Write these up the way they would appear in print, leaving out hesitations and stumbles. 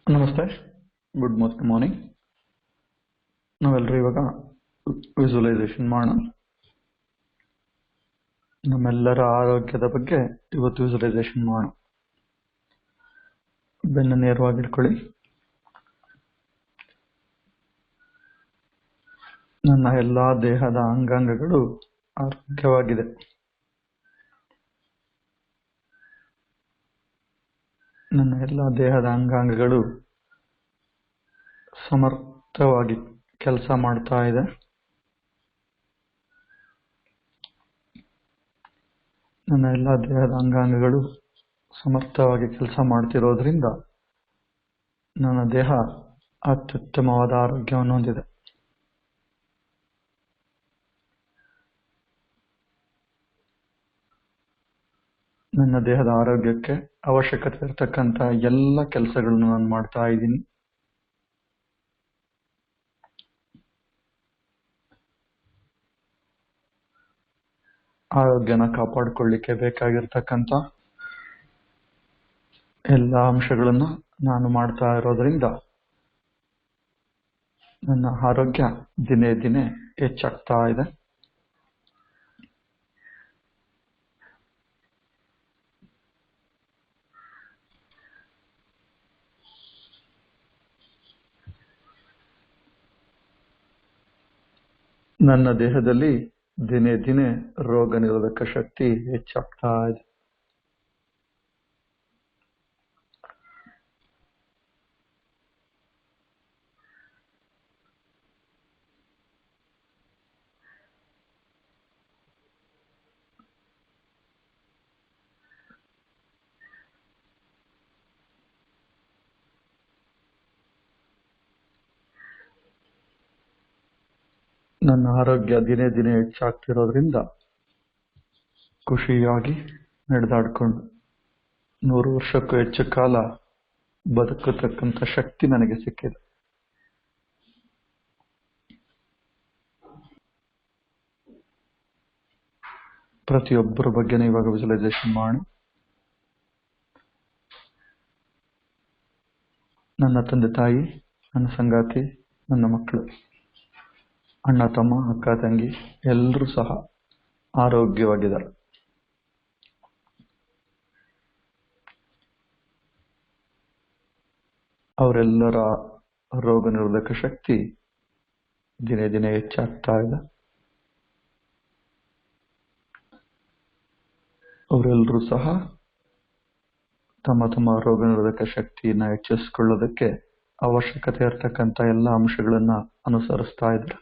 ನಮಸ್ತೆ, good morning. ನಾವೆಲ್ಲರೂ ಇವಾಗ ವಿಜುವಲೈಸೇಷನ್ ಮಾಡೋಣ. ನಮ್ಮೆಲ್ಲರ ಆರೋಗ್ಯದ ಬಗ್ಗೆ ಇವತ್ತು ವಿಜುವಲೈಸೇಷನ್ ಮಾಡೋಣ. ಬೆನ್ನು ನೇರವಾಗಿಟ್ಕೊಳ್ಳಿ. ನನ್ನ ಎಲ್ಲಾ ದೇಹದ ಅಂಗಾಂಗಗಳು ಆರೋಗ್ಯವಾಗಿದೆ. ನನ್ನ ಎಲ್ಲ ದೇಹದ ಅಂಗಾಂಗಗಳು ಸಮರ್ಥವಾಗಿ ಕೆಲಸ ಮಾಡ್ತಾ ಇದೆ. ನನ್ನ ಎಲ್ಲ ದೇಹದ ಅಂಗಾಂಗಗಳು ಸಮರ್ಥವಾಗಿ ಕೆಲಸ ಮಾಡ್ತಿರೋದ್ರಿಂದ ನನ್ನ ದೇಹ ಅತ್ಯುತ್ತಮವಾದ ಆರೋಗ್ಯವನ್ನು ಹೊಂದಿದೆ. ನನ್ನ ದೇಹದ ಆರೋಗ್ಯಕ್ಕೆ ಅವಶ್ಯಕತೆ ಇರತಕ್ಕಂಥ ಎಲ್ಲ ಕೆಲಸಗಳನ್ನು ನಾನು ಮಾಡ್ತಾ ಇದ್ದೀನಿ. ಆರೋಗ್ಯನ ಕಾಪಾಡಿಕೊಳ್ಳಿಕ್ಕೆ ಬೇಕಾಗಿರ್ತಕ್ಕಂಥ ಎಲ್ಲ ಅಂಶಗಳನ್ನು ನಾನು ಮಾಡ್ತಾ ಇರೋದ್ರಿಂದ ನನ್ನ ಆರೋಗ್ಯ ದಿನೇ ದಿನೇ ಹೆಚ್ಚಾಗ್ತಾ ಇದೆ. ನನ್ನ ದೇಹದಲ್ಲಿ ದಿನೇ ದಿನೇ ರೋಗ ನಿರೋಧಕ ಶಕ್ತಿ ಹೆಚ್ಚಾಗ್ತಾ ಇದೆ. ನನ್ನ ಆರೋಗ್ಯ ದಿನೇ ದಿನೇ ಹೆಚ್ಚಾಗ್ತಿರೋದ್ರಿಂದ ಖುಷಿಯಾಗಿ ನಡೆದಾಡ್ಕೊಂಡು 100 ವರ್ಷಕ್ಕೂ ಹೆಚ್ಚು ಕಾಲ ಬದುಕತಕ್ಕಂಥ ಶಕ್ತಿ ನನಗೆ ಸಿಕ್ಕಿದೆ. ಪ್ರತಿಯೊಬ್ಬರ ಬಗ್ಗೆನೂ ಇವಾಗ ವಿಜುವಲೈಸೇಷನ್ ಮಾಡಿ ನನ್ನ ತಂದೆ ತಾಯಿ, ನನ್ನ ಸಂಗಾತಿ, ನನ್ನ ಮಕ್ಕಳು, ಅಣ್ಣ ತಮ್ಮ, ಅಕ್ಕ ತಂಗಿ ಎಲ್ಲರೂ ಸಹ ಆರೋಗ್ಯವಾಗಿದ್ದಾರೆ. ಅವರೆಲ್ಲರ ರೋಗ ನಿರೋಧಕ ಶಕ್ತಿ ದಿನೇ ದಿನೇ ಹೆಚ್ಚಾಗ್ತಾ ಇದೆ. ಅವರೆಲ್ಲರೂ ಸಹ ತಮ್ಮ ತಮ್ಮ ರೋಗ ನಿರೋಧಕ ಶಕ್ತಿಯನ್ನ ಹೆಚ್ಚಿಸಿಕೊಳ್ಳೋದಕ್ಕೆ ಅವಶ್ಯಕತೆ ಇರತಕ್ಕಂಥ ಎಲ್ಲ ಅಂಶಗಳನ್ನ ಅನುಸರಿಸ್ತಾ ಇದ್ದಾರೆ.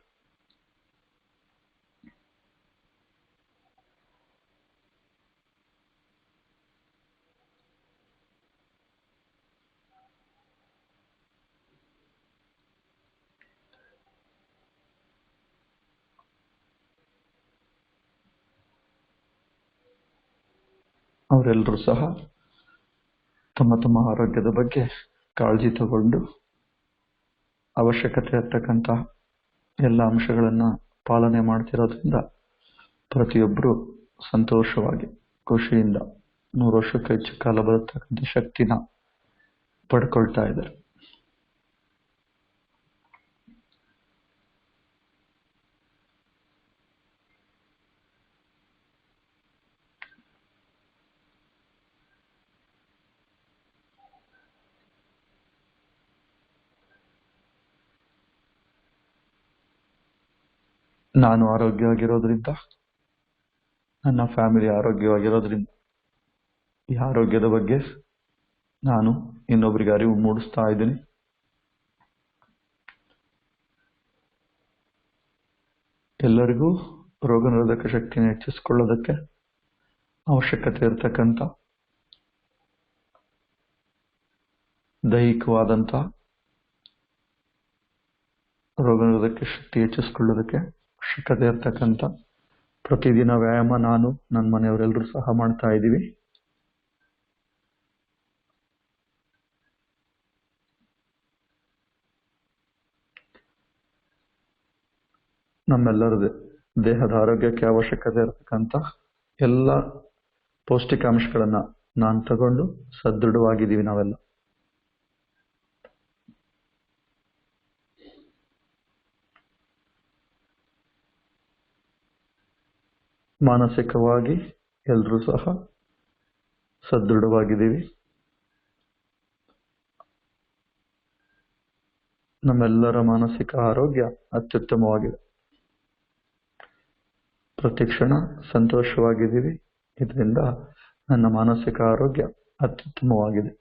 ಅವರೆಲ್ಲರೂ ಸಹ ತಮ್ಮ ತಮ್ಮ ಆರೋಗ್ಯದ ಬಗ್ಗೆ ಕಾಳಜಿ ತಗೊಂಡು ಅವಶ್ಯಕತೆ ಇರತಕ್ಕಂಥ ಎಲ್ಲ ಅಂಶಗಳನ್ನ ಪಾಲನೆ ಮಾಡ್ತಿರೋದ್ರಿಂದ ಪ್ರತಿಯೊಬ್ಬರು ಸಂತೋಷವಾಗಿ ಖುಷಿಯಿಂದ 100 ವರ್ಷಕ್ಕೂ ಹೆಚ್ಚು ಕಾಲ ಬದುಕತಕ್ಕಂಥ ಶಕ್ತಿನ ಪಡ್ಕೊಳ್ತಾ ಇದ್ದಾರೆ. ನಾನು ಆರೋಗ್ಯವಾಗಿರೋದ್ರಿಂದ, ನನ್ನ ಫ್ಯಾಮಿಲಿ ಆರೋಗ್ಯವಾಗಿರೋದ್ರಿಂದ ಈ ಆರೋಗ್ಯದ ಬಗ್ಗೆ ನಾನು ಇನ್ನೊಬ್ಬರಿಗೆ ಅರಿವು ಮೂಡಿಸ್ತಾ ಇದ್ದೀನಿ. ಎಲ್ಲರಿಗೂ ರೋಗ ನಿರೋಧಕ ಶಕ್ತಿನ ಹೆಚ್ಚಿಸಿಕೊಳ್ಳೋದಕ್ಕೆ ಅವಶ್ಯಕತೆ ಇರತಕ್ಕಂಥ ದೈಹಿಕವಾದಂಥ ರೋಗ ನಿರೋಧಕ ಶಕ್ತಿ ಹೆಚ್ಚಿಸಿಕೊಳ್ಳೋದಕ್ಕೆ ಅವಶ್ಯಕತೆ ಇರತಕ್ಕಂಥ ಪ್ರತಿದಿನ ವ್ಯಾಯಾಮ ನಾನು, ನನ್ನ ಮನೆಯವರೆಲ್ಲರೂ ಸಹ ಮಾಡ್ತಾ ಇದ್ದೀವಿ. ನಮ್ಮೆಲ್ಲರ ದೇಹದ ಆರೋಗ್ಯಕ್ಕೆ ಅವಶ್ಯಕತೆ ಇರತಕ್ಕಂಥ ಎಲ್ಲ ಪೌಷ್ಟಿಕಾಂಶಗಳನ್ನ ನಾನು ತಗೊಂಡು ಸದೃಢವಾಗಿದ್ದೀವಿ ನಾವೆಲ್ಲ. ಮಾನಸಿಕವಾಗಿ ಎಲ್ಲರೂ ಸಹ ಸದೃಢವಾಗಿದ್ದೀವಿ. ನಮ್ಮೆಲ್ಲರ ಮಾನಸಿಕ ಆರೋಗ್ಯ ಅತ್ಯುತ್ತಮವಾಗಿದೆ. ಪ್ರತಿ ಕ್ಷಣ ಸಂತೋಷವಾಗಿದ್ದೀವಿ. ಇದರಿಂದ ನನ್ನ ಮಾನಸಿಕ ಆರೋಗ್ಯ ಅತ್ಯುತ್ತಮವಾಗಿದೆ.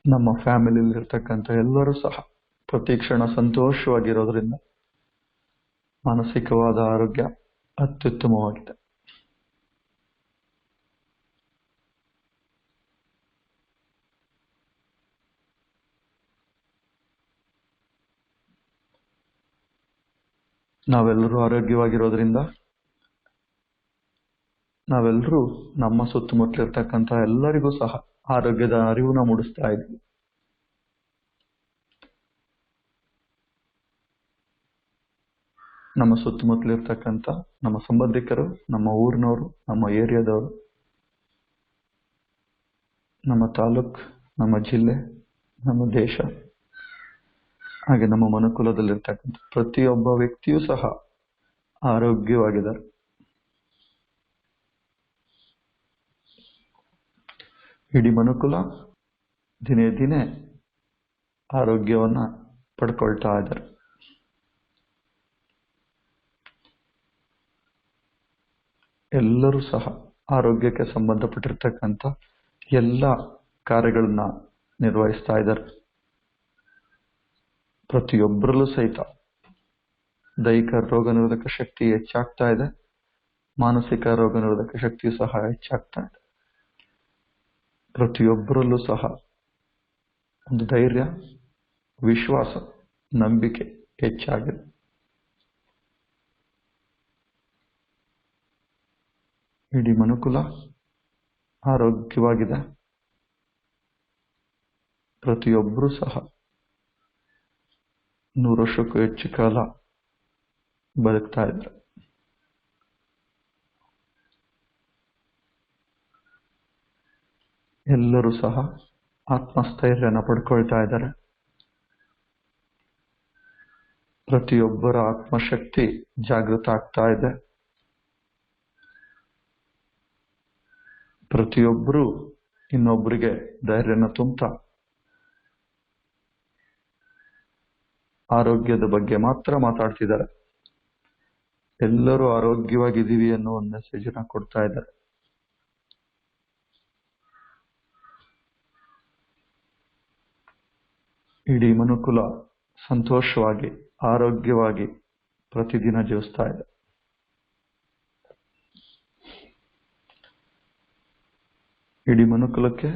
ನಮ್ಮ ಫ್ಯಾಮಿಲಿಯಲ್ಲಿರ್ತಕ್ಕಂಥ ಎಲ್ಲರೂ ಸಹ ಪ್ರತಿ ಕ್ಷಣ ಸಂತೋಷವಾಗಿರೋದ್ರಿಂದ ಮಾನಸಿಕವಾದ ಆರೋಗ್ಯ ಅತ್ಯುತ್ತಮವಾಗಿದೆ. ನಾವೆಲ್ಲರೂ ಆರೋಗ್ಯವಾಗಿರೋದ್ರಿಂದ ನಾವೆಲ್ಲರೂ ನಮ್ಮ ಸುತ್ತಮುತ್ತಲಿರ್ತಕ್ಕಂಥ ಎಲ್ಲರಿಗೂ ಸಹ ಆರೋಗ್ಯದ ಅರಿವನ್ನ ಮೂಡಿಸ್ತಾ ಇದ್ವಿ. ನಮ್ಮ ಸುತ್ತಮುತ್ತಲಿರ್ತಕ್ಕಂಥ ನಮ್ಮ ಸಂಬಂಧಿಕರು, ನಮ್ಮ ಊರಿನವರು, ನಮ್ಮ ಏರಿಯಾದವರು, ನಮ್ಮ ತಾಲೂಕ್, ನಮ್ಮ ಜಿಲ್ಲೆ, ನಮ್ಮ ದೇಶ, ಹಾಗೆ ನಮ್ಮ ಮನುಕುಲದಲ್ಲಿರ್ತಕ್ಕಂಥ ಪ್ರತಿಯೊಬ್ಬ ವ್ಯಕ್ತಿಯೂ ಸಹ ಆರೋಗ್ಯವಾಗಿದ್ದಾರೆ. ಇಡೀ ಮನುಕುಲ ದಿನೇ ದಿನೇ ಆರೋಗ್ಯವನ್ನು ಪಡ್ಕೊಳ್ತಾ ಇದ್ದಾರೆ. ಎಲ್ಲರೂ ಸಹ ಆರೋಗ್ಯಕ್ಕೆ ಸಂಬಂಧಪಟ್ಟಿರ್ತಕ್ಕಂಥ ಎಲ್ಲ ಕಾರ್ಯಗಳನ್ನ ನಿರ್ವಹಿಸ್ತಾ ಇದ್ದಾರೆ. ಪ್ರತಿಯೊಬ್ಬರಲ್ಲೂ ಸಹಿತ ದೈಹಿಕ ರೋಗ ನಿರೋಧಕ ಶಕ್ತಿ ಹೆಚ್ಚಾಗ್ತಾ ಇದೆ, ಮಾನಸಿಕ ರೋಗ ನಿರೋಧಕ ಶಕ್ತಿಯು ಸಹ ಹೆಚ್ಚಾಗ್ತಾ ಇದೆ. ಪ್ರತಿಯೊಬ್ಬರಲ್ಲೂ ಸಹ ಒಂದು ಧೈರ್ಯ, ವಿಶ್ವಾಸ, ನಂಬಿಕೆ ಹೆಚ್ಚಾಗಿದೆ. ಇಡೀ ಮನುಕುಲ ಆರೋಗ್ಯವಾಗಿದೆ. ಪ್ರತಿಯೊಬ್ಬರೂ ಸಹ 100 ವರ್ಷಕ್ಕೂ ಹೆಚ್ಚು ಕಾಲ ಬದುಕ್ತಾ ಇದ್ದಾರೆ. ಎಲ್ಲರೂ ಸಹ ಆತ್ಮಸ್ಥೈರ್ಯನ ಪಡ್ಕೊಳ್ತಾ ಇದ್ದಾರೆ. ಪ್ರತಿಯೊಬ್ಬರ ಆತ್ಮಶಕ್ತಿ ಜಾಗೃತ ಆಗ್ತಾ ಇದೆ. ಪ್ರತಿಯೊಬ್ಬರು ಇನ್ನೊಬ್ಬರಿಗೆ ಧೈರ್ಯನ ತುಂಬುತ್ತಾ ಆರೋಗ್ಯದ ಬಗ್ಗೆ ಮಾತ್ರ ಮಾತಾಡ್ತಿದ್ದಾರೆ. ಎಲ್ಲರೂ ಆರೋಗ್ಯವಾಗಿದ್ದೀವಿ ಅನ್ನೋ ಒಂದು ಮೆಸೇಜನ್ನ ಕೊಡ್ತಾ ಇದ್ದಾರೆ. ಇಡೀ ಮನುಕುಲ ಸಂತೋಷವಾಗಿ, ಆರೋಗ್ಯವಾಗಿ ಪ್ರತಿದಿನ ಜೀವಿಸ್ತಾ ಇದೆ. ಇಡೀ ಮನುಕುಲಕ್ಕೆ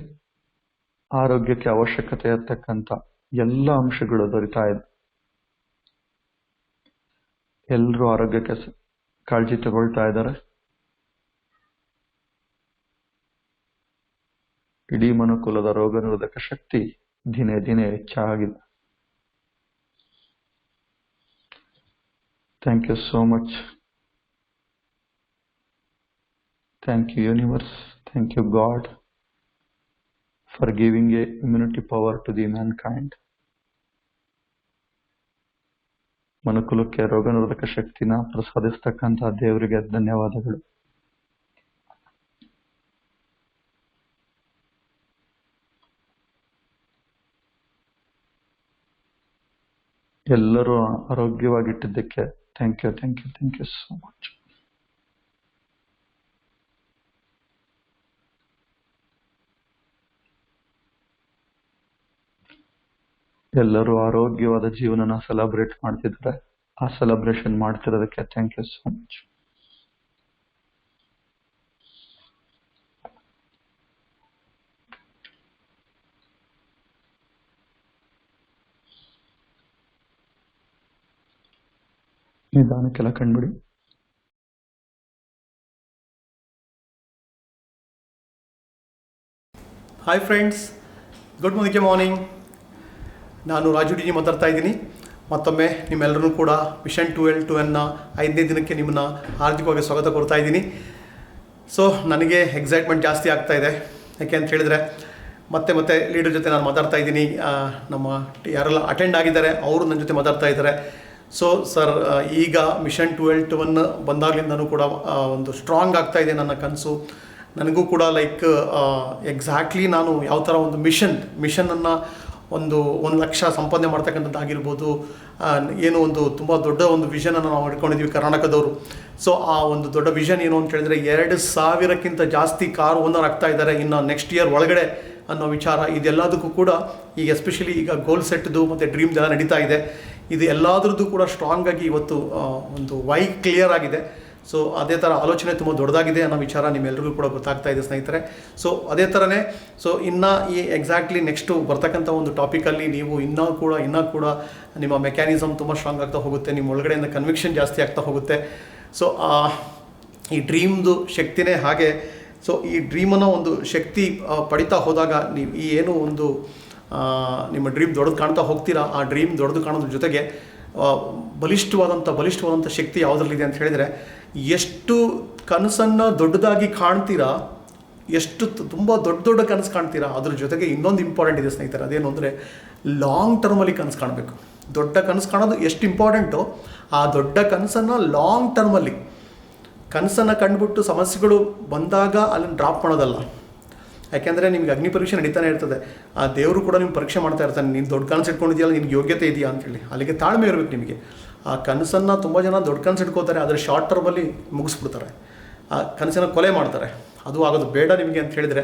ಆರೋಗ್ಯಕ್ಕೆ ಅವಶ್ಯಕತೆ ಇರತಕ್ಕಂಥ ಎಲ್ಲ ಅಂಶಗಳು ದೊರೀತಾ ಇದೆ. ಎಲ್ಲರೂ ಆರೋಗ್ಯಕ್ಕೆ ಕಾಳಜಿ ತಗೊಳ್ತಾ ಇದ್ದಾರೆ. ಇಡೀ ಮನುಕುಲದ ರೋಗ ನಿರೋಧಕ ಶಕ್ತಿ ದಿನೇ ದಿನೇ ಹೆಚ್ಚಾಗಿದೆ. Thank you so much. Thank you universe. Thank you God for giving a immunity power to the mankind. ಮನುಕುಲಕ್ಕೆ ರೋಗ ನಿರೋಧಕ ಶಕ್ತಿನ ಪ್ರಸಾದಿಸ್ತಕ್ಕಂಥ ದೇವರಿಗೆ ಧನ್ಯವಾದಗಳು. ಎಲ್ಲರೂ ಆರೋಗ್ಯವಾಗಿಟ್ಟಿದ್ದಕ್ಕೆ ಥ್ಯಾಂಕ್ ಯು ಸೋ ಮಚ್. ಎಲ್ಲರೂ ಆರೋಗ್ಯವಾದ ಜೀವನನ ಸೆಲೆಬ್ರೇಟ್ ಮಾಡ್ತಿದ್ದಾರೆ. ಆ ಸೆಲೆಬ್ರೇಷನ್ ಮಾಡ್ತಿರೋದಕ್ಕೆ ಥ್ಯಾಂಕ್ ಯು ಸೋ ಮಚ್. ನಿಧಾನಕ್ಕೆಲ್ಲ ಕಂಡುಬಿಡಿ. Hi friends, good morning. ನಾನು ರಾಜು ಡಿ ಮಾತಾಡ್ತಾ ಇದ್ದೀನಿ. ಮತ್ತೊಮ್ಮೆ ನಿಮ್ಮೆಲ್ಲರೂ ಕೂಡ ಮಿಷನ್ 12 5ನೇ ದಿನಕ್ಕೆ ನಿಮ್ಮನ್ನು ಹಾರ್ದಿಕವಾಗಿ ಸ್ವಾಗತ ಕೊಡ್ತಾ ಇದ್ದೀನಿ. ಸೊ ನನಗೆ ಎಕ್ಸೈಟ್ಮೆಂಟ್ ಜಾಸ್ತಿ ಆಗ್ತಾ ಇದೆ. ಯಾಕೆ ಅಂತ ಹೇಳಿದರೆ ಮತ್ತೆ ಲೀಡರ್ ಜೊತೆ ನಾನು ಮಾತಾಡ್ತಾ ಇದ್ದೀನಿ. ನಮ್ಮ ಯಾರೆಲ್ಲ ಅಟೆಂಡ್ ಆಗಿದ್ದಾರೆ ಅವರು ನನ್ನ ಜೊತೆ ಮಾತಾಡ್ತಾ ಇದ್ದಾರೆ. ಸೊ ಸರ್, ಈಗ ಮಿಷನ್ 12 ಬಂದಾಗಲಿಂದನೂ ಕೂಡ ಒಂದು ಸ್ಟ್ರಾಂಗ್ ಆಗ್ತಾ ಇದೆ ನನ್ನ ಕನಸು. ನನಗೂ ಕೂಡ ಎಕ್ಸಾಕ್ಟ್ಲಿ ನಾನು ಯಾವ ಥರ ಒಂದು ಮಿಷನನ್ನು ಒಂದು 1 ಲಕ್ಷ ಸಂಪಾದನೆ ಮಾಡ್ತಕ್ಕಂಥದ್ದಾಗಿರ್ಬೋದು, ಏನು ಒಂದು ತುಂಬ ದೊಡ್ಡ ಒಂದು ವಿಷನನ್ನು ನಾವು ಇಟ್ಕೊಂಡಿದ್ದೀವಿ ಕರ್ನಾಟಕದವರು. ಸೊ ಆ ಒಂದು ದೊಡ್ಡ ವಿಷನ್ ಏನು ಅಂತ ಹೇಳಿದ್ರೆ 2,000ಕ್ಕಿಂತ ಜಾಸ್ತಿ ಕಾರ್ ಓನರ್ ಆಗ್ತಾ ಇದ್ದಾರೆ ಇನ್ನು ನೆಕ್ಸ್ಟ್ ಇಯರ್ ಒಳಗಡೆ ಅನ್ನೋ ವಿಚಾರ. ಇದೆಲ್ಲದಕ್ಕೂ ಕೂಡ ಈಗ ಎಸ್ಪೆಷಲಿ ಈಗ ಗೋಲ್ ಸೆಟ್ದು ಮತ್ತು ಡ್ರೀಮ್ದೆಲ್ಲ ನಡೀತಾ ಇದೆ. ಇದು ಎಲ್ಲದರದ್ದು ಕೂಡ ಸ್ಟ್ರಾಂಗಾಗಿ ಇವತ್ತು ಒಂದು ವೈ ಕ್ಲಿಯರ್ ಆಗಿದೆ. ಸೊ ಅದೇ ಥರ ಆಲೋಚನೆ ತುಂಬ ದೊಡ್ಡದಾಗಿದೆ ಅನ್ನೋ ವಿಚಾರ ನಿಮ್ಮೆಲ್ಲರಿಗೂ ಕೂಡ ಗೊತ್ತಾಗ್ತಾ ಇದೆ ಸ್ನೇಹಿತರೆ. ಸೊ ಅದೇ ಥರನೇ ಇನ್ನು ಈ ಎಕ್ಸಾಕ್ಟ್ಲಿ ನೆಕ್ಸ್ಟು ಬರ್ತಕ್ಕಂಥ ಒಂದು ಟಾಪಿಕಲ್ಲಿ ನೀವು ಇನ್ನೂ ಕೂಡ ನಿಮ್ಮ ಮೆಕ್ಯಾನಿಸಮ್ ತುಂಬ ಸ್ಟ್ರಾಂಗ್ ಆಗ್ತಾ ಹೋಗುತ್ತೆ. ನಿಮ್ಮ ಒಳಗಡೆಯಿಂದ ಕನ್ವಿಕ್ಷನ್ ಜಾಸ್ತಿ ಆಗ್ತಾ ಹೋಗುತ್ತೆ. ಸೊ ಈ ಡ್ರೀಮ್ದು ಶಕ್ತಿನೇ ಹಾಗೆ. ಸೊ ಈ ಡ್ರೀಮನ್ನು ಒಂದು ಶಕ್ತಿ ಪಡಿತಾ ಹೋದಾಗ ನೀವು ಈ ಏನು ಒಂದು ನಿಮ್ಮ ಡ್ರೀಮ್ ದೊಡ್ಡದು ಕಾಣ್ತಾ ಹೋಗ್ತೀರಾ, ಆ ಡ್ರೀಮ್ ದೊಡ್ಡದು ಕಾಣೋದ್ರ ಜೊತೆಗೆ ಬಲಿಷ್ಠವಾದಂಥ ಶಕ್ತಿ ಯಾವುದರಲ್ಲಿದೆ ಅಂತ ಹೇಳಿದರೆ, ಎಷ್ಟು ಕನಸನ್ನು ದೊಡ್ಡದಾಗಿ ಕಾಣ್ತೀರಾ, ಎಷ್ಟು ತುಂಬ ದೊಡ್ಡ ಕನಸು ಕಾಣ್ತೀರಾ, ಅದ್ರ ಜೊತೆಗೆ ಇನ್ನೊಂದು ಇಂಪಾರ್ಟೆಂಟ್ ಇದೆ ಸ್ನೇಹಿತರೆ. ಅದೇನು ಅಂದರೆ ಲಾಂಗ್ ಟರ್ಮಲ್ಲಿ ಕನಸು ಕಾಣಬೇಕು. ದೊಡ್ಡ ಕನಸು ಕಾಣೋದು ಎಷ್ಟು ಇಂಪಾರ್ಟೆಂಟು, ಆ ದೊಡ್ಡ ಕನಸನ್ನು ಲಾಂಗ್ ಟರ್ಮಲ್ಲಿ ಕನಸನ್ನು ಕಂಡುಬಿಟ್ಟು ಸಮಸ್ಯೆಗಳು ಬಂದಾಗ ಅಲ್ಲಿನ ಡ್ರಾಪ್ ಮಾಡೋದಲ್ಲ. ಯಾಕೆಂದರೆ ನಿಮಗೆ ಅಗ್ನಿ ಪರೀಕ್ಷೆ ನಡೀತಾನೆ ಇರ್ತದೆ. ಆ ದೇವರು ಕೂಡ ನಿಮ್ಮ ಪರೀಕ್ಷೆ ಮಾಡ್ತಾ ಇರ್ತಾನೆ, ನೀನು ದೊಡ್ಡ ಕನಸು ಇಟ್ಕೊಂಡಿದೆಯಲ್ಲ, ನಿನ್ಗೆ ಯೋಗ್ಯತೆ ಇದೆಯಾ ಅಂತೇಳಿ. ಅಲ್ಲಿಗೆ ತಾಳ್ಮೆ ಇರಬೇಕು ನಿಮಗೆ. ಆ ಕನಸನ್ನು ತುಂಬ ಜನ ದೊಡ್ಡ ಕನಸು ಇಟ್ಕೋತಾರೆ, ಆದರೆ ಶಾರ್ಟ್ ಟರ್ಮಲ್ಲಿ ಮುಗಿಸ್ಬಿಡ್ತಾರೆ, ಆ ಕನಸನ್ನು ಕೊಲೆ ಮಾಡ್ತಾರೆ. ಅದು ಆಗೋದು ಬೇಡ ನಿಮಗೆ ಅಂತ ಹೇಳಿದರೆ.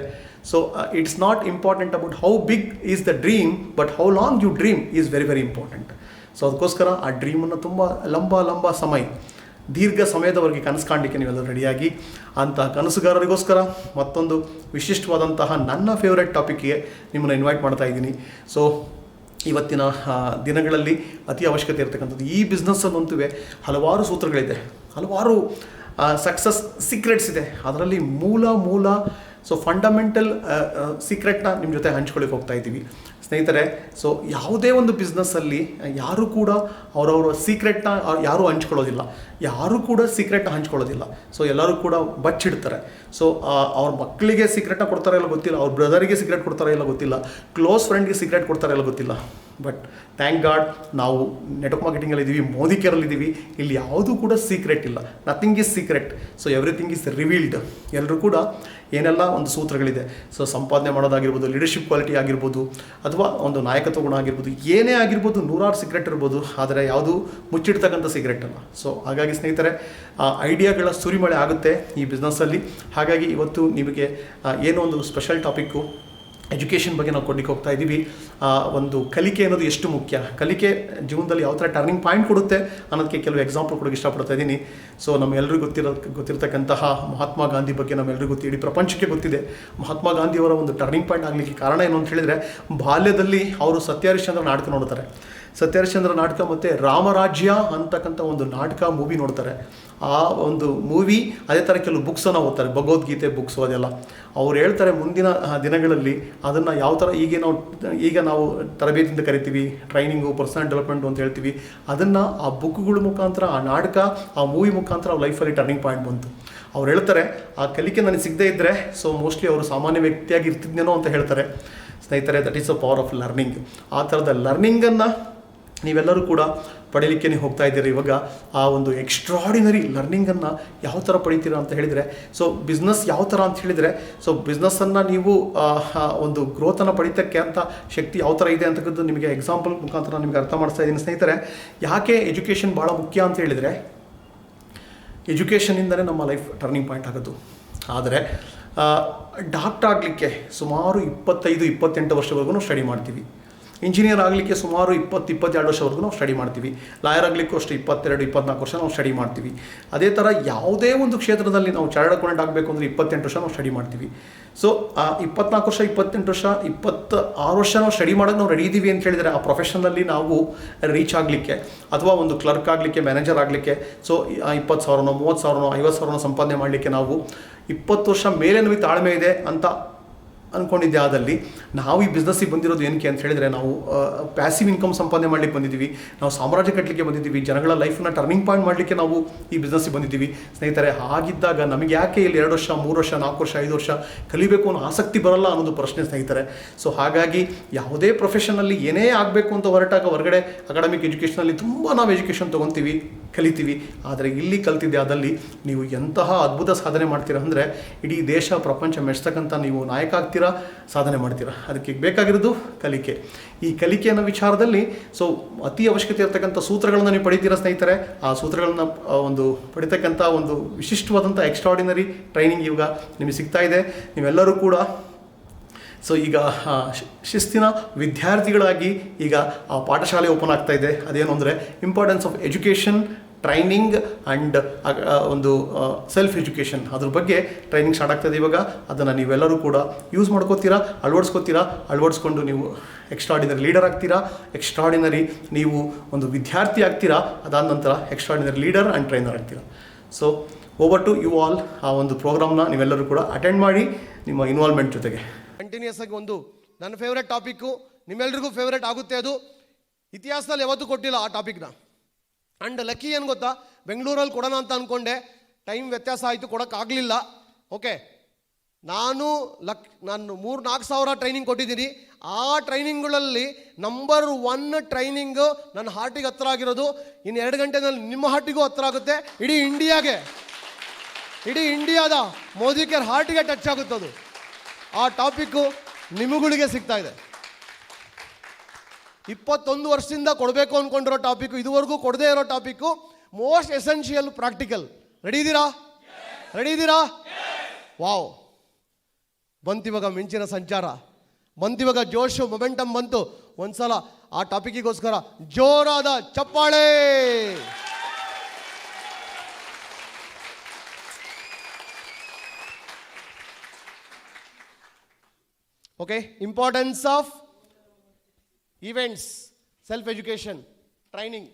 So it's not important about how big is the dream, but how long you dream is very very important. So ಅದಕ್ಕೋಸ್ಕರ ಆ ಡ್ರೀಮನ್ನು ತುಂಬ ಲಂಬ ಸಮಯ, ದೀರ್ಘ ಸಮಯದವರೆಗೆ ಕನಸು ಕಾಣಲಿಕ್ಕೆ ನೀವೆಲ್ಲ ರೆಡಿಯಾಗಿ. ಅಂತಹ ಕನಸುಗಾರರಿಗೋಸ್ಕರ ಮತ್ತೊಂದು ವಿಶಿಷ್ಟವಾದಂತಹ ನನ್ನ ಫೇವ್ರೆಟ್ ಟಾಪಿಕ್ಗೆ ನಿಮ್ಮನ್ನು ಇನ್ವೈಟ್ ಮಾಡ್ತಾ ಇದ್ದೀನಿ. ಸೊ ಇವತ್ತಿನ ದಿನಗಳಲ್ಲಿ ಅತಿ ಅವಶ್ಯಕತೆ ಇರತಕ್ಕಂಥದ್ದು ಈ ಬಿಸ್ನೆಸ್ಸಲ್ಲಂತೂ ಹಲವಾರು ಸೂತ್ರಗಳಿದೆ, ಹಲವಾರು ಸಕ್ಸಸ್ ಸೀಕ್ರೆಟ್ಸ್ ಇದೆ. ಅದರಲ್ಲಿ ಮೂಲ ಸೊ ಫಂಡಮೆಂಟಲ್ ಸೀಕ್ರೆಟ್ನ ನಿಮ್ಮ ಜೊತೆ ಹಂಚ್ಕೊಳ್ಳಿಕ್ಕೆ ಹೋಗ್ತಾ ಇದ್ದೀವಿ ಸ್ನೇಹಿತರೆ. ಸೊ ಯಾವುದೇ ಒಂದು ಬಿಸ್ನೆಸ್ಸಲ್ಲಿ ಯಾರೂ ಕೂಡ ಅವರವರ ಸೀಕ್ರೆಟ್ನ ಯಾರೂ ಹಂಚ್ಕೊಳ್ಳೋದಿಲ್ಲ, ಸೊ ಎಲ್ಲರೂ ಕೂಡ ಬಚ್ಚಿಡ್ತಾರೆ. ಸೊ ಅವ್ರ ಮಕ್ಕಳಿಗೆ ಸೀಕ್ರೆಟ್ನ ಕೊಡ್ತಾರೆ ಇಲ್ಲ ಗೊತ್ತಿಲ್ಲ, ಅವ್ರ ಬ್ರದರಿಗೆ ಸೀಕ್ರೆಟ್ ಕೊಡ್ತಾರೆ ಇಲ್ಲ ಗೊತ್ತಿಲ್ಲ, ಕ್ಲೋಸ್ ಫ್ರೆಂಡ್ಗೆ ಸೀಕ್ರೆಟ್ ಕೊಡ್ತಾರೆ ಇಲ್ಲ ಗೊತ್ತಿಲ್ಲ. ಬಟ್ ಥ್ಯಾಂಕ್ ಗಾಡ್ ನಾವು ನೆಟ್ವರ್ಕ್ ಮಾರ್ಕೆಟಿಂಗಲ್ಲಿದ್ದೀವಿ, ಮೋದಿ ಕೇರಲ್ಲಿದ್ದೀವಿ, ಇಲ್ಲಿ ಯಾವುದೂ ಕೂಡ ಸೀಕ್ರೆಟ್ ಇಲ್ಲ. Nothing is secret. So everything is revealed. ಎಲ್ಲರೂ ಕೂಡ ಏನೆಲ್ಲ ಒಂದು ಸೂತ್ರಗಳಿದೆ, ಸೊ ಸಂಪಾದನೆ ಮಾಡೋದಾಗಿರ್ಬೋದು, ಲೀಡರ್ಶಿಪ್ ಕ್ವಾಲಿಟಿ ಆಗಿರ್ಬೋದು, ಅಥವಾ ಒಂದು ನಾಯಕತ್ವ ಗುಣ ಆಗಿರ್ಬೋದು, ಏನೇ ಆಗಿರ್ಬೋದು, ನೂರಾರು ಸೀಕ್ರೆಟ್ ಇರ್ಬೋದು, ಆದರೆ ಯಾವುದು ಮುಚ್ಚಿಡ್ತಕ್ಕಂಥ ಸೀಕ್ರೆಟ್ ಅಲ್ಲ. ಸೊ ಹಾಗಾಗಿ ಸ್ನೇಹಿತರೆ, ಐಡಿಯಾಗಳ ಸುರಿಮಳೆ ಆಗುತ್ತೆ ಈ ಬಿಸ್ನೆಸ್ಸಲ್ಲಿ. ಹಾಗಾಗಿ ಇವತ್ತು ನಿಮಗೆ ಏನೋ ಒಂದು ಸ್ಪೆಷಲ್ ಟಾಪಿಕ್ಕು ಎಜುಕೇಷನ್ ಬಗ್ಗೆ ನಾವು ಕೊಡ್ಲಿಕ್ಕೆ ಹೋಗ್ತಾ ಇದ್ದೀವಿ. ಒಂದು ಕಲಿಕೆ ಅನ್ನೋದು ಎಷ್ಟು ಮುಖ್ಯ, ಕಲಿಕೆ ಜೀವನದಲ್ಲಿ ಯಾವ ಥರ ಟರ್ನಿಂಗ್ ಪಾಯಿಂಟ್ ಕೊಡುತ್ತೆ ಅನ್ನೋದಕ್ಕೆ ಕೆಲವು ಎಕ್ಸಾಂಪಲ್ ಕೊಡೋಕ್ಕೆ ಇಷ್ಟಪಡ್ತಾ ಇದ್ದೀನಿ. ಸೊ ನಮ್ಮೆಲ್ಲರಿಗೂ ಗೊತ್ತಿರತಕ್ಕಂತಹ ಮಹಾತ್ಮ ಗಾಂಧಿ ಬಗ್ಗೆ ನಮ್ಮೆಲ್ಲರಿಗೂ ಗೊತ್ತು, ಇಡೀ ಪ್ರಪಂಚಕ್ಕೆ ಗೊತ್ತಿದೆ. ಮಹಾತ್ಮ ಗಾಂಧಿಯವರ ಒಂದು ಟರ್ನಿಂಗ್ ಪಾಯಿಂಟ್ ಆಗಲಿಕ್ಕೆ ಕಾರಣ ಏನು ಅಂತ ಹೇಳಿದರೆ, ಬಾಲ್ಯದಲ್ಲಿ ಅವರು ಸತ್ಯಹರಿಶ್ಚಂದ್ರ ನಾಟಕ ನೋಡ್ತಾರೆ. ಸತ್ಯಹರಿಶ್ಚಂದ್ರ ನಾಟಕ ಮತ್ತು ರಾಮರಾಜ್ಯ ಅಂತಕ್ಕಂಥ ಒಂದು ನಾಟಕ ಮೂವಿ ನೋಡ್ತಾರೆ. ಆ ಒಂದು ಮೂವಿ ಅದೇ ಥರ ಕೆಲವು ಬುಕ್ಸನ್ನು ಓದ್ತಾರೆ, ಭಗವದ್ಗೀತೆ ಬುಕ್ಸು ಅದೆಲ್ಲ. ಅವ್ರು ಹೇಳ್ತಾರೆ ಮುಂದಿನ ದಿನಗಳಲ್ಲಿ ಅದನ್ನು ಯಾವ ಥರ ಈಗ ನಾವು ತರಬೇತಿಯಿಂದ ಕರಿತೀವಿ, ಟ್ರೈನಿಂಗು, ಪರ್ಸನಲ್ ಡೆವಲಪ್ಮೆಂಟು ಅಂತ ಹೇಳ್ತೀವಿ, ಅದನ್ನು ಆ ಬುಕ್ಗಳ ಮುಖಾಂತರ, ಆ ನಾಟಕ, ಆ ಮೂವಿ ಮುಖಾಂತರ ಅವ್ರ ಲೈಫಲ್ಲಿ ಟರ್ನಿಂಗ್ ಪಾಯಿಂಟ್ ಬಂತು. ಅವ್ರು ಹೇಳ್ತಾರೆ ಆ ಕಲಿಕೆ ನನಗೆ ಸಿಗದೇ ಇದ್ದರೆ ಸೊ ಮೋಸ್ಟ್ಲಿ ಅವರು ಸಾಮಾನ್ಯ ವ್ಯಕ್ತಿಯಾಗಿ ಇರ್ತಿದ್ನೇನೋ ಅಂತ ಹೇಳ್ತಾರೆ. ಸ್ನೇಹಿತರೆ, that is a power of learning. ಆ ಥರದ ಲರ್ನಿಂಗನ್ನು ನೀವೆಲ್ಲರೂ ಕೂಡ ಪಡೀಲಿಕ್ಕೆ ನೀವು ಹೋಗ್ತಾ ಇದ್ದೀರಿ ಇವಾಗ. ಆ ಒಂದು ಎಕ್ಸ್ಟ್ರಾಡಿನರಿ ಲರ್ನಿಂಗನ್ನು ಯಾವ ಥರ ಪಡಿತೀರಾ ಅಂತ ಹೇಳಿದರೆ, ಸೊ ಬಿಸ್ನೆಸ್ ಯಾವ ಥರ ಅಂತ ಹೇಳಿದರೆ, ಸೊ ಬಿಸ್ನೆಸ್ಸನ್ನು ನೀವು ಒಂದು ಗ್ರೋತನ್ನು ಪಡಿತಕ್ಕೆ ಅಂತ ಶಕ್ತಿ ಯಾವ ಥರ ಇದೆ ಅಂತಕ್ಕಂಥದ್ದು ನಿಮಗೆ ಎಕ್ಸಾಂಪಲ್ ಮುಖಾಂತರ ನಿಮಗೆ ಅರ್ಥ ಮಾಡಿಸ್ತಾ ಇದ್ದೀನಿ ಸ್ನೇಹಿತರೆ. ಯಾಕೆ ಎಜುಕೇಷನ್ ಭಾಳ ಮುಖ್ಯ ಅಂತ ಹೇಳಿದರೆ, ಎಜುಕೇಷನಿಂದಲೇ ನಮ್ಮ ಲೈಫ್ ಟರ್ನಿಂಗ್ ಪಾಯಿಂಟ್ ಆಗೋದು. ಆದರೆ ಡಾಕ್ಟರ್ ಆಗಲಿಕ್ಕೆ ಸುಮಾರು 25-28 ವರ್ಷವರೆಗೂ ನಾವು ಸ್ಟಡಿ ಮಾಡ್ತೀವಿ. ಇಂಜಿನಿಯರ್ ಆಗಲಿಕ್ಕೆ ಸುಮಾರು 20-22 ವರ್ಷವರೆಗೂ ನಾವು ಸ್ಟಡಿ ಮಾಡ್ತೀವಿ. ಲಾಯರ್ ಆಗಲಿಕ್ಕೂ ಅಷ್ಟು 22-24 ವರ್ಷ ನಾವು ಸ್ಟಡಿ ಮಾಡ್ತೀವಿ. ಅದೇ ಥರ ಯಾವುದೇ ಒಂದು ಕ್ಷೇತ್ರದಲ್ಲಿ ನಾವು ಚಾರ್ಟರ್ಡ್ ಅಕೌಂಟೆಂಟ್ ಆಗಬೇಕು ಅಂದರೆ 28 ವರ್ಷ ನಾವು ಸ್ಟಡಿ ಮಾಡ್ತೀವಿ. ಸೊ ಆ 24 ವರ್ಷ, 28 ವರ್ಷ, 26 ವರ್ಷ ನಾವು ಸ್ಟಡಿ ಮಾಡೋದು ನಾವು ರೆಡಿ ಇದ್ದೀವಿ ಅಂತ ಹೇಳಿದರೆ, ಆ ಪ್ರೊಫೆಷನಲ್ಲಿ ನಾವು ರೀಚ್ ಆಗಲಿಕ್ಕೆ, ಅಥವಾ ಒಂದು ಕ್ಲರ್ಕ್ ಆಗಲಿಕ್ಕೆ, ಮ್ಯಾನೇಜರ್ ಆಗಲಿಕ್ಕೆ, ಸೊ 20,000ನೋ 30,000ನೋ 50,000ನೋ ಸಂಪಾದನೆ ಮಾಡಲಿಕ್ಕೆ ನಾವು 20 ವರ್ಷ ಮೇಲೆ ನಮಗೆ ತಾಳ್ಮೆ ಇದೆ ಅಂತ ಅಂದ್ಕೊಂಡಿದ್ದೆ. ಆದಲ್ಲಿ ನಾವು ಈ ಬಿಸ್ನೆಸ್ಸಿಗೆ ಬಂದಿರೋದು ಏನಕ್ಕೆ ಅಂತ ಹೇಳಿದರೆ, ನಾವು ಪ್ಯಾಸಿವ್ ಇನ್ಕಮ್ ಸಂಪಾದನೆ ಮಾಡಲಿಕ್ಕೆ ಬಂದಿದ್ದೀವಿ, ನಾವು ಸಾಮ್ರಾಜ್ಯ ಕಟ್ಟಲಿಕ್ಕೆ ಬಂದಿದ್ದೀವಿ, ಜನಗಳ ಲೈಫನ್ನ ಟರ್ನಿಂಗ್ ಪಾಯಿಂಟ್ ಮಾಡಲಿಕ್ಕೆ ನಾವು ಈ ಬಿಸ್ನೆಸ್ಸಿಗೆ ಬಂದಿದ್ದೀವಿ ಸ್ನೇಹಿತರೆ. ಹಾಗಿದ್ದಾಗ ನಮಗೆ ಯಾಕೆ ಇಲ್ಲಿ 2 ವರ್ಷ, 3 ವರ್ಷ, 4 ವರ್ಷ, 5 ವರ್ಷ ಕಲಿಬೇಕು ಅನ್ನೋ ಆಸಕ್ತಿ ಬರಲ್ಲ ಅನ್ನೋದು ಪ್ರಶ್ನೆ ಸ್ನೇಹಿತರೆ. ಸೊ ಹಾಗಾಗಿ ಯಾವುದೇ ಪ್ರೊಫೆಷನಲ್ಲಿ ಏನೇ ಆಗಬೇಕು ಅಂತ ಹೊರಟಾಗ ಹೊರಗಡೆ ಅಕಾಡೆಮಿಕ್ ಎಜುಕೇಷನಲ್ಲಿ ತುಂಬ ನಾವು ಎಜುಕೇಷನ್ ತೊಗೊತೀವಿ, ಕಲಿತೀವಿ. ಆದರೆ ಇಲ್ಲಿ ಕಲ್ತಿದ್ದೆ ಆದಲ್ಲಿ ನೀವು ಎಂತಹ ಅದ್ಭುತ ಸಾಧನೆ ಮಾಡ್ತೀರಾ ಅಂದರೆ, ಇಡೀ ದೇಶ ಪ್ರಪಂಚ ಮೆಚ್ಚತಕ್ಕಂಥ ನೀವು ನಾಯಕ ಆಗ್ತೀರಾ, ಸಾಧನೆ ಮಾಡ್ತೀರಾ. ಅದಕ್ಕೆ ಬೇಕಾಗಿರೋದು ಕಲಿಕೆ. ಈ ಕಲಿಕೆ ಅನ್ನೋ ವಿಚಾರದಲ್ಲಿ ಸೊ ಅತಿ ಅವಶ್ಯಕತೆ ಇರತಕ್ಕಂಥ ಸೂತ್ರಗಳನ್ನು ನೀವು ಪಡಿತೀರಾ ಸ್ನೇಹಿತರೆ. ಆ ಸೂತ್ರಗಳನ್ನು ಒಂದು ಪಡಿತಕ್ಕಂಥ ಒಂದು ವಿಶಿಷ್ಟವಾದಂಥ ಎಕ್ಸ್ಟ್ರಾಡಿನರಿ ಟ್ರೈನಿಂಗ್ ಇವಾಗ ನಿಮಗೆ ಸಿಗ್ತಾ ಇದೆ. ನೀವೆಲ್ಲರೂ ಕೂಡ ಸೊ ಈಗ ಶಿಸ್ತಿನ ವಿದ್ಯಾರ್ಥಿಗಳಾಗಿ ಈಗ ಆ ಪಾಠಶಾಲೆ ಓಪನ್ ಆಗ್ತಾ ಇದೆ. ಅದೇನು ಅಂದರೆ importance of education, training and ಒಂದು ಸೆಲ್ಫ್ ಎಜುಕೇಷನ್, ಅದ್ರ ಬಗ್ಗೆ ಟ್ರೈನಿಂಗ್ ಸ್ಟಾರ್ಟ್ ಆಗ್ತಾಯಿದೆ ಇವಾಗ. ಅದನ್ನು ನೀವೆಲ್ಲರೂ ಕೂಡ ಯೂಸ್ ಮಾಡ್ಕೋತೀರಾ, ಅಳವಡಿಸ್ಕೊಂಡು ನೀವು ಎಕ್ಸ್ಟ್ರಾಡಿನರಿ ಲೀಡರ್ ಆಗ್ತೀರಾ, ಎಕ್ಸ್ಟ್ರಾಡಿನರಿ ನೀವು ಒಂದು ವಿದ್ಯಾರ್ಥಿ ಆಗ್ತೀರಾ, ಅದಾದ ನಂತರ ಎಕ್ಸ್ಟ್ರಾಡಿನರಿ ಲೀಡರ್ ಆ್ಯಂಡ್ ಟ್ರೈನರ್ ಆಗ್ತೀರಾ. So over to you all. ಆ ಒಂದು ಪ್ರೋಗ್ರಾಮ್ನ ನೀವೆಲ್ಲರೂ ಕೂಡ ಅಟೆಂಡ್ ಮಾಡಿ ನಿಮ್ಮ ಇನ್ವಾಲ್ವ್ಮೆಂಟ್ ಜೊತೆಗೆ. ಕಂಟಿನ್ಯೂಸ್ ಆಗಿ ಒಂದು ನನ್ನ ಫೇವ್ರೆಟ್ ಟಾಪಿಕ್ಕು, ನಿಮ್ಮೆಲ್ರಿಗೂ ಫೇವ್ರೆಟ್ ಆಗುತ್ತೆ. ಅದು ಇತಿಹಾಸದಲ್ಲಿ ಯಾವತ್ತೂ ಕೊಟ್ಟಿಲ್ಲ ಆ ಟಾಪಿಕ್ನ. ಆ್ಯಂಡ್ ಲಕ್ಕಿ ಏನು ಗೊತ್ತಾ, ಬೆಂಗಳೂರಲ್ಲಿ ಕೊಡೋಣ ಅಂತ ಅಂದ್ಕೊಂಡೆ, ಟೈಮ್ ವ್ಯತ್ಯಾಸ ಆಯಿತು, ಕೊಡೋಕ್ಕಾಗಲಿಲ್ಲ. ಓಕೆ, ನಾನು 3-4 ಸಾವಿರ ಟ್ರೈನಿಂಗ್ ಕೊಟ್ಟಿದ್ದೀನಿ. ಆ ಟ್ರೈನಿಂಗ್ಗಳಲ್ಲಿ ನಂಬರ್ 1 ಟ್ರೈನಿಂಗು ನನ್ನ ಹಾರ್ಟಿಗೆ ಹತ್ರ ಆಗಿರೋದು. ಇನ್ನು 2 ಗಂಟೆನಲ್ಲಿ ನಿಮ್ಮ ಹಾರ್ಟಿಗೂ ಹತ್ರ ಆಗುತ್ತೆ. ಇಡೀ ಇಂಡಿಯಾದ ಮೋದಿ ಕೇರ್ ಹಾರ್ಟಿಗೆ ಟಚ್ ಆಗುತ್ತದು. ಆ ಟಾಪಿಕ್ಕು ನಿಮಗಳಿಗೆ ಸಿಗ್ತಾ ಇದೆ. 21 ವರ್ಷದಿಂದ ಕೊಡಬೇಕು ಅಂದ್ಕೊಂಡಿರೋ ಟಾಪಿಕ್ಕು, ಇದುವರೆಗೂ ಕೊಡದೇ ಇರೋ topic, most essential practical. Ready ಇದ್ದೀರಾ? ವಾವ್, ಬಂತಿವಾಗ ಮಿಂಚಿನ ಸಂಚಾರ, ಬಂತಿವಾಗ ಜೋಶು, ಮೊಮೆಂಟಮ್ ಬಂತು. ಒಂದ್ಸಲ ಆ ಟಾಪಿಕ್ಕಿಗೋಸ್ಕರ ಜೋರಾದ ಚಪ್ಪಾಳೆ. Okay, importance of events, self education, training.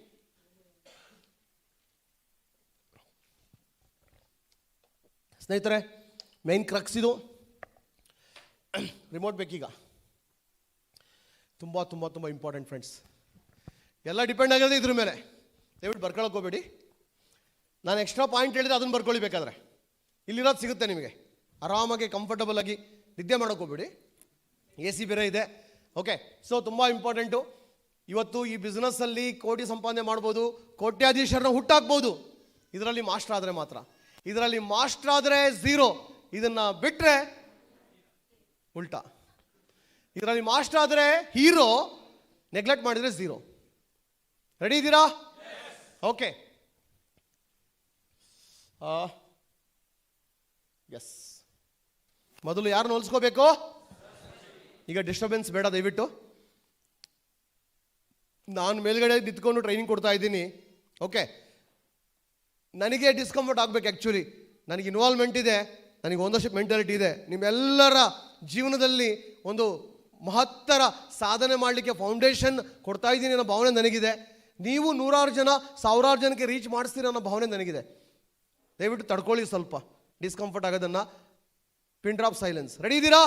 ಸ್ನೇಹಿತರೆ, ಮೇನ್ ಕ್ರಕ್ಸ್ ಇದು. ರಿಮೋಟ್ ಬೇಕೀಗ. ತುಂಬ ತುಂಬ ತುಂಬ ಇಂಪಾರ್ಟೆಂಟ್ ಫ್ರೆಂಡ್ಸ್. ಎಲ್ಲ ಡಿಪೆಂಡ್ ಆಗಿರೋದು ಇದ್ರ ಮೇಲೆ. ದಯವಿಟ್ಟು ಬರ್ಕೊಳಕ್ಕೆ ಹೋಗಬೇಡಿ. ನಾನು ಎಕ್ಸ್ಟ್ರಾ ಪಾಯಿಂಟ್ ಹೇಳಿದ್ರೆ ಅದನ್ನು ಬರ್ಕೊಳ್ಳಿ. ಬೇಕಾದರೆ ಇಲ್ಲಿರೋದು ಸಿಗುತ್ತೆ ನಿಮಗೆ. ಆರಾಮಾಗಿ ಕಂಫರ್ಟಬಲ್ ಆಗಿ ನಿದ್ದೆ ಮಾಡೋಕೆ ಹೋಗಬೇಡಿ. AC ಬೇರೆ ಇದೆ. ಓಕೆ, ಸೊ ತುಂಬ ಇಂಪಾರ್ಟೆಂಟು. ಇವತ್ತು ಈ ಬಿಸ್ನೆಸ್ಸಲ್ಲಿ ಕೋಟಿ ಸಂಪಾದನೆ ಮಾಡ್ಬೋದು, ಕೋಟ್ಯಾಧೀಶರನ್ನ ಹುಟ್ಟಾಕ್ಬೋದು. ಇದರಲ್ಲಿ ಮಾಸ್ಟರ್ ಆದರೆ ಮಾತ್ರ. ಇದರಲ್ಲಿ ಮಾಸ್ಟರ್ ಆದರೆ ಝೀರೋ, ಇದನ್ನು ಬಿಟ್ಟರೆ ಉಲ್ಟಾ. ಇದರಲ್ಲಿ ಮಾಸ್ಟರ್ ಆದರೆ ಹೀರೋ, ನೆಗ್ಲೆಕ್ಟ್ ಮಾಡಿದರೆ ಝೀರೋ. ರೆಡಿ ಇದ್ದೀರಾ? Okay, yes. ಮೊದಲು ಯಾರನ್ನ ಹೋಲಿಸ್ಕೋಬೇಕು? ಈಗ ಡಿಸ್ಟರ್ಬೆನ್ಸ್ ಬೇಡ ದಯವಿಟ್ಟು. ನಾನು ಮೇಲ್ಗಡೆ ನಿಂತ್ಕೊಂಡು ಟ್ರೈನಿಂಗ್ ಕೊಡ್ತಾ ಇದ್ದೀನಿ. ಓಕೆ, ನನಗೆ ಡಿಸ್ಕಂಫರ್ಟ್ ಆಗಬೇಕು. ಆ್ಯಕ್ಚುಲಿ ನನಗೆ ಇನ್ವಾಲ್ವ್ಮೆಂಟ್ ಇದೆ, ನನಗೆ ಓನರ್ಶಿಪ್ ಮೆಂಟಾಲಿಟಿ ಇದೆ. ನಿಮ್ಮೆಲ್ಲರ ಜೀವನದಲ್ಲಿ ಒಂದು ಮಹತ್ತರ ಸಾಧನೆ ಮಾಡಲಿಕ್ಕೆ ಫೌಂಡೇಶನ್ ಕೊಡ್ತಾ ಇದ್ದೀನಿ ಅನ್ನೋ ಭಾವನೆ ನನಗಿದೆ. ನೀವು 100 ಜನ 1000 ಜನಕ್ಕೆ ರೀಚ್ ಮಾಡಿಸ್ತೀರ ಅನ್ನೋ ಭಾವನೆ ನನಗಿದೆ. ದಯವಿಟ್ಟು ತಡ್ಕೊಳ್ಳಿ ಸ್ವಲ್ಪ ಡಿಸ್ಕಂಫರ್ಟ್ ಆಗೋದನ್ನು. Pin drop silence. ರೆಡಿ ಇದ್ದೀರಾ?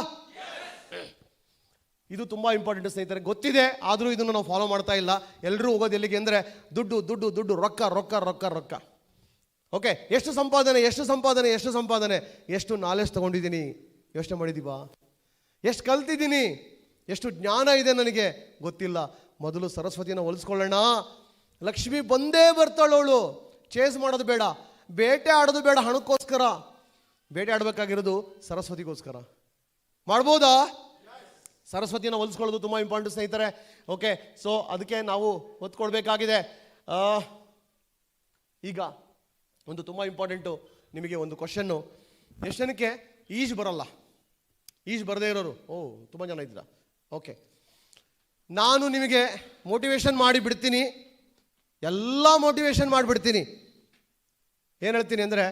ಇದು ತುಂಬ ಇಂಪಾರ್ಟೆಂಟ್ ಸ್ನೇಹಿತರೆ, ಗೊತ್ತಿದೆ. ಆದರೂ ಇದನ್ನು ನಾವು ಫಾಲೋ ಮಾಡ್ತಾ ಇಲ್ಲ. ಎಲ್ಲರೂ ಹೋಗೋದು ಎಲ್ಲಿಗೆ ಅಂದರೆ ದುಡ್ಡು ದುಡ್ಡು ದುಡ್ಡು, ರೊಕ್ಕ ರೊಕ್ಕ ರೊಕ್ಕ ರೊಕ್ಕ. ಓಕೆ, ಎಷ್ಟು ಸಂಪಾದನೆ, ಎಷ್ಟು ಸಂಪಾದನೆ, ಎಷ್ಟು ಸಂಪಾದನೆ, ಎಷ್ಟು ನಾಲೆಜ್ ತೊಗೊಂಡಿದ್ದೀನಿ ಯೋಚನೆ ಮಾಡಿದ್ದೀವಾ? ಎಷ್ಟು ಕಲ್ತಿದ್ದೀನಿ, ಎಷ್ಟು ಜ್ಞಾನ ಇದೆ ನನಗೆ ಗೊತ್ತಿಲ್ಲ. ಮೊದಲು ಸರಸ್ವತಿನ ಹೋಲಿಸ್ಕೊಳ್ಳೋಣ. ಲಕ್ಷ್ಮಿ ಬಂದೇ ಬರ್ತಾಳವಳು. ಚೇಸ್ ಮಾಡೋದು ಬೇಡ, ಬೇಟೆ ಆಡೋದು ಬೇಡ ಹಣಕ್ಕೋಸ್ಕರ. ಬೇಟೆ ಆಡಬೇಕಾಗಿರೋದು ಸರಸ್ವತಿಗೋಸ್ಕರ. ಮಾಡ್ಬೋದಾ? ಸರಸ್ವತಿನ ಹೋಲಿಸ್ಕೊಳ್ಳೋದು ತುಂಬ ಇಂಪಾರ್ಟೆಂಟ್ ಸ್ನೇಹಿತರೆ. ಓಕೆ, ಸೊ ಅದಕ್ಕೆ ನಾವು ಒತ್ತು ಕೊಡಬೇಕಾಗಿದೆ. ಈಗ ಒಂದು ತುಂಬ ಇಂಪಾರ್ಟೆಂಟು, ನಿಮಗೆ ಒಂದು ಕ್ವಶನ್ನು. ಎಷ್ಟು ಜನಕ್ಕೆ ಈಜು ಬರಲ್ಲ? ಈಜು ಬರದೇ ಇರೋರು ತುಂಬ ಜನ ಇದ್ದೀರಾ. ಓಕೆ, ನಾನು ನಿಮಗೆ ಮೋಟಿವೇಶನ್ ಮಾಡಿ ಬಿಡ್ತೀನಿ, ಎಲ್ಲ ಮೋಟಿವೇಶನ್ ಮಾಡಿಬಿಡ್ತೀನಿ. ಏನು ಹೇಳ್ತೀನಿ ಅಂದರೆ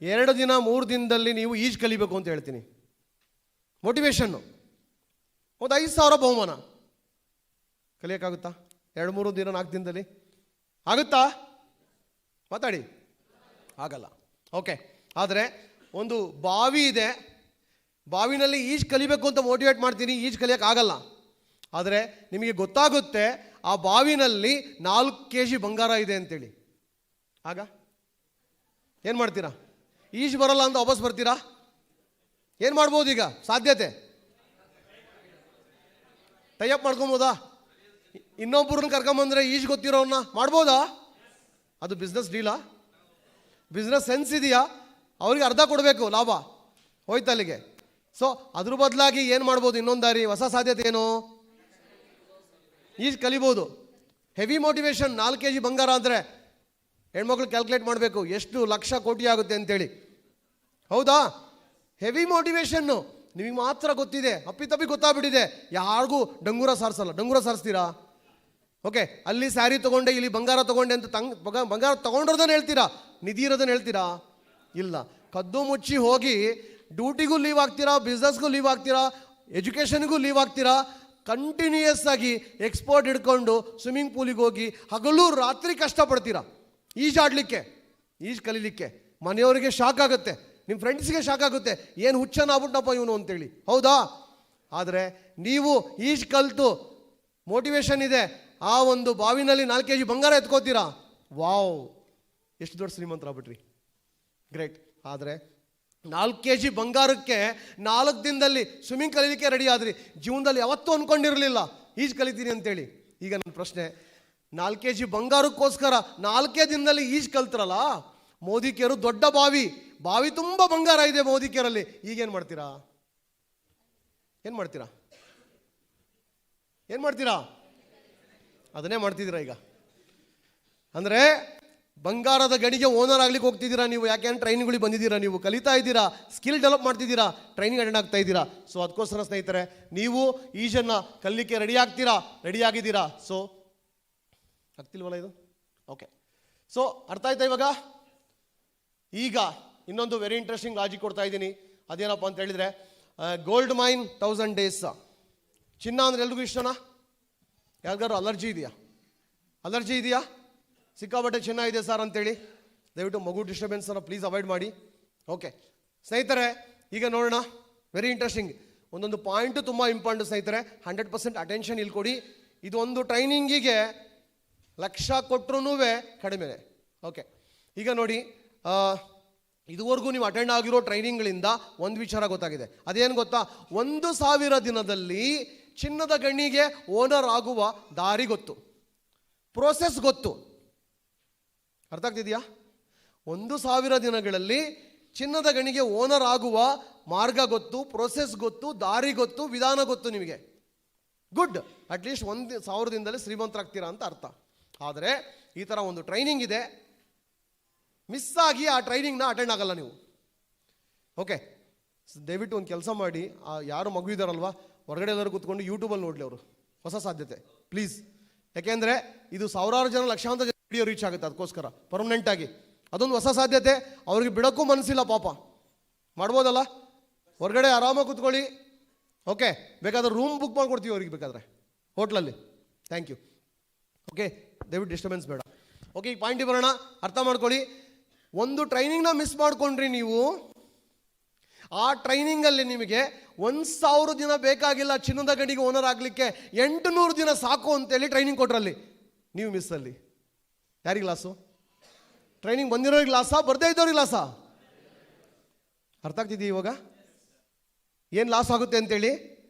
2 ದಿನ 3 ದಿನದಲ್ಲಿ ನೀವು ಈಜು ಕಲಿಬೇಕು ಅಂತ ಹೇಳ್ತೀನಿ. ಮೋಟಿವೇಶನ್ನು. ಒಂದು 5,000 ಬಹುಮಾನ. ಕಲಿಯೋಕ್ಕಾಗುತ್ತಾ? 2-3 ದಿನ 4 ದಿನದಲ್ಲಿ ಆಗುತ್ತಾ? ಮಾತಾಡಿ. ಆಗಲ್ಲ. ಓಕೆ, ಆದರೆ ಒಂದು ಬಾವಿ ಇದೆ, ಬಾವಿನಲ್ಲಿ ಈಜು ಕಲಿಬೇಕು ಅಂತ ಮೋಟಿವೇಟ್ ಮಾಡ್ತೀನಿ, ಈಜು ಕಲಿಯೋಕ್ಕಾಗಲ್ಲ. ಆದರೆ ನಿಮಗೆ ಗೊತ್ತಾಗುತ್ತೆ ಆ ಬಾವಿನಲ್ಲಿ 4 kg ಬಂಗಾರ ಇದೆ ಅಂತೇಳಿ. ಆಗ ಏನು ಮಾಡ್ತೀರಾ? ಈಜು ಬರಲ್ಲ ಅಂತ ವಾಪಸ್ ಬರ್ತೀರಾ? ಏನು ಮಾಡ್ಬೋದು ಈಗ? ಸಾಧ್ಯತೆ ಟೈಅಪ್ ಮಾಡ್ಕೊಬೋದಾ? ಇನ್ನೊಬ್ಬರನ್ನ ಕರ್ಕೊಂಬಂದ್ರೆ ಈಜು ಗೊತ್ತಿರೋನ್ನ ಮಾಡ್ಬೋದಾ? ಅದು ಬಿಸ್ನೆಸ್ ಡೀಲಾ? ಬಿಸ್ನೆಸ್ ಸೆನ್ಸ್ ಇದೆಯಾ? ಅವ್ರಿಗೆ ಅರ್ಧ ಕೊಡಬೇಕು ಲಾಭ, ಹೋಯ್ತು ಅಲ್ಲಿಗೆ. ಸೊ ಅದ್ರ ಬದಲಾಗಿ ಏನು ಮಾಡ್ಬೋದು? ಇನ್ನೊಂದು ದಾರಿ, ಹೊಸ ಸಾಧ್ಯತೆ ಏನು? ಈಜು ಕಲಿಬೋದು. Heavy motivation. 4 kg ಬಂಗಾರ ಅಂದರೆ ಹೆಣ್ಮಕ್ಳು ಕ್ಯಾಲ್ಕುಲೇಟ್ ಮಾಡಬೇಕು ಎಷ್ಟು ಲಕ್ಷ ಕೋಟಿ ಆಗುತ್ತೆ ಅಂತೇಳಿ. ಹೌದಾ? ಹೆವಿ ಮೋಟಿವೇಶನ್ನು ನಿಮಗೆ ಮಾತ್ರ ಗೊತ್ತಿದೆ, ಅಪ್ಪಿತಪ್ಪಿ ಗೊತ್ತಾಗ್ಬಿಟ್ಟಿದೆ. ಯಾರಿಗೂ ಡಂಗೂರ ಸಾರಿಸಲ್ಲ. ಡಂಗೂರ ಸಾರಿಸ್ತೀರಾ? ಓಕೆ, ಅಲ್ಲಿ ಸ್ಯಾರಿ ತೊಗೊಂಡೆ, ಇಲ್ಲಿ ಬಂಗಾರ ತೊಗೊಂಡೆ ಅಂತ ಬಂಗಾರ ತೊಗೊಂಡಿರೋದನ್ನು ಹೇಳ್ತೀರಾ, ನಿಧಿ ಇರೋದನ್ನು ಹೇಳ್ತೀರಾ? ಇಲ್ಲ. ಕದ್ದು ಮುಚ್ಚಿ ಹೋಗಿ ಡ್ಯೂಟಿಗೂ ಲೀವ್ ಆಗ್ತೀರಾ, ಬಿಸ್ನೆಸ್ಗೂ ಲೀವ್ ಆಗ್ತೀರಾ, ಎಜುಕೇಷನ್ಗೂ ಲೀವ್ ಆಗ್ತೀರಾ. ಕಂಟಿನ್ಯೂಯಸ್ ಆಗಿ ಎಕ್ಸ್ಪೋರ್ಟ್ ಹಿಡ್ಕೊಂಡು ಸ್ವಿಮ್ಮಿಂಗ್ ಪೂಲಿಗೆ ಹೋಗಿ ಹಗಲು ರಾತ್ರಿ ಕಷ್ಟಪಡ್ತೀರಾ ಈಜಾಡಲಿಕ್ಕೆ, ಈಜು ಕಲೀಲಿಕ್ಕೆ. ಮನೆಯವರಿಗೆ ಶಾಕ್ ಆಗುತ್ತೆ, ನಿಮ್ಮ ಫ್ರೆಂಡ್ಸ್ಗೆ ಶಾಕ್ ಆಗುತ್ತೆ, ಏನು ಹುಚ್ಚನಾಗ್ಬಿಟ್ಟಪ್ಪ ಇವನು ಅಂತೇಳಿ. ಹೌದಾ? ಆದರೆ ನೀವು ಈಜು ಕಲಿತು ಮೋಟಿವೇಶನ್ ಇದೆ, ಆ ಒಂದು ಬಾವಿನಲ್ಲಿ 4 kg ಬಂಗಾರ ಎತ್ಕೋತೀರಾ. ವಾವ್, ಎಷ್ಟು ದೊಡ್ಡ ಶ್ರೀಮಂತರಾಗ್ಬಿಟ್ರಿ. ಗ್ರೇಟ್. ಆದರೆ 4 kg ಬಂಗಾರಕ್ಕೆ 4 ದಿನದಲ್ಲಿ ಸ್ವಿಮ್ಮಿಂಗ್ ಕಲೀಲಿಕ್ಕೆ ರೆಡಿ ಆದ್ರಿ. ಜೀವನದಲ್ಲಿ ಯಾವತ್ತೂ ಅಂದ್ಕೊಂಡಿರಲಿಲ್ಲ ಈಜು ಕಲಿತೀನಿ ಅಂತೇಳಿ. ಈಗ ನನ್ನ ಪ್ರಶ್ನೆ, 4 kg ಬಂಗಾರಕ್ಕೋಸ್ಕರ 4 ದಿನದಲ್ಲಿ ಈಜು ಕಲ್ತ್ರಲ್ಲ. ಮೋದಿಕೆಯರು ದೊಡ್ಡ ಬಾವಿ ತುಂಬ ಬಂಗಾರ ಇದೆ ಮೋದಿಕೆಯರಲ್ಲಿ. ಈಗೇನು ಮಾಡ್ತೀರಾ? ಏನು ಮಾಡ್ತೀರಾ? ಏನು ಮಾಡ್ತೀರಾ? ಅದನ್ನೇ ಮಾಡ್ತಿದ್ದೀರಾ ಈಗ. ಅಂದರೆ ಬಂಗಾರದ ಗಣಿಗೆ ಓನರ್ ಆಗ್ಲಿಕ್ಕೆ ಹೋಗ್ತಿದ್ದೀರಾ ನೀವು. ಯಾಕೆಂದ್ರೆ ಟ್ರೈನಿಂಗ್ಗಳಿಗೆ ಬಂದಿದ್ದೀರಾ, ನೀವು ಕಲಿತಾ ಇದ್ದೀರಾ, ಸ್ಕಿಲ್ ಡೆವಲಪ್ ಮಾಡ್ತಿದ್ದೀರಾ, ಟ್ರೈನಿಂಗ್ ಅಟೆಂಡ್ ಆಗ್ತಾ ಇದ್ದೀರಾ. ಸೊ ಅದಕ್ಕೋಸ್ಕರ ಸ್ನೇಹಿತರೆ, ನೀವು ಈಜನ್ನು ಕಲಿಲಿಕ್ಕೆ ರೆಡಿ ಆಗಿದ್ದೀರಾ. ಸೊ ಆಗ್ತಿಲ್ವಲ್ಲ ಇದು? ಓಕೆ. ಸೊ ಅರ್ಥ ಆಯ್ತಾ ಇವಾಗ? ಈಗ ಇನ್ನೊಂದು ವೆರಿ ಇಂಟ್ರೆಸ್ಟಿಂಗ್ ಲಾಜಿಕ್ ಕೊಡ್ತಾ ಇದ್ದೀನಿ. ಅದೇನಪ್ಪ ಅಂತ ಹೇಳಿದರೆ, ಗೋಲ್ಡ್ ಮೈನ್ 1000 days. ಚಿನ್ನ ಅಂದರೆ ಎಲ್ರಿಗೂ ಇಷ್ಟನಾ? ಯಾರಿಗಾರು ಅಲರ್ಜಿ ಇದೆಯಾ? ಸಿಕ್ಕಾಬಟ್ಟೆ ಚಿನ್ನ ಇದೆ ಸರ್ ಅಂತೇಳಿ ದಯವಿಟ್ಟು ಮಗು ಡಿಸ್ಟರ್ಬೆನ್ಸನ್ನು ಪ್ಲೀಸ್ ಅವಾಯ್ಡ್ ಮಾಡಿ. ಓಕೆ ಸ್ನೇಹಿತರೆ, ಈಗ ನೋಡೋಣ. Very interesting. ಒಂದೊಂದು ಪಾಯಿಂಟು ತುಂಬ ಇಂಪಾರ್ಟೆಂಟ್ ಸ್ನೇಹಿತರೆ. 100% ಅಟೆನ್ಷನ್ ಇಲ್ಲಿ ಕೊಡಿ. ಇದು ಒಂದು ಟ್ರೈನಿಂಗಿಗೆ 1,00,000 ಕೊಟ್ಟರೂ ಕಡಿಮೆನೆ. ಓಕೆ, ಈಗ ನೋಡಿ, ಇದುವರೆಗೂ ನೀವು ಅಟೆಂಡ್ ಆಗಿರೋ ಟ್ರೈನಿಂಗ್ಗಳಿಂದ ಒಂದು ವಿಚಾರ ಗೊತ್ತಾಗಿದೆ. ಅದೇನು ಗೊತ್ತಾ? 1,000 ದಿನದಲ್ಲಿ ಚಿನ್ನದ ಗಣಿಗೆ ಓನರ್ ಆಗುವ ದಾರಿ ಗೊತ್ತು, ಪ್ರೋಸೆಸ್ ಗೊತ್ತು. ಅರ್ಥ ಆಗ್ತಿದೆಯಾ? 1,000 ದಿನಗಳಲ್ಲಿ ಚಿನ್ನದ ಗಣಿಗೆ ಓನರ್ ಆಗುವ ಮಾರ್ಗ ಗೊತ್ತು, ಪ್ರೋಸೆಸ್ ಗೊತ್ತು, ದಾರಿ ಗೊತ್ತು, ವಿಧಾನ ಗೊತ್ತು ನಿಮಗೆ. ಗುಡ್. ಅಟ್ಲೀಸ್ಟ್ 1,000 ದಿನದಲ್ಲಿ ಶ್ರೀಮಂತರಾಗ್ತೀರಾ ಅಂತ ಅರ್ಥ. ಆದರೆ ಈ ಥರ ಒಂದು ಟ್ರೈನಿಂಗ್ ಇದೆ, ಮಿಸ್ ಆಗಿ ಆ ಟ್ರೈನಿಂಗ್ನ ಅಟೆಂಡ್ ಆಗಲ್ಲ ನೀವು. ಓಕೆ, ದಯವಿಟ್ಟು ಒಂದು ಕೆಲಸ ಮಾಡಿ, ಯಾರು ಮಗು ಇದ್ದಾರಲ್ವಾ, ಹೊರಗಡೆ ಎಲ್ಲರೂ ಕೂತ್ಕೊಂಡು ಯೂಟ್ಯೂಬಲ್ಲಿ ನೋಡಲಿ ಅವರು. ಹೊಸ ಸಾಧ್ಯತೆ ಪ್ಲೀಸ್. ಯಾಕೆಂದರೆ ಇದು ಸಾವಿರಾರು ಜನ, ಲಕ್ಷಾಂತರ ಜನ ವಿಡಿಯೋ ರೀಚ್ ಆಗುತ್ತೆ. ಅದಕ್ಕೋಸ್ಕರ ಪರ್ಮನೆಂಟಾಗಿ ಅದೊಂದು ಹೊಸ ಸಾಧ್ಯತೆ. ಅವ್ರಿಗೆ ಬಿಡೋಕ್ಕೂ ಮನಸ್ಸಿಲ್ಲ ಪಾಪ. ಮಾಡ್ಬೋದಲ್ಲ? ಹೊರಗಡೆ ಆರಾಮಾಗಿ ಕೂತ್ಕೊಳ್ಳಿ. ಓಕೆ, ಬೇಕಾದ್ರೆ ರೂಮ್ ಬುಕ್ ಮಾಡ್ಕೊಡ್ತೀವಿ ಅವ್ರಿಗೆ, ಬೇಕಾದರೆ ಹೋಟ್ಲಲ್ಲಿ. Thank you. ಓಕೆ, ದಯವಿಟ್ಟು ಡಿಸ್ಟರ್ಬೆನ್ಸ್ ಬೇಡ. ಓಕೆ, ಈಗ ಪಾಯಿಂಟಿಗೆ ಬರೋಣ. ಅರ್ಥ ಮಾಡ್ಕೊಳ್ಳಿ. ಒಂದು ಟ್ರೈನಿಂಗ್ನ ಮಿಸ್ ಮಾಡ್ಕೊಂಡ್ರಿ ನೀವು, ಆ ಟ್ರೈನಿಂಗಲ್ಲಿ ನಿಮಗೆ 1,000 ದಿನ ಬೇಕಾಗಿಲ್ಲ ಚಿನ್ನದ ಗಣಿಗೆ ಓನರ್ ಆಗಲಿಕ್ಕೆ. 800 ದಿನ ಸಾಕು ಅಂತೇಳಿ ಟ್ರೈನಿಂಗ್ ಕೊಟ್ರಲ್ಲಿ ನೀವು ಮಿಸ್ಸಲ್ಲಿ. ಯಾರಿಗೆ ಲಾಸು? ಟ್ರೈನಿಂಗ್ ಬಂದಿರೋರಿಗೆ ಲಾಸಾ, ಬರ್ದೇ ಇದ್ದವ್ರಿಗೆ ಲಾಸಾ? ಅರ್ಥ ಆಗ್ತಿದೆಯಾ ಇವಾಗ ಏನು ಲಾಸ್ ಆಗುತ್ತೆ ಅಂತೇಳಿ?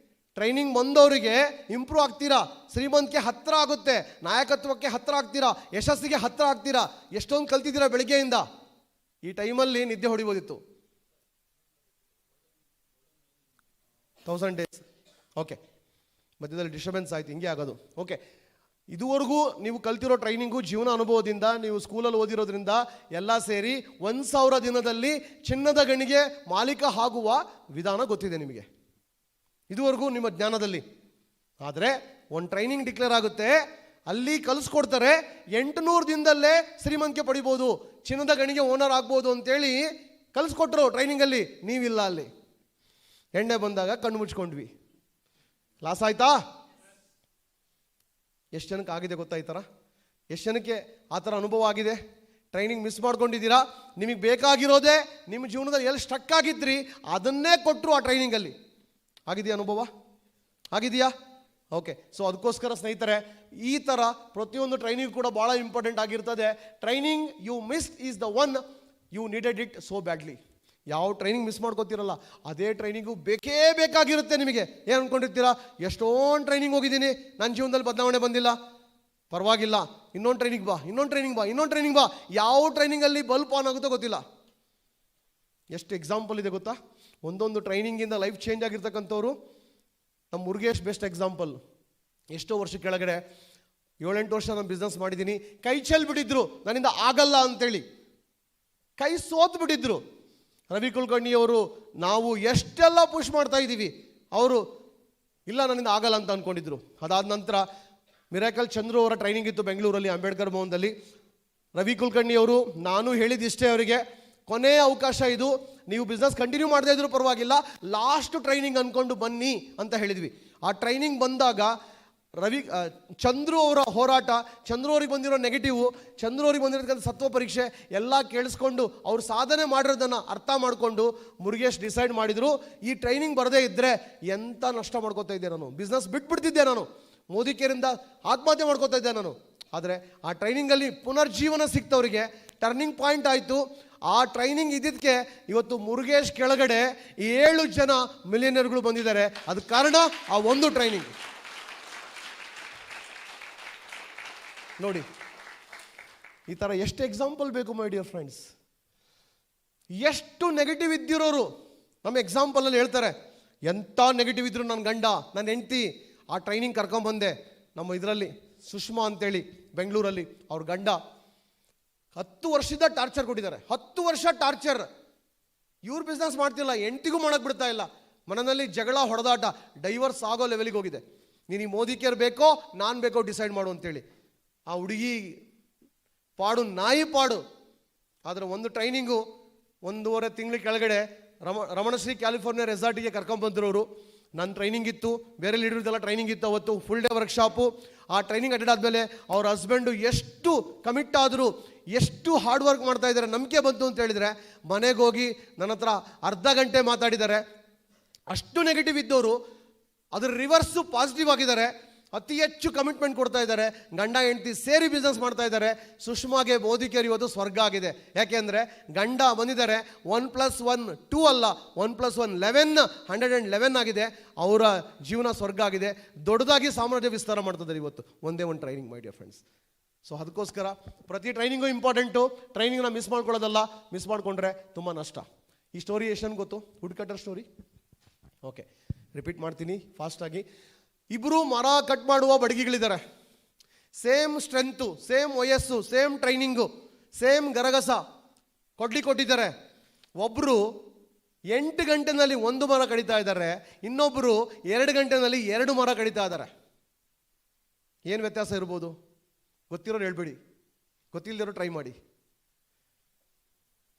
ಟ್ರೈನಿಂಗ್ ಬಂದವರಿಗೆ ಇಂಪ್ರೂವ್ ಆಗ್ತೀರಾ, ಶ್ರೀಮಂತಿಕೆ ಹತ್ತಿರ ಆಗುತ್ತೆ, ನಾಯಕತ್ವಕ್ಕೆ ಹತ್ತಿರ ಆಗ್ತೀರಾ, ಯಶಸ್ಸಿಗೆ ಹತ್ತಿರ ಆಗ್ತೀರಾ. ಎಷ್ಟೊಂದು ಕಲ್ತಿದ್ದೀರಾ ಬೆಳಿಗ್ಗೆಯಿಂದ. ಈ ಟೈಮಲ್ಲಿ ನಿದ್ದೆ ಹೊಡಿಬೋದಿತ್ತು. 1000 days. ಓಕೆ, ಮಧ್ಯದಲ್ಲಿ ಡಿಸ್ಟರ್ಬೆನ್ಸ್ ಆಯಿತು, ಹಿಂಗೆ ಆಗೋದು. ಓಕೆ, ಇದುವರೆಗೂ ನೀವು ಕಲ್ತಿರೋ ಟ್ರೈನಿಂಗು, ಜೀವನ ಅನುಭವದಿಂದ, ನೀವು ಸ್ಕೂಲಲ್ಲಿ ಓದಿರೋದ್ರಿಂದ ಎಲ್ಲ ಸೇರಿ 1,000 ದಿನದಲ್ಲಿ ಚಿನ್ನದ ಗಣಿಗೆ ಮಾಲೀಕ ಆಗುವ ವಿಧಾನ ಗೊತ್ತಿದೆ ನಿಮಗೆ ಇದುವರೆಗೂ ನಿಮ್ಮ ಜ್ಞಾನದಲ್ಲಿ. ಆದರೆ ಒಂದು ಟ್ರೈನಿಂಗ್ ಡಿಕ್ಲೇರ್ ಆಗುತ್ತೆ, ಅಲ್ಲಿ ಕಲಿಸ್ಕೊಡ್ತಾರೆ 800 ದಿನದಲ್ಲೇ ಶ್ರೀಮಂತಿಕೆ ಪಡಿಬೋದು, ಚಿನ್ನದ ಗಣಿಗೆ ಓನರ್ ಆಗ್ಬೋದು ಅಂತೇಳಿ ಕಲಿಸ್ಕೊಟ್ರು ಟ್ರೈನಿಂಗಲ್ಲಿ. ನೀವಿಲ್ಲ ಅಲ್ಲಿ. ಎಣ್ಣೆ ಬಂದಾಗ ಕಣ್ಣು ಮುಚ್ಕೊಂಡ್ವಿ. ಲಾಸ್ ಆಯ್ತಾ? ಎಷ್ಟು ಜನಕ್ಕೆ ಆಗಿದೆ ಗೊತ್ತಾ ಈ ಥರ? ಎಷ್ಟು ಜನಕ್ಕೆ ಆ ಥರ ಅನುಭವ ಆಗಿದೆ? ಟ್ರೈನಿಂಗ್ ಮಿಸ್ ಮಾಡ್ಕೊಂಡಿದ್ದೀರಾ. ನಿಮಗೆ ಬೇಕಾಗಿರೋದೇ, ನಿಮ್ಮ ಜೀವನದಲ್ಲಿ ಎಲ್ಲಿ ಸ್ಟಕ್ ಆಗಿದ್ರಿ ಅದನ್ನೇ ಕೊಟ್ಟರು ಆ ಟ್ರೈನಿಂಗಲ್ಲಿ. ಆಗಿದೆಯಾ ಅನುಭವ? ಆಗಿದೆಯಾ? ಓಕೆ, ಸೊ ಅದಕ್ಕೋಸ್ಕರ ಸ್ನೇಹಿತರೆ, ಈ ಥರ ಪ್ರತಿಯೊಂದು ಟ್ರೈನಿಂಗ್ ಕೂಡ ಭಾಳ ಇಂಪಾರ್ಟೆಂಟ್ ಆಗಿರ್ತದೆ. Training you missed is the one you needed it so badly. ಯಾವ ಟ್ರೈನಿಂಗ್ ಮಿಸ್ ಮಾಡ್ಕೋತೀರಲ್ಲ ಅದೇ ಟ್ರೈನಿಂಗು ಬೇಕೇ ಬೇಕಾಗಿರುತ್ತೆ ನಿಮಗೆ. ಏನು ಅಂದ್ಕೊಂಡಿರ್ತೀರಾ? ಎಷ್ಟೊಂದು ಟ್ರೈನಿಂಗ್ ಹೋಗಿದ್ದೀನಿ, ನನ್ನ ಜೀವನದಲ್ಲಿ ಬದಲಾವಣೆ ಬಂದಿಲ್ಲ, ಪರವಾಗಿಲ್ಲ, ಇನ್ನೊಂದು ಟ್ರೈನಿಂಗ್ ಬಾ, ಇನ್ನೊಂದು ಟ್ರೈನಿಂಗ್ ಬಾ. ಯಾವ ಟ್ರೈನಿಂಗಲ್ಲಿ ಬಲ್ಪ್ ಆನ್ ಆಗುತ್ತೋ ಗೊತ್ತಿಲ್ಲ. ಎಷ್ಟು ಎಕ್ಸಾಂಪಲ್ ಇದೆ ಗೊತ್ತಾ? ಒಂದೊಂದು ಟ್ರೈನಿಂಗಿಂದ ಲೈಫ್ ಚೇಂಜ್ ಆಗಿರ್ತಕ್ಕಂಥವ್ರು. ನಮ್ಮ ಮುರುಗೇಶ್ ಬೆಸ್ಟ್ ಎಕ್ಸಾಂಪಲ್. ಎಷ್ಟೋ ವರ್ಷ ಕೆಳಗಡೆ 7-8 ವರ್ಷ ನಾನು ಬಿಸ್ನೆಸ್ ಮಾಡಿದ್ದೀನಿ. ಕೈ ಚೆಲ್ಬಿಟ್ಟಿದ್ರು, ನನ್ನಿಂದ ಆಗಲ್ಲ ಅಂತೇಳಿ ಕೈ ಸೋತ್ ಬಿಟ್ಟಿದ್ರು. ರವಿ ಕುಲಕರ್ಣಿಯವರು ನಾವು ಎಷ್ಟೆಲ್ಲ ಪುಷ್ ಮಾಡ್ತಾ ಇದ್ದೀವಿ, ಅವರು ಇಲ್ಲ ನನ್ನಿಂದ ಆಗಲ್ಲ ಅಂತ ಅಂದ್ಕೊಂಡಿದ್ರು. ಅದಾದ ನಂತರ ಮಿರಾಕಲ್ ಚಂದ್ರು ಅವರ ಟ್ರೈನಿಂಗ್ ಇತ್ತು ಬೆಂಗಳೂರಲ್ಲಿ, ಅಂಬೇಡ್ಕರ್ ಭವನದಲ್ಲಿ. ರವಿ ಕುಲಕರ್ಣಿಯವರು, ನಾನು ಹೇಳಿದಿಷ್ಟೇ ಅವರಿಗೆ, ಕೊನೆಯ ಅವಕಾಶ ಇದು, ನೀವು ಬಿಸ್ನೆಸ್ ಕಂಟಿನ್ಯೂ ಮಾಡದೇ ಇದ್ರೂ ಪರವಾಗಿಲ್ಲ, ಲಾಸ್ಟ್ ಟ್ರೈನಿಂಗ್ ಅಂದ್ಕೊಂಡು ಬನ್ನಿ ಅಂತ ಹೇಳಿದ್ವಿ. ಆ ಟ್ರೈನಿಂಗ್ ಬಂದಾಗ ಚಂದ್ರು ಅವರ ಹೋರಾಟ, ಚಂದ್ರು ಅವ್ರಿಗೆ ಬಂದಿರೋ ನೆಗೆಟಿವು, ಚಂದ್ರು ಅವ್ರಿಗೆ ಬಂದಿರೋದಕ್ಕಂಥ ಸತ್ವ ಪರೀಕ್ಷೆ ಎಲ್ಲ ಕೇಳಿಸ್ಕೊಂಡು ಅವ್ರು ಸಾಧನೆ ಮಾಡಿರೋದನ್ನು ಅರ್ಥ ಮಾಡಿಕೊಂಡು ಮುರುಗೇಶ್ ಡಿಸೈಡ್ ಮಾಡಿದರು, ಈ ಟ್ರೈನಿಂಗ್ ಬರದೇ ಇದ್ದರೆ ಎಂಥ ನಷ್ಟ ಮಾಡ್ಕೋತಾ ಇದ್ದೆ ನಾನು, ಬಿಸ್ನೆಸ್ ಬಿಟ್ಬಿಡ್ತಿದ್ದೆ ನಾನು, ಮೋದಿಕೇರಿಂದ ಆತ್ಮಹತ್ಯೆ ಮಾಡ್ಕೋತಾ ಇದ್ದೆ ನಾನು. ಆದರೆ ಆ ಟ್ರೈನಿಂಗಲ್ಲಿ ಪುನರ್ಜೀವನ ಸಿಕ್ತವರಿಗೆ, ಟರ್ನಿಂಗ್ ಪಾಯಿಂಟ್ ಆಯಿತು. ಆ ಟ್ರೈನಿಂಗ್ ಇದ್ದಿದ್ದಕ್ಕೆ ಇವತ್ತು ಮುರುಗೇಶ್ ಕೆಳಗಡೆ 7 ಜನ ಮಿಲಿಯನರ್ಗಳು ಬಂದಿದ್ದಾರೆ. ಅದಕ್ಕೆ ಕಾರಣ ಆ ಒಂದು ಟ್ರೈನಿಂಗ್. ನೋಡಿ, ಈ ಥರ ಎಷ್ಟು ಎಕ್ಸಾಂಪಲ್ ಬೇಕು ಮೈ ಡಿಯರ್ ಫ್ರೆಂಡ್ಸ್. ಎಷ್ಟು ನೆಗೆಟಿವ್ ಇದ್ದಿರೋರು ನಮ್ಮ ಎಕ್ಸಾಂಪಲಲ್ಲಿ ಹೇಳ್ತಾರೆ, ಎಂಥ ನೆಗೆಟಿವ್ ಇದ್ರು ನನ್ನ ಗಂಡ, ನನ್ನ ಹೆಂಡ್ತಿ. ಆ ಟ್ರೈನಿಂಗ್ ಕರ್ಕೊಂಬಂದೆ ನಮ್ಮ ಇದರಲ್ಲಿ ಸುಷ್ಮಾ ಅಂತೇಳಿ ಬೆಂಗಳೂರಲ್ಲಿ. ಅವ್ರ ಗಂಡ 10 ವರ್ಷದ ಟಾರ್ಚರ್ ಕೊಟ್ಟಿದ್ದಾರೆ. 10 ವರ್ಷ ಟಾರ್ಚರ್. ಇವ್ರು ಬಿಸ್ನೆಸ್ ಮಾಡ್ತಿಲ್ಲ, ಹೆಂಡ್ತಿಗೂ ಮಾಡಕ್ಕೆ ಬಿಡ್ತಾ ಇಲ್ಲ. ಮನೆಯಲ್ಲಿ ಜಗಳ, ಹೊಡೆದಾಟ, ಡೈವರ್ಸ್ ಆಗೋ ಲೆವೆಲಿಗೆ ಹೋಗಿದೆ. ನೀನು ಈ ಮೋದಿ ಕೇರ್ ಬೇಕೋ ನಾನು ಬೇಕೋ ಡಿಸೈಡ್ ಮಾಡು ಅಂತೇಳಿ. ಆ ಹುಡುಗಿ ಪಾಡು ನಾಯಿ ಪಾಡು. ಆದರೆ ಒಂದು ಟ್ರೈನಿಂಗು 1.5 ತಿಂಗಳ ಕೆಳಗಡೆ ರಮಣಶ್ರೀ ಕ್ಯಾಲಿಫೋರ್ನಿಯಾ ರೆಸಾರ್ಟಿಗೆ ಕರ್ಕೊಂಡ್ಬಂದ್ರು ಅವರು. ನನ್ನ ಟ್ರೈನಿಂಗ್ ಇತ್ತು, ಬೇರೆ ಲೀಡರ್ದೆಲ್ಲ ಟ್ರೈನಿಂಗ್ ಇತ್ತು ಅವತ್ತು. Full day workshop. ಆ ಟ್ರೈನಿಂಗ್ ಅಟೆಂಡ್ ಆದಮೇಲೆ ಅವ್ರ ಹಸ್ಬೆಂಡು ಎಷ್ಟು ಕಮಿಟ್ ಆದರು, ಎಷ್ಟು ಹಾರ್ಡ್ ವರ್ಕ್ ಮಾಡ್ತಾ ಇದ್ದಾರೆ. ನಂಬಿಕೆ ಬಂತು ಅಂತ ಹೇಳಿದರೆ ಮನೆಗೆ ಹೋಗಿ ನನ್ನ ಹತ್ರ ಅರ್ಧ ಗಂಟೆ ಮಾತಾಡಿದ್ದಾರೆ. ಅಷ್ಟು ನೆಗೆಟಿವ್ ಇದ್ದವರು ಅದರ ರಿವರ್ಸು ಪಾಸಿಟಿವ್ ಆಗಿದ್ದಾರೆ. ಅತಿ ಹೆಚ್ಚು ಕಮಿಟ್ಮೆಂಟ್ ಕೊಡ್ತಾ ಇದ್ದಾರೆ. ಗಂಡ ಹೆಂಡತಿ ಸೇರಿ ಬಿಸ್ನೆಸ್ ಮಾಡ್ತಾ ಇದ್ದಾರೆ. ಸುಷ್ಮಾಗೆ ಮೋದಿ ಕೇರ್ ಇವತ್ತು ಸ್ವರ್ಗ ಆಗಿದೆ. ಯಾಕೆಂದರೆ ಗಂಡ ಬಂದಿದ್ದಾರೆ. 1+1 2 ಅಲ್ಲ, 1+1 11 111 ಆಗಿದೆ. ಅವರ ಜೀವನ ಸ್ವರ್ಗ ಆಗಿದೆ. ದೊಡ್ಡದಾಗಿ ಸಾಮ್ರಾಜ್ಯ ವಿಸ್ತಾರ ಮಾಡ್ತಿದ್ದಾರೆ ಇವತ್ತು ಒಂದೇ ಒಂದು training, my dear friends. So ಅದಕ್ಕೋಸ್ಕರ ಪ್ರತಿ ಟ್ರೈನಿಂಗು ಇಂಪಾರ್ಟೆಂಟು. ಟ್ರೈನಿಂಗ್ನ ಮಿಸ್ ಮಾಡ್ಕೊಳ್ಳೋದಲ್ಲ. ಮಿಸ್ ಮಾಡಿಕೊಂಡ್ರೆ ತುಂಬ ನಷ್ಟ. ಈ ಸ್ಟೋರಿ ಎಷ್ಟು ಗೊತ್ತು? Wood cutter story. Okay, repeat ಮಾಡ್ತೀನಿ ಫಾಸ್ಟಾಗಿ. ಇಬ್ಬರು ಮರ ಕಟ್ ಮಾಡುವ ಬಡಗಿಗಳಿದ್ದಾರೆ. ಸೇಮ್ ಸ್ಟ್ರೆಂತು, ಸೇಮ್ ವಯಸ್ಸು, ಸೇಮ್ ಟ್ರೈನಿಂಗು, ಸೇಮ್ ಗರಗಸ ಕೊಟ್ಟಿದ್ದಾರೆ. ಒಬ್ಬರು 8 ಗಂಟೆನಲ್ಲಿ 1 ಮರ ಕಡಿತಾ ಇದ್ದಾರೆ, ಇನ್ನೊಬ್ಬರು 2 ಗಂಟೆನಲ್ಲಿ 2 ಮರ ಕಡಿತಾ ಇದ್ದಾರೆ. ಏನು ವ್ಯತ್ಯಾಸ ಇರ್ಬೋದು? ಗೊತ್ತಿರೋರು ಹೇಳ್ಬೇಡಿ, ಗೊತ್ತಿಲ್ಲದಿರೋ ಟ್ರೈ ಮಾಡಿ.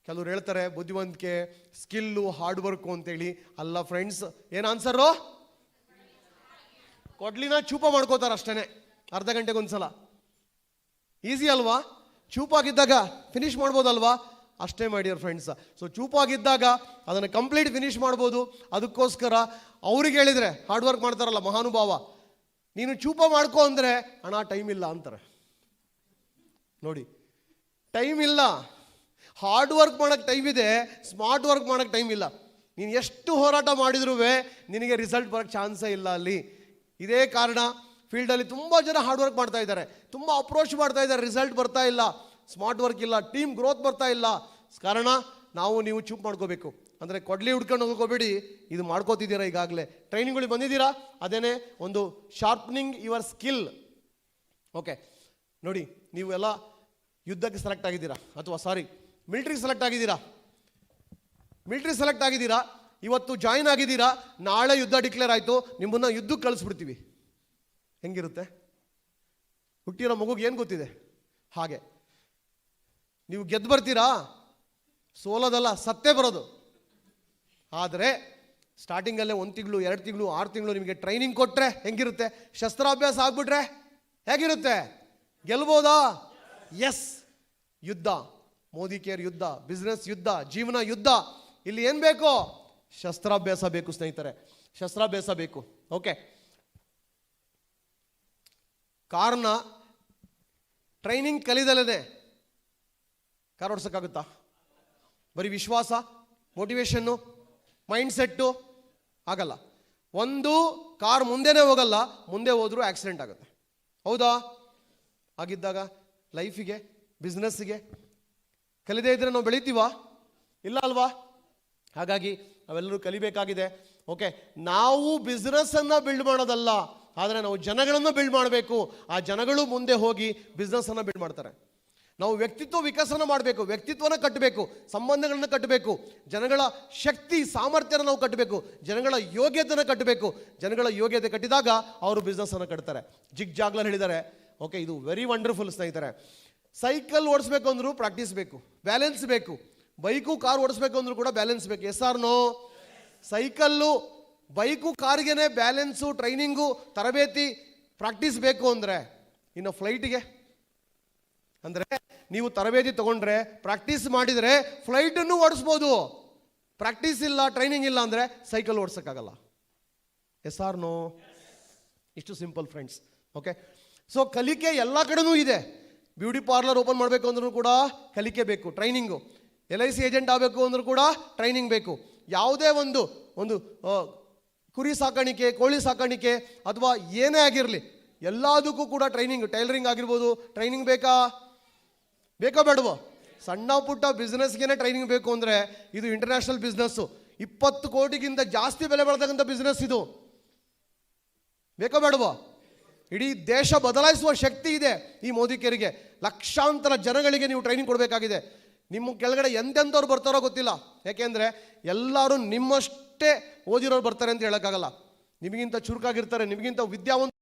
ಕೆಲವ್ರು ಹೇಳ್ತಾರೆ ಬುದ್ಧಿವಂತಿಕೆ, ಸ್ಕಿಲ್ಲು, ಹಾರ್ಡ್ ವರ್ಕು ಅಂತೇಳಿ. ಅಲ್ಲ ಫ್ರೆಂಡ್ಸ್, ಏನು ಆನ್ಸರು? ಕೊಡ್ಲಿನ ಚೂಪ ಮಾಡ್ಕೋತಾರೆ ಅಷ್ಟೇ, ಅರ್ಧ ಗಂಟೆಗೆ ಒಂದ್ಸಲ. ಈಸಿ ಅಲ್ವಾ? ಚೂಪಾಗಿದ್ದಾಗ ಫಿನಿಶ್ ಮಾಡ್ಬೋದಲ್ವಾ? ಅಷ್ಟೇ ಮಾಡಿಯರ್ ಫ್ರೆಂಡ್ಸ್. ಸೊ ಚೂಪಾಗಿದ್ದಾಗ ಅದನ್ನು ಕಂಪ್ಲೀಟ್ ಫಿನಿಶ್ ಮಾಡ್ಬೋದು. ಅದಕ್ಕೋಸ್ಕರ ಅವ್ರಿಗೆ ಹೇಳಿದರೆ, ಹಾರ್ಡ್ ವರ್ಕ್ ಮಾಡ್ತಾರಲ್ಲ ಮಹಾನುಭಾವ, ನೀನು ಚೂಪ ಮಾಡ್ಕೋ ಅಂದರೆ ಅಣ್ಣ ಟೈಮ್ ಇಲ್ಲ ಅಂತಾರೆ. ನೋಡಿ, ಟೈಮ್ ಇಲ್ಲ. ಹಾರ್ಡ್ ವರ್ಕ್ ಮಾಡೋಕ್ಕೆ ಟೈಮ್ ಇದೆ, ಸ್ಮಾರ್ಟ್ ವರ್ಕ್ ಮಾಡೋಕ್ಕೆ ಟೈಮ್ ಇಲ್ಲ. ನೀನು ಎಷ್ಟು ಹೋರಾಟ ಮಾಡಿದ್ರೂ ನಿನಗೆ ರಿಸಲ್ಟ್ ಬರೋಕ್ಕೆ ಚಾನ್ಸೇ ಇಲ್ಲ ಅಲ್ಲಿ. ಇದೇ ಕಾರಣ ಫೀಲ್ಡಲ್ಲಿ ತುಂಬ ಜನ ಹಾರ್ಡ್ ವರ್ಕ್ ಮಾಡ್ತಾ ಇದ್ದಾರೆ, ತುಂಬ ಅಪ್ರೋಚ್ ಮಾಡ್ತಾ ಇದ್ದಾರೆ, ರಿಸಲ್ಟ್ ಬರ್ತಾ ಇಲ್ಲ, ಸ್ಮಾರ್ಟ್ ವರ್ಕ್ ಇಲ್ಲ, ಟೀಮ್ ಗ್ರೋತ್ ಬರ್ತಾ ಇಲ್ಲ. ಕಾರಣ ನೀವು ಚೂಪ್ ಮಾಡ್ಕೋಬೇಕು. ಅಂದರೆ ಕೊಡ್ಲಿ ಹುಡ್ಕೊಂಡು ಹೋಗೋಬೇಡಿ, ಇದು ಮಾಡ್ಕೋತಿದ್ದೀರಾ ಈಗಾಗಲೇ, ಟ್ರೈನಿಂಗ್ಗಳಿಗೆ ಬಂದಿದ್ದೀರಾ. ಅದೇನೇ ಒಂದು ಶಾರ್ಪ್ನಿಂಗ್ ಯುವರ್ ಸ್ಕಿಲ್. ಓಕೆ, ನೋಡಿ, ನೀವು ಎಲ್ಲ ಯುದ್ಧಕ್ಕೆ ಸೆಲೆಕ್ಟ್ ಆಗಿದ್ದೀರಾ, ಅಥವಾ ಮಿಲಿಟ್ರಿಗೆ ಸೆಲೆಕ್ಟ್ ಆಗಿದ್ದೀರಾ. ಇವತ್ತು ಜಾಯಿನ್ ಆಗಿದ್ದೀರಾ, ನಾಳೆ ಯುದ್ಧ ಡಿಕ್ಲೇರ್ ಆಯಿತು, ನಿಮ್ಮನ್ನು ಯುದ್ಧಕ್ಕೆ ಕಳಿಸ್ಬಿಡ್ತೀವಿ. ಹೆಂಗಿರುತ್ತೆ? ಹುಟ್ಟಿರೋ ಮಗುಗೆ ಏನು ಗೊತ್ತಿದೆ? ಹಾಗೆ ನೀವು ಗೆದ್ದು ಬರ್ತೀರಾ? ಸೋಲೋದಲ್ಲ, ಸತ್ತೇ ಬರೋದು. ಆದರೆ ಸ್ಟಾರ್ಟಿಂಗಲ್ಲೇ 1 ತಿಂಗಳು, 2 ತಿಂಗಳು, 6 ತಿಂಗಳು ನಿಮಗೆ ಟ್ರೈನಿಂಗ್ ಕೊಟ್ಟರೆ ಹೆಂಗಿರುತ್ತೆ? ಶಸ್ತ್ರಾಭ್ಯಾಸ ಆಗ್ಬಿಟ್ರೆ ಹೇಗಿರುತ್ತೆ? ಗೆಲ್ಬೋದಾ? ಎಸ್. ಯುದ್ಧ, ಮೋದಿ ಕೇರ್ ಯುದ್ಧ, ಬಿಸ್ನೆಸ್ ಯುದ್ಧ, ಜೀವನ ಯುದ್ಧ. ಇಲ್ಲಿ ಏನು ಬೇಕು? ಶಸ್ತ್ರಾಭ್ಯಾಸ ಬೇಕು ಸ್ನೇಹಿತರೆ, ಶಸ್ತ್ರಾಭ್ಯಾಸ ಬೇಕು. ಓಕೆ, ಕಾರ್ನ ಟ್ರೈನಿಂಗ್ ಕಲಿದಲ್ಲೇ ಕಾರ್ ಓಡಿಸೋಕ್ಕಾಗುತ್ತಾ? ಬರೀ ವಿಶ್ವಾಸ, ಮೋಟಿವೇಶನ್ನು, ಮೈಂಡ್ ಸೆಟ್ಟು ಆಗಲ್ಲ. ಒಂದು ಕಾರ್ ಮುಂದೆನೇ ಹೋಗಲ್ಲ, ಮುಂದೆ ಹೋದ್ರೂ ಆಕ್ಸಿಡೆಂಟ್ ಆಗುತ್ತೆ. ಹೌದಾ? ಆಗಿದ್ದಾಗ ಲೈಫಿಗೆ, ಬಿಸ್ನೆಸ್ಸಿಗೆ ಕಲಿದೇ ಇದ್ರೆ ನಾವು ಬೆಳಿತೀವಾ? ಇಲ್ಲ ಅಲ್ವಾ? ಹಾಗಾಗಿ ನಾವೆಲ್ಲರೂ ಕಲಿಬೇಕಾಗಿದೆ. ಓಕೆ, ನಾವು ಬಿಸ್ನೆಸ್ಸನ್ನು ಬಿಲ್ಡ್ ಮಾಡೋದಲ್ಲ, ಆದರೆ ನಾವು ಜನಗಳನ್ನು ಬಿಲ್ಡ್ ಮಾಡಬೇಕು. ಆ ಜನಗಳು ಮುಂದೆ ಹೋಗಿ ಬಿಸ್ನೆಸ್ಸನ್ನು ಬಿಲ್ಡ್ ಮಾಡ್ತಾರೆ. ನಾವು ವ್ಯಕ್ತಿತ್ವ ವಿಕಸನ ಮಾಡಬೇಕು, ವ್ಯಕ್ತಿತ್ವನ ಕಟ್ಟಬೇಕು, ಸಂಬಂಧಗಳನ್ನ ಕಟ್ಟಬೇಕು, ಜನಗಳ ಶಕ್ತಿ ಸಾಮರ್ಥ್ಯನ ನಾವು ಕಟ್ಟಬೇಕು, ಜನಗಳ ಯೋಗ್ಯತೆನ ಕಟ್ಟಬೇಕು. ಜನಗಳ ಯೋಗ್ಯತೆ ಕಟ್ಟಿದಾಗ ಅವರು ಬಿಸ್ನೆಸ್ಸನ್ನು ಕಟ್ತಾರೆ. ಜಿಗ್ ಜಾಗ್ಲರ್ ಹೇಳಿದ್ದಾರೆ. ಓಕೆ, ಇದು ವೆರಿ ವಂಡರ್ಫುಲ್ ಸ್ನೇಹಿತರೆ. ಸೈಕಲ್ ಓಡಿಸ್ಬೇಕು ಅಂದರೂ ಪ್ರಾಕ್ಟೀಸ್ ಬೇಕು, ಬ್ಯಾಲೆನ್ಸ್ ಬೇಕು. ಬೈಕು ಕಾರ್ ಓಡಿಸ್ಬೇಕು ಅಂದರೂ ಕೂಡ ಬ್ಯಾಲೆನ್ಸ್ ಬೇಕು. Yes or no? Cycle, bike, ಕಾರ್ಗೇನೆ ಬ್ಯಾಲೆನ್ಸು, ಟ್ರೈನಿಂಗು, ತರಬೇತಿ, ಪ್ರಾಕ್ಟೀಸ್ ಬೇಕು. ಅಂದರೆ ಇನ್ನು ಫ್ಲೈಟಿಗೆ ಅಂದರೆ ನೀವು ತರಬೇತಿ ತಗೊಂಡ್ರೆ, ಪ್ರಾಕ್ಟೀಸ್ ಮಾಡಿದರೆ ಫ್ಲೈಟನ್ನು ಓಡಿಸ್ಬೋದು. ಪ್ರಾಕ್ಟೀಸ್ ಇಲ್ಲ, ಟ್ರೈನಿಂಗ್ ಇಲ್ಲ ಅಂದರೆ ಸೈಕಲ್ ಓಡಿಸೋಕ್ಕಾಗಲ್ಲ. Yes or no? ಇಷ್ಟು ಸಿಂಪಲ್ ಫ್ರೆಂಡ್ಸ್. ಓಕೆ, ಸೊ ಕಲಿಕೆ ಎಲ್ಲ ಕಡೆನೂ ಇದೆ. ಬ್ಯೂಟಿ ಪಾರ್ಲರ್ ಓಪನ್ ಮಾಡಬೇಕು ಅಂದ್ರೂ ಕೂಡ ಕಲಿಕೆ ಬೇಕು, ಟ್ರೈನಿಂಗು. LIC ಏಜೆಂಟ್ ಆಗಬೇಕು ಅಂದರೂ ಕೂಡ ಟ್ರೈನಿಂಗ್ ಬೇಕು. ಯಾವುದೇ ಒಂದು ಕುರಿ ಸಾಕಾಣಿಕೆ, ಕೋಳಿ ಸಾಕಾಣಿಕೆ ಅಥವಾ ಏನೇ ಆಗಿರಲಿ, ಎಲ್ಲದಕ್ಕೂ ಕೂಡ ಟ್ರೈನಿಂಗ್. ಟೈಲರಿಂಗ್ ಆಗಿರ್ಬೋದು, ಟ್ರೈನಿಂಗ್ ಬೇಕಾ ಬೇಡವೋ? ಸಣ್ಣ ಪುಟ್ಟ ಬಿಸ್ನೆಸ್ಗೆ ಟ್ರೈನಿಂಗ್ ಬೇಕು ಅಂದರೆ ಇದು ಇಂಟರ್ನ್ಯಾಷನಲ್ ಬಿಸ್ನೆಸ್ಸು. 20 ಕೋಟಿಗಿಂತ ಜಾಸ್ತಿ ಬೆಲೆ ಬಾಳ್ತಕ್ಕಂಥ ಬಿಸ್ನೆಸ್ ಇದು. ಬೇಕೋ ಬೇಡವೋ? ಇಡೀ ದೇಶ ಬದಲಾಯಿಸುವ ಶಕ್ತಿ ಇದೆ ಈ ಮೋದಿಕೇರಿಗೆ. ಲಕ್ಷಾಂತರ ಜನಗಳಿಗೆ ನೀವು ಟ್ರೈನಿಂಗ್ ಕೊಡಬೇಕಾಗಿದೆ. ನಿಮ್ಮ ಕೆಳಗಡೆ ಎಂತೆಂಥವ್ರು ಬರ್ತಾರೋ ಗೊತ್ತಿಲ್ಲ. ಯಾಕೆಂದರೆ ಎಲ್ಲರೂ ನಿಮ್ಮಷ್ಟೇ ಓದಿರೋರು ಬರ್ತಾರೆ ಅಂತ ಹೇಳೋಕ್ಕಾಗಲ್ಲ. ನಿಮಗಿಂತ ಚುರುಕಾಗಿರ್ತಾರೆ, ನಿಮಗಿಂತ ವಿದ್ಯಾವಂತ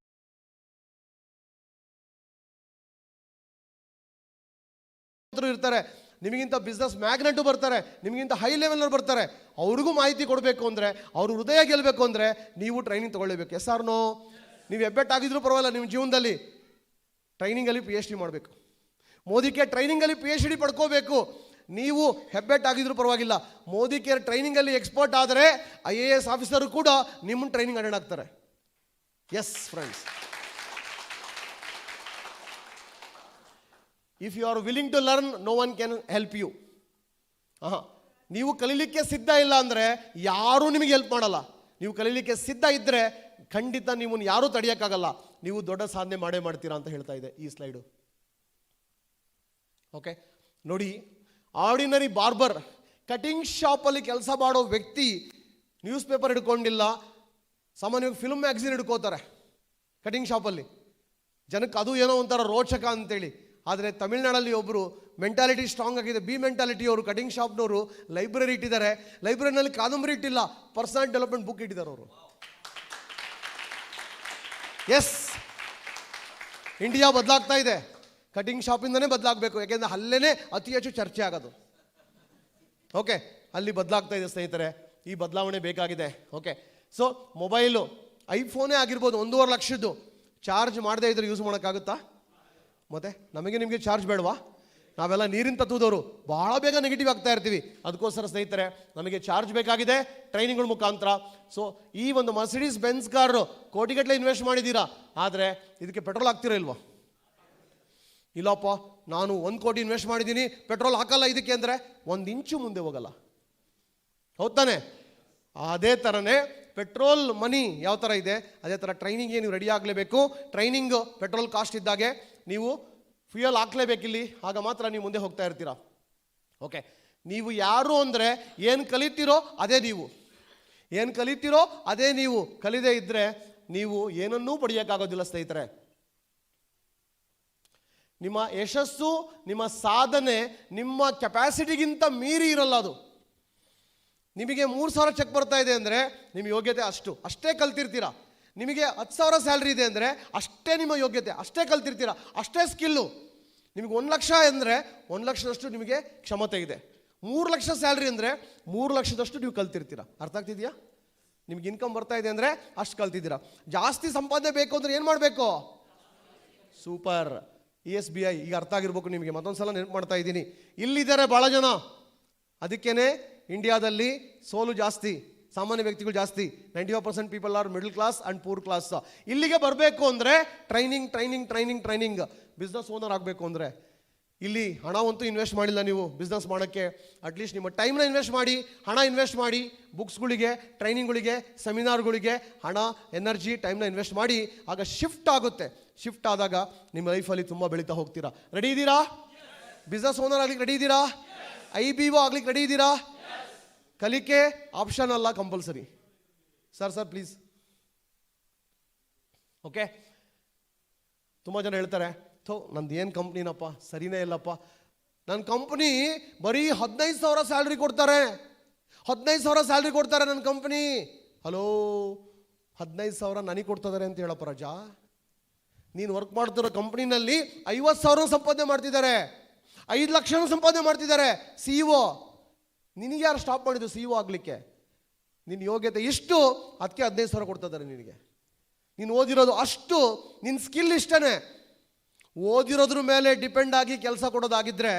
ಇರ್ತಾರೆ, ನಿಮಗಿಂತ ಬಿಸ್ನೆಸ್ ಮ್ಯಾಗ್ನೆಟು ಬರ್ತಾರೆ, ನಿಮಗಿಂತ ಹೈ ಲೆವೆಲ್ನವ್ರು ಬರ್ತಾರೆ. ಅವ್ರಿಗೂ ಮಾಹಿತಿ ಕೊಡಬೇಕು ಅಂದರೆ, ಅವ್ರ ಹೃದಯ ಗೆಲ್ಲಬೇಕು ಅಂದರೆ ನೀವು ಟ್ರೈನಿಂಗ್ ತೊಗೊಳ್ಬೇಕು. Yes or no? ನೀವು ಹೆಬ್ಬೆಟ್ಟಾಗಿದ್ರೂ ಪರವಾಗಿಲ್ಲ, ನಿಮ್ಮ ಜೀವನದಲ್ಲಿ ಟ್ರೈನಿಂಗಲ್ಲಿ PhD ಮಾಡಬೇಕು. ಮೋದಿ ಕೇರ್ ಟ್ರೈನಿಂಗಲ್ಲಿ PhD ಪಡ್ಕೋಬೇಕು. ನೀವು ಹೆಬ್ಬೆಟ್ಟಾಗಿದ್ರೂ ಪರವಾಗಿಲ್ಲ, ಮೋದಿ ಕೇರ್ ಟ್ರೈನಿಂಗಲ್ಲಿ ಎಕ್ಸ್ಪರ್ಟ್ ಆದರೆ IAS ಆಫೀಸರು ಕೂಡ ನಿಮ್ಮನ್ನು ಟ್ರೈನಿಂಗ್ ಅಟೆಂಡ್ ಆಗ್ತಾರೆ. Yes friends, if you are willing to learn, no one can help you. ನೀವು ಕಲೀಲಿಕ್ಕೆ ಸಿದ್ಧ ಇಲ್ಲ ಅಂದರೆ ಯಾರೂ ನಿಮಗೆ ಹೆಲ್ಪ್ ಮಾಡಲ್ಲ. ನೀವು ಕಲೀಲಿಕ್ಕೆ ಸಿದ್ಧ ಇದ್ದರೆ ಖಂಡಿತ ನಿಮ್ಮನ್ನು ಯಾರೂ ತಡೆಯೋಕ್ಕಾಗಲ್ಲ. ನೀವು ದೊಡ್ಡ ಸಾಧನೆ ಮಾಡೇ ಮಾಡ್ತೀರಾ ಅಂತ ಹೇಳ್ತಾ ಇದೆ ಈ ಸ್ಲೈಡು. ಓಕೆ ನೋಡಿ, ಆರ್ಡಿನರಿ ಬಾರ್ಬರ್, ಕಟಿಂಗ್ ಶಾಪಲ್ಲಿ ಕೆಲಸ ಮಾಡೋ ವ್ಯಕ್ತಿ ನ್ಯೂಸ್ ಪೇಪರ್ ಹಿಡ್ಕೊಂಡಿಲ್ಲ, ಸಾಮಾನ್ಯವಾಗಿ ಫಿಲ್ಮ್ ಮ್ಯಾಗ್ಝಿನ್ ಹಿಡ್ಕೋತಾರೆ ಕಟಿಂಗ್ ಶಾಪಲ್ಲಿ. ಜನಕ್ಕೆ ಅದು ಏನೋ ಒಂಥರ ರೋಚಕ ಅಂತೇಳಿ. ಆದರೆ ತಮಿಳ್ನಾಡಲ್ಲಿ ಒಬ್ಬರು ಮೆಂಟಾಲಿಟಿ ಸ್ಟ್ರಾಂಗ್ ಆಗಿದೆ, ಬಿ ಮೆಂಟಾಲಿಟಿ. ಅವರು ಕಟಿಂಗ್ ಶಾಪ್ನವರು ಲೈಬ್ರರಿ ಇಟ್ಟಿದ್ದಾರೆ. ಲೈಬ್ರರಿನಲ್ಲಿ ಕಾದಂಬರಿ ಇಟ್ಟಿಲ್ಲ, ಪರ್ಸನಲ್ ಡೆವಲಪ್ಮೆಂಟ್ ಬುಕ್ ಇಟ್ಟಿದ್ದಾರೆ ಅವರು. ಎಸ್, ಇಂಡಿಯಾ ಬದಲಾಗ್ತಾ ಇದೆ. ಕಟಿಂಗ್ ಶಾಪಿಂದನೇ ಬದಲಾಗಬೇಕು, ಯಾಕೆಂದರೆ ಅಲ್ಲೇ ಅತಿ ಹೆಚ್ಚು ಚರ್ಚೆ ಆಗೋದು. ಓಕೆ, ಅಲ್ಲಿ ಬದಲಾಗ್ತಾ ಇದೆ ಸ್ನೇಹಿತರೆ. ಈ ಬದಲಾವಣೆ ಬೇಕಾಗಿದೆ. ಓಕೆ, ಸೊ ಮೊಬೈಲು ಐಫೋನೇ ಆಗಿರ್ಬೋದು, 1.5 ಲಕ್ಷದ್ದು. ಚಾರ್ಜ್ ಮಾಡದೇ ಇದ್ರೆ ಯೂಸ್ ಮಾಡೋಕ್ಕಾಗುತ್ತಾ? ಮತ್ತೆ ನಮಗೆ ನಿಮಗೆ ಚಾರ್ಜ್ ಬೇಡವಾ? ನಾವೆಲ್ಲ ನೀರಿನ ತತ್ವದವರು, ಭಾಳ ಬೇಗ ನೆಗೆಟಿವ್ ಆಗ್ತಾ ಇರ್ತೀವಿ. ಅದಕ್ಕೋಸ್ಕರ ಸ್ನೇಹಿತರೆ, ನಮಗೆ ಚಾರ್ಜ್ ಬೇಕಾಗಿದೆ ಟ್ರೈನಿಂಗ್ಗಳ ಮುಖಾಂತರ. ಸೊ ಈ ಒಂದು ಮರ್ಸಿಡೀಸ್ ಬೆನ್ಸ್ ಕಾರು ಕೋಟಿಗಟ್ಟಲೆ ಇನ್ವೆಸ್ಟ್ ಮಾಡಿದ್ದೀರಾ, ಆದರೆ ಇದಕ್ಕೆ ಪೆಟ್ರೋಲ್ ಹಾಕ್ತಿರೋ ಇಲ್ವಾ? ಇಲ್ಲಪ್ಪ, ನಾನು 1 ಕೋಟಿ ಇನ್ವೆಸ್ಟ್ ಮಾಡಿದ್ದೀನಿ, ಪೆಟ್ರೋಲ್ ಹಾಕಲ್ಲ ಇದಕ್ಕೆ ಅಂದರೆ 1 ಇಂಚು ಮುಂದೆ ಹೋಗಲ್ಲ. ಹೌದ್ ತಾನೆ? ಅದೇ ಥರನೇ ಪೆಟ್ರೋಲ್ ಮನಿ ಯಾವ ಥರ ಇದೆ, ಅದೇ ಥರ ಟ್ರೈನಿಂಗ್ಗೆ ನೀವು ರೆಡಿ ಆಗಲೇಬೇಕು. ಟ್ರೈನಿಂಗು ಪೆಟ್ರೋಲ್ ಕಾಸ್ಟ್ ಇದ್ದಾಗೆ ನೀವು ಫ್ಯೂಯಲ್ ಹಾಕ್ಲೇಬೇಕಿಲ್ಲಿ, ಆಗ ಮಾತ್ರ ನೀವು ಮುಂದೆ ಹೋಗ್ತಾ ಇರ್ತೀರಾ. ಓಕೆ, ನೀವು ಯಾರು ಅಂದರೆ ಏನು ಕಲಿತೀರೋ ಅದೇ ನೀವು. ಏನು ಕಲಿತೀರೋ ಅದೇ ನೀವು. ಕಲಿದೇ ಇದ್ದರೆ ನೀವು ಏನನ್ನೂ ಪಡೆಯೋಕ್ಕಾಗೋದಿಲ್ಲ ಸ್ನೇಹಿತರೆ. ನಿಮ್ಮ ಯಶಸ್ಸು, ನಿಮ್ಮ ಸಾಧನೆ ನಿಮ್ಮ ಕೆಪಾಸಿಟಿಗಿಂತ ಮೀರಿ ಇರಲ್ಲ. ಅದು ನಿಮಗೆ 3,000 ಚೆಕ್ ಬರ್ತಾ ಇದೆ ಅಂದರೆ ನಿಮ್ಮ ಯೋಗ್ಯತೆ ಅಷ್ಟೇ ಕಲ್ತಿರ್ತೀರಾ. ನಿಮಗೆ 10,000 ಸ್ಯಾಲ್ರಿ ಇದೆ ಅಂದರೆ ಅಷ್ಟೇ ನಿಮ್ಮ ಯೋಗ್ಯತೆ, ಅಷ್ಟೇ ಕಲ್ತಿರ್ತೀರಾ, ಅಷ್ಟೇ ಸ್ಕಿಲ್ಲು. ನಿಮಗೆ 1 ಲಕ್ಷ ಅಂದರೆ 1 ಲಕ್ಷದಷ್ಟು ನಿಮಗೆ ಕ್ಷಮತೆ ಇದೆ. 3 ಲಕ್ಷ ಸ್ಯಾಲ್ರಿ ಅಂದರೆ 3 ಲಕ್ಷದಷ್ಟು ನೀವು ಕಲ್ತಿರ್ತೀರಾ. ಅರ್ಥ ಆಗ್ತಿದೆಯಾ? ನಿಮ್ಗೆ ಇನ್ಕಮ್ ಬರ್ತಾ ಇದೆ ಅಂದರೆ ಅಷ್ಟು ಕಲ್ತಿದ್ದೀರಾ. ಜಾಸ್ತಿ ಸಂಪಾದನೆ ಬೇಕು ಅಂದರೆ ಏನು ಮಾಡಬೇಕು? ಸೂಪರ್, ESBI ಈಗ ಅರ್ಥ ಆಗಿರ್ಬೇಕು ನಿಮಗೆ. ಮತ್ತೊಂದು ಸಲ ನೆನಪು ಮಾಡ್ತಾ ಇದ್ದೀನಿ. ಇಲ್ಲಿದ್ದಾರೆ ಭಾಳ ಜನ, ಅದಕ್ಕೇ ಇಂಡಿಯಾದಲ್ಲಿ ಸೋಲು ಜಾಸ್ತಿ, ಸಾಮಾನ್ಯ ವ್ಯಕ್ತಿಗಳು ಜಾಸ್ತಿ. 95% people are middle class and poor class. ಇಲ್ಲಿಗೆ ಬರಬೇಕು ಅಂದರೆ training training training training. Business owner ಆಗಬೇಕು ಅಂದರೆ ಇಲ್ಲಿ ಹಣವಂತೂ ಇನ್ವೆಸ್ಟ್ ಮಾಡಿಲ್ಲ ನೀವು ಬಿಸ್ನೆಸ್ ಮಾಡೋಕ್ಕೆ. ಅಟ್ಲೀಸ್ಟ್ ನಿಮ್ಮ ಟೈಮ್ನ ಇನ್ವೆಸ್ಟ್ ಮಾಡಿ, ಹಣ ಇನ್ವೆಸ್ಟ್ ಮಾಡಿ. ಬುಕ್ಸ್ಗಳಿಗೆ, ಟ್ರೈನಿಂಗ್ಗಳಿಗೆ, ಸೆಮಿನಾರ್ಗಳಿಗೆ ಹಣ, ಎನರ್ಜಿ, ಟೈಮ್ನ ಇನ್ವೆಸ್ಟ್ ಮಾಡಿ. ಆಗ ಶಿಫ್ಟ್ ಆಗುತ್ತೆ. ಶಿಫ್ಟ್ ಆದಾಗ ನಿಮ್ಮ ಲೈಫಲ್ಲಿ ತುಂಬ ಬೆಳೀತಾ ಹೋಗ್ತೀರಾ. ರೆಡಿ ಇದ್ದೀರಾ? ಬಿಸ್ನೆಸ್ ಓನರ್ ಆಗ್ಲಿಕ್ಕೆ ರೆಡಿ ಇದ್ದೀರಾ? IBO ಆಗ್ಲಿಕ್ಕೆ ರೆಡಿ ಇದ್ದೀರಾ? ಕಲಿಕೆ ಆಪ್ಷನ್ ಅಲ್ಲ, ಕಂಪಲ್ಸರಿ. Sir please. ಓಕೆ, ತುಂಬ ಜನ ಹೇಳ್ತಾರೆ, ನಂದು ಏನು ಕಂಪ್ನಿನಪ್ಪ, ಸರಿನೇ ಇಲ್ಲಪ್ಪ. ನನ್ನ ಕಂಪ್ನಿ ಬರೀ 15,000 ಸ್ಯಾಲ್ರಿ ಕೊಡ್ತಾರೆ, 15,000 ಸ್ಯಾಲ್ರಿ ಕೊಡ್ತಾರೆ ನನ್ನ ಕಂಪ್ನಿ. ಹಲೋ, 15,000 ನನಗೆ ಕೊಡ್ತಿದ್ದಾರೆ ಅಂತ ಹೇಳಪ್ಪ ರಜಾ. ನೀನು ವರ್ಕ್ ಮಾಡ್ತಿರೋ ಕಂಪ್ನಿನಲ್ಲಿ 50,000 ಸಂಪಾದನೆ ಮಾಡ್ತಿದ್ದಾರೆ, 5 ಲಕ್ಷ ಸಂಪಾದನೆ ಮಾಡ್ತಿದ್ದಾರೆ CEO. ನಿನಗೆ ಯಾರು ಸ್ಟಾಪ್ ಮಾಡಿದ್ದು CEO ಆಗಲಿಕ್ಕೆ? ನಿನ್ನ ಯೋಗ್ಯತೆ ಇಷ್ಟು, ಅದಕ್ಕೆ 15,000 ಕೊಡ್ತಿದ್ದಾರೆ ನಿನಗೆ. ನೀನು ಓದಿರೋದು ಅಷ್ಟು, ನಿನ್ನ ಸ್ಕಿಲ್ ಇಷ್ಟೇ. ಓದಿರೋದ್ರ ಮೇಲೆ ಡಿಪೆಂಡ್ ಆಗಿ ಕೆಲಸ ಕೊಡೋದಾಗಿದ್ದರೆ,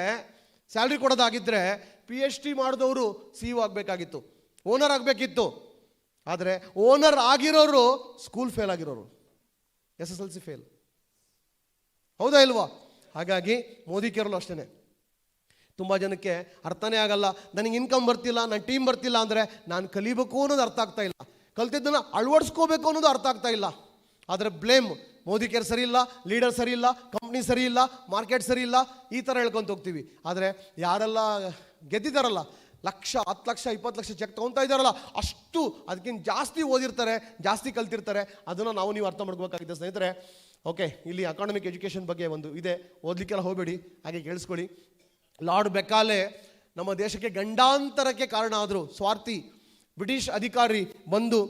ಸ್ಯಾಲ್ರಿ ಕೊಡೋದಾಗಿದ್ದರೆ PhD ಮಾಡಿದವರು CEO ಆಗಬೇಕಾಗಿತ್ತು, ಓನರ್ ಆಗಬೇಕಿತ್ತು. ಆದರೆ ಓನರ್ ಆಗಿರೋರು ಸ್ಕೂಲ್ ಫೇಲ್ ಆಗಿರೋರು, SSLC ಫೇಲ್. ಹೌದಾ ಇಲ್ವಾ? ಹಾಗಾಗಿ ಮೋದಿ ಕೇರಳು ಅಷ್ಟೇ. ತುಂಬ ಜನಕ್ಕೆ ಅರ್ಥನೇ ಆಗಲ್ಲ. ನನಗೆ ಇನ್ಕಮ್ ಬರ್ತಿಲ್ಲ, ನನ್ನ ಟೀಮ್ ಬರ್ತಿಲ್ಲ ಅಂದರೆ ನಾನು ಕಲಿಬೇಕು ಅನ್ನೋದು ಅರ್ಥ ಆಗ್ತಾ ಇಲ್ಲ, ಕಲ್ತಿದ್ದನ್ನು ಅಳವಡಿಸ್ಕೋಬೇಕು ಅನ್ನೋದು ಅರ್ಥ ಆಗ್ತಾ ಇಲ್ಲ. ಆದರೆ ಬ್ಲೇಮ್ ಮೋದಿ ಕೇರ್ ಸರಿ ಇಲ್ಲ, ಲೀಡರ್ ಸರಿ ಇಲ್ಲ, ಕಂಪ್ನಿ ಸರಿ ಇಲ್ಲ, ಮಾರ್ಕೆಟ್ ಸರಿ ಇಲ್ಲ, ಈ ಥರ ಹೇಳ್ಕೊತ ಹೋಗ್ತೀವಿ. ಆದರೆ ಯಾರೆಲ್ಲ ಗೆದ್ದಿದ್ದಾರಲ್ಲ, ಲಕ್ಷ 10 ಲಕ್ಷ 20 ಲಕ್ಷ ಚೆಕ್ ತೊಗೊತಾ ಇದ್ದಾರಲ್ಲ, ಅಷ್ಟು ಅದಕ್ಕಿಂತ ಜಾಸ್ತಿ ಓದಿರ್ತಾರೆ, ಜಾಸ್ತಿ ಕಲ್ತಿರ್ತಾರೆ. ಅದನ್ನು ನಾವು ನೀವು ಅರ್ಥ ಮಾಡ್ಕೋಬೇಕಾಗಿದೆ ಸ್ನೇಹಿತರೆ. ಓಕೆ, ಇಲ್ಲಿ ಅಕಾಡೆಮಿಕ್ ಎಜುಕೇಷನ್ ಬಗ್ಗೆ ಒಂದು ಇದೆ, ಓದಲಿಕ್ಕೆಲ್ಲ ಹೋಗಬೇಡಿ, ಹಾಗೆ ಕೇಳಿಸ್ಕೊಳ್ಳಿ. ಲಾರ್ಡ್ ಮೆಕಾಲೆ ನಮ್ಮ ದೇಶಕ್ಕೆ ಗಂಡಾಂತರಕ್ಕೆ ಕಾರಣ ಆದರು. ಸ್ವಾರ್ಥಿ ಬ್ರಿಟಿಷ್ ಅಧಿಕಾರಿ ಬಂದು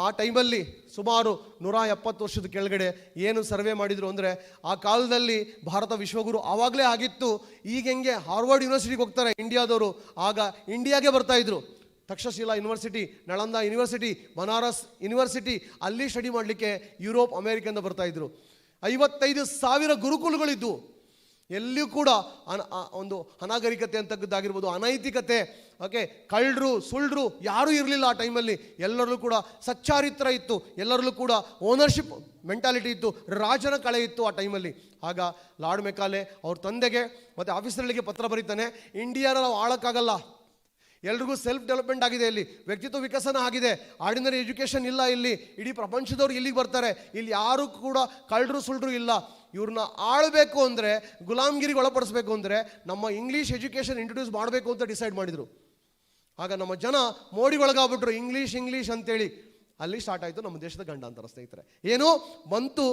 ಆ ಟೈಮಲ್ಲಿ ಸುಮಾರು 170 ವರ್ಷದ ಕೆಳಗಡೆ ಏನು ಸರ್ವೆ ಮಾಡಿದರು ಅಂದರೆ, ಆ ಕಾಲದಲ್ಲಿ ಭಾರತ ವಿಶ್ವಗುರು ಆವಾಗಲೇ ಆಗಿತ್ತು. ಈಗ ಹೆಂಗೆ ಹಾರ್ವರ್ಡ್ ಯೂನಿವರ್ಸಿಟಿಗೆ ಹೋಗ್ತಾರೆ ಇಂಡಿಯಾದವರು, ಆಗ ಇಂಡಿಯಾಗೆ ಬರ್ತಾಯಿದ್ರು. Takshashila university, Nalanda university, Banaras university, ಅಲ್ಲಿ ಸ್ಟಡಿ ಮಾಡಲಿಕ್ಕೆ ಯುರೋಪ್ ಅಮೇರಿಕೆಯಿಂದ ಬರ್ತಾಯಿದ್ರು. 55,000 ಗುರುಕುಲಗಳಿದ್ದು. ಎಲ್ಲಿಯೂ ಕೂಡ ಒಂದು ಅನಾಗರಿಕತೆ ಅಂತಕ್ಕದ್ದಾಗಿರ್ಬೋದು, ಅನೈತಿಕತೆ, ಓಕೆ, ಕಳ್ಳರು ಸುಳ್ಳರು ಯಾರೂ ಇರಲಿಲ್ಲ ಆ ಟೈಮಲ್ಲಿ. ಎಲ್ಲರಲ್ಲೂ ಕೂಡ ಸಚ್ಚಾರಿತ್ರ ಇತ್ತು, ಎಲ್ಲರಲ್ಲೂ ಕೂಡ ಓನರ್ಶಿಪ್ ಮೆಂಟಾಲಿಟಿ ಇತ್ತು, ರಾಜನ ಕಳೆ ಇತ್ತು ಆ ಟೈಮಲ್ಲಿ. ಆಗ ಲಾರ್ಡ್ ಮೆಕಾಲೆ ಅವ್ರ ತಂದೆಗೆ ಮತ್ತು ಆಫೀಸರ್ಗಳಿಗೆ ಪತ್ರ ಬರೀತಾನೆ, ಇಂಡಿಯಾನ ನಾವು ಆಳಕ್ಕಾಗಲ್ಲ, ಎಲ್ರಿಗೂ ಸೆಲ್ಫ್ ಡೆವಲಪ್ಮೆಂಟ್ ಆಗಿದೆ, ಇಲ್ಲಿ ವ್ಯಕ್ತಿತ್ವ ವಿಕಸನ ಆಗಿದೆ, ಆರ್ಡಿನರಿ ಎಜುಕೇಷನ್ ಇಲ್ಲ, ಇಲ್ಲಿ ಇಡೀ ಪ್ರಪಂಚದವ್ರು ಇಲ್ಲಿಗೆ ಬರ್ತಾರೆ, ಇಲ್ಲಿ ಯಾರೂ ಕೂಡ ಕಳ್ಳರು ಸುಳ್ಳರು ಇಲ್ಲ, ಇವ್ರನ್ನ ಆಳಬೇಕು ಅಂದರೆ, ಗುಲಾಮ್ಗಿರಿಗೆ ಒಳಪಡಿಸ್ಬೇಕು ಅಂದರೆ ನಮ್ಮ ಇಂಗ್ಲೀಷ್ ಎಜುಕೇಷನ್ ಇಂಟ್ರೊಡ್ಯೂಸ್ ಮಾಡಬೇಕು ಅಂತ ಡಿಸೈಡ್ ಮಾಡಿದರು. ಆಗ ನಮ್ಮ ಜನ ಮೋಡಿಗೊಳಗಾಗ್ಬಿಟ್ರು, ಇಂಗ್ಲೀಷ್ ಅಂತೇಳಿ. ಅಲ್ಲಿ ಸ್ಟಾರ್ಟ್ ಆಯಿತು ನಮ್ಮ ದೇಶದ ಗಂಡಾಂತರ ಸ್ನೇಹಿತರೆ. ಏನು ಬಂತು,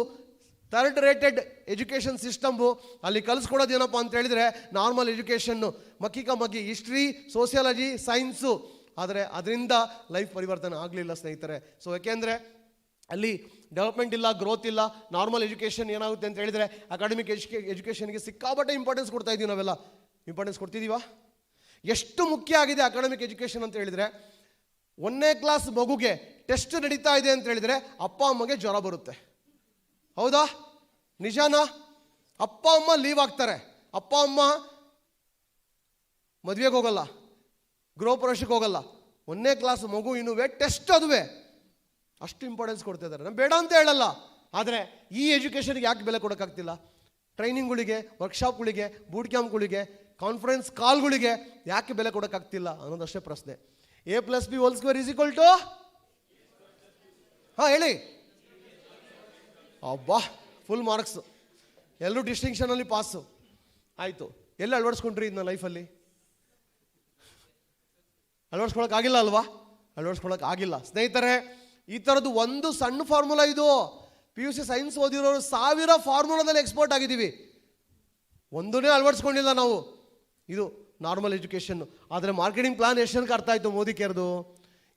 ಥರ್ಡ್ ರೇಟೆಡ್ ಎಜುಕೇಷನ್ ಸಿಸ್ಟಮು. ಅಲ್ಲಿ ಕಲಿಸ್ಕೊಡೋದು ಏನಪ್ಪ ಅಂತ ಹೇಳಿದರೆ ನಾರ್ಮಲ್ ಎಜುಕೇಷನ್ನು, ಮಗ್ಗಿ ಹಿಸ್ಟ್ರಿ, ಸೋಷಿಯಾಲಜಿ, ಸೈನ್ಸು. ಆದರೆ ಅದರಿಂದ ಲೈಫ್ ಪರಿವರ್ತನೆ ಆಗಲಿಲ್ಲ ಸ್ನೇಹಿತರೆ. ಸೊ ಯಾಕೆಂದರೆ ಅಲ್ಲಿ ಡೆವಲಪ್ಮೆಂಟ್ ಇಲ್ಲ, ಗ್ರೋತ್ ಇಲ್ಲ. ನಾರ್ಮಲ್ ಎಜುಕೇಷನ್ ಏನಾಗುತ್ತೆ ಅಂತ ಹೇಳಿದರೆ ಅಕಾಡೆಮಿಕ್ ಎಜುಕೇಷನ್ಗೆ ಸಿಕ್ಕಾಪಟ್ಟೆ ಇಂಪಾರ್ಟೆನ್ಸ್ ಕೊಡ್ತಾ ಇದ್ದೀವಿ ನಾವೆಲ್ಲ. ಇಂಪಾರ್ಟೆನ್ಸ್ ಕೊಡ್ತಿದ್ದೀವಾ? ಎಷ್ಟು ಮುಖ್ಯ ಆಗಿದೆ ಅಕಾಡೆಮಿಕ್ ಎಜುಕೇಷನ್ ಅಂತ ಹೇಳಿದರೆ, 1ನೇ ಕ್ಲಾಸ್ ಮಗುಗೆ ಟೆಸ್ಟ್ ನಡೀತಾ ಇದೆ ಅಂತ ಹೇಳಿದರೆ ಅಪ್ಪ ಅಮ್ಮಗೆ ಜ್ವರ ಬರುತ್ತೆ. ಹೌದಾ? ನಿಜಾನಾ? ಅಪ್ಪ ಅಮ್ಮ ಲೀವ್ ಆಗ್ತಾರೆ, ಅಪ್ಪ ಅಮ್ಮ ಮದುವೆಗೆ ಹೋಗಲ್ಲ, ಗೃಹ ಪ್ರವೇಶಕ್ಕೆ ಹೋಗಲ್ಲ. 1ನೇ ಕ್ಲಾಸ್ ಮಗು ಇನ್ನುವೇ ಟೆಸ್ಟ್, ಅದುವೇ ಅಷ್ಟು ಇಂಪಾರ್ಟೆನ್ಸ್ ಕೊಡ್ತಾ ಇದ್ದಾರೆ. ನಾನು ಬೇಡ ಅಂತ ಹೇಳಲ್ಲ, ಆದರೆ ಈ ಎಜುಕೇಷನ್ಗೆ ಯಾಕೆ ಬೆಲೆ ಕೊಡೋಕ್ಕಾಗ್ತಿಲ್ಲ? ಟ್ರೈನಿಂಗ್ಗಳಿಗೆ, ವರ್ಕ್ಶಾಪ್ಗಳಿಗೆ, ಬೂಟ್ ಕ್ಯಾಂಪ್ಗಳಿಗೆ, ಕಾನ್ಫರೆನ್ಸ್ ಕಾಲ್ಗಳಿಗೆ ಯಾಕೆ ಬೆಲೆ ಕೊಡೋಕ್ಕಾಗ್ತಿಲ್ಲ ಅನ್ನೋದಷ್ಟೇ ಪ್ರಶ್ನೆ. A+B² ಹಾಂ ಹೇಳಿ. ಅಬ್ಬಾ, ಫುಲ್ ಮಾರ್ಕ್ಸ್, ಎಲ್ಲರೂ ಡಿಸ್ಟಿಂಕ್ಷನಲ್ಲಿ ಪಾಸು ಆಯಿತು. ಎಲ್ಲ ಅಳವಡಿಸ್ಕೊಂಡ್ರಿ ಇದನ್ನ ಲೈಫಲ್ಲಿ? ಅಳವಡಿಸ್ಕೊಳಕ್ಕಾಗಿಲ್ಲ ಅಲ್ವಾ? ಅಳವಡಿಸ್ಕೊಳಕ್ಕಾಗಿಲ್ಲ ಸ್ನೇಹಿತರೆ. ಈ ಥರದ್ದು ಒಂದು ಸಣ್ಣ ಫಾರ್ಮುಲಾ ಇದು. PUC ಸೈನ್ಸ್ ಓದಿರೋರು 1000 ಫಾರ್ಮುಲಾದಲ್ಲಿ ಎಕ್ಸ್ಪರ್ಟ್ ಆಗಿದ್ದೀವಿ, ಒಂದನ್ನೇ ಅಳವಡಿಸ್ಕೊಂಡಿಲ್ಲ ನಾವು. ಇದು ನಾರ್ಮಲ್ ಎಜುಕೇಷನ್ನು. ಆದರೆ ಮಾರ್ಕೆಟಿಂಗ್ ಪ್ಲಾನ್ ಎಷ್ಟು ಜನಕ್ಕೆ ಅರ್ಥ ಆಯಿತು ಮೋದಿ ಕೇರ್ದು?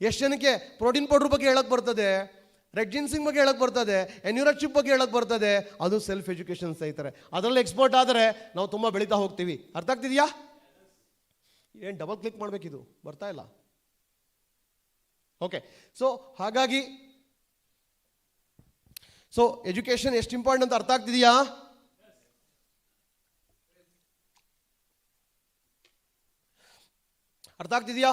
ಎಷ್ಟು ಜನಕ್ಕೆ ಪ್ರೋಟೀನ್ ಪೌಡ್ರ್ ಬಗ್ಗೆ ಹೇಳಕ್ಕೆ ಬರ್ತದೆ, ರೆಡ್ ಜಿನ್ಸಿಂಗ್ ಬಗ್ಗೆ ಹೇಳಕ್ಕೆ ಬರ್ತದೆ, ಎನ್ಯೂರಚಿಪ್ ಬಗ್ಗೆ ಹೇಳಕ್ಕೆ ಬರ್ತದೆ? ಅದು ಸೆಲ್ಫ್ ಎಜುಕೇಷನ್ ಸ್ನೇಹಿತರೆ. ಅದರಲ್ಲಿ ಎಕ್ಸ್ಪರ್ಟ್ ಆದರೆ ನಾವು ತುಂಬ ಬೆಳೀತಾ ಹೋಗ್ತೀವಿ. ಅರ್ಥ ಆಗ್ತಿದೆಯಾ? ಏನು ಡಬಲ್ ಕ್ಲಿಕ್ ಮಾಡಬೇಕಿದು, ಬರ್ತಾ ಇಲ್ಲ. ಓಕೆ, ಸೊ ಹಾಗಾಗಿ ಎಜುಕೇಷನ್ ಎಷ್ಟು ಇಂಪಾರ್ಟೆಂಟ್ ಅಂತ ಅರ್ಥ ಆಗ್ತಿದೆಯಾ? ಅರ್ಥ ಆಗ್ತಿದೆಯಾ?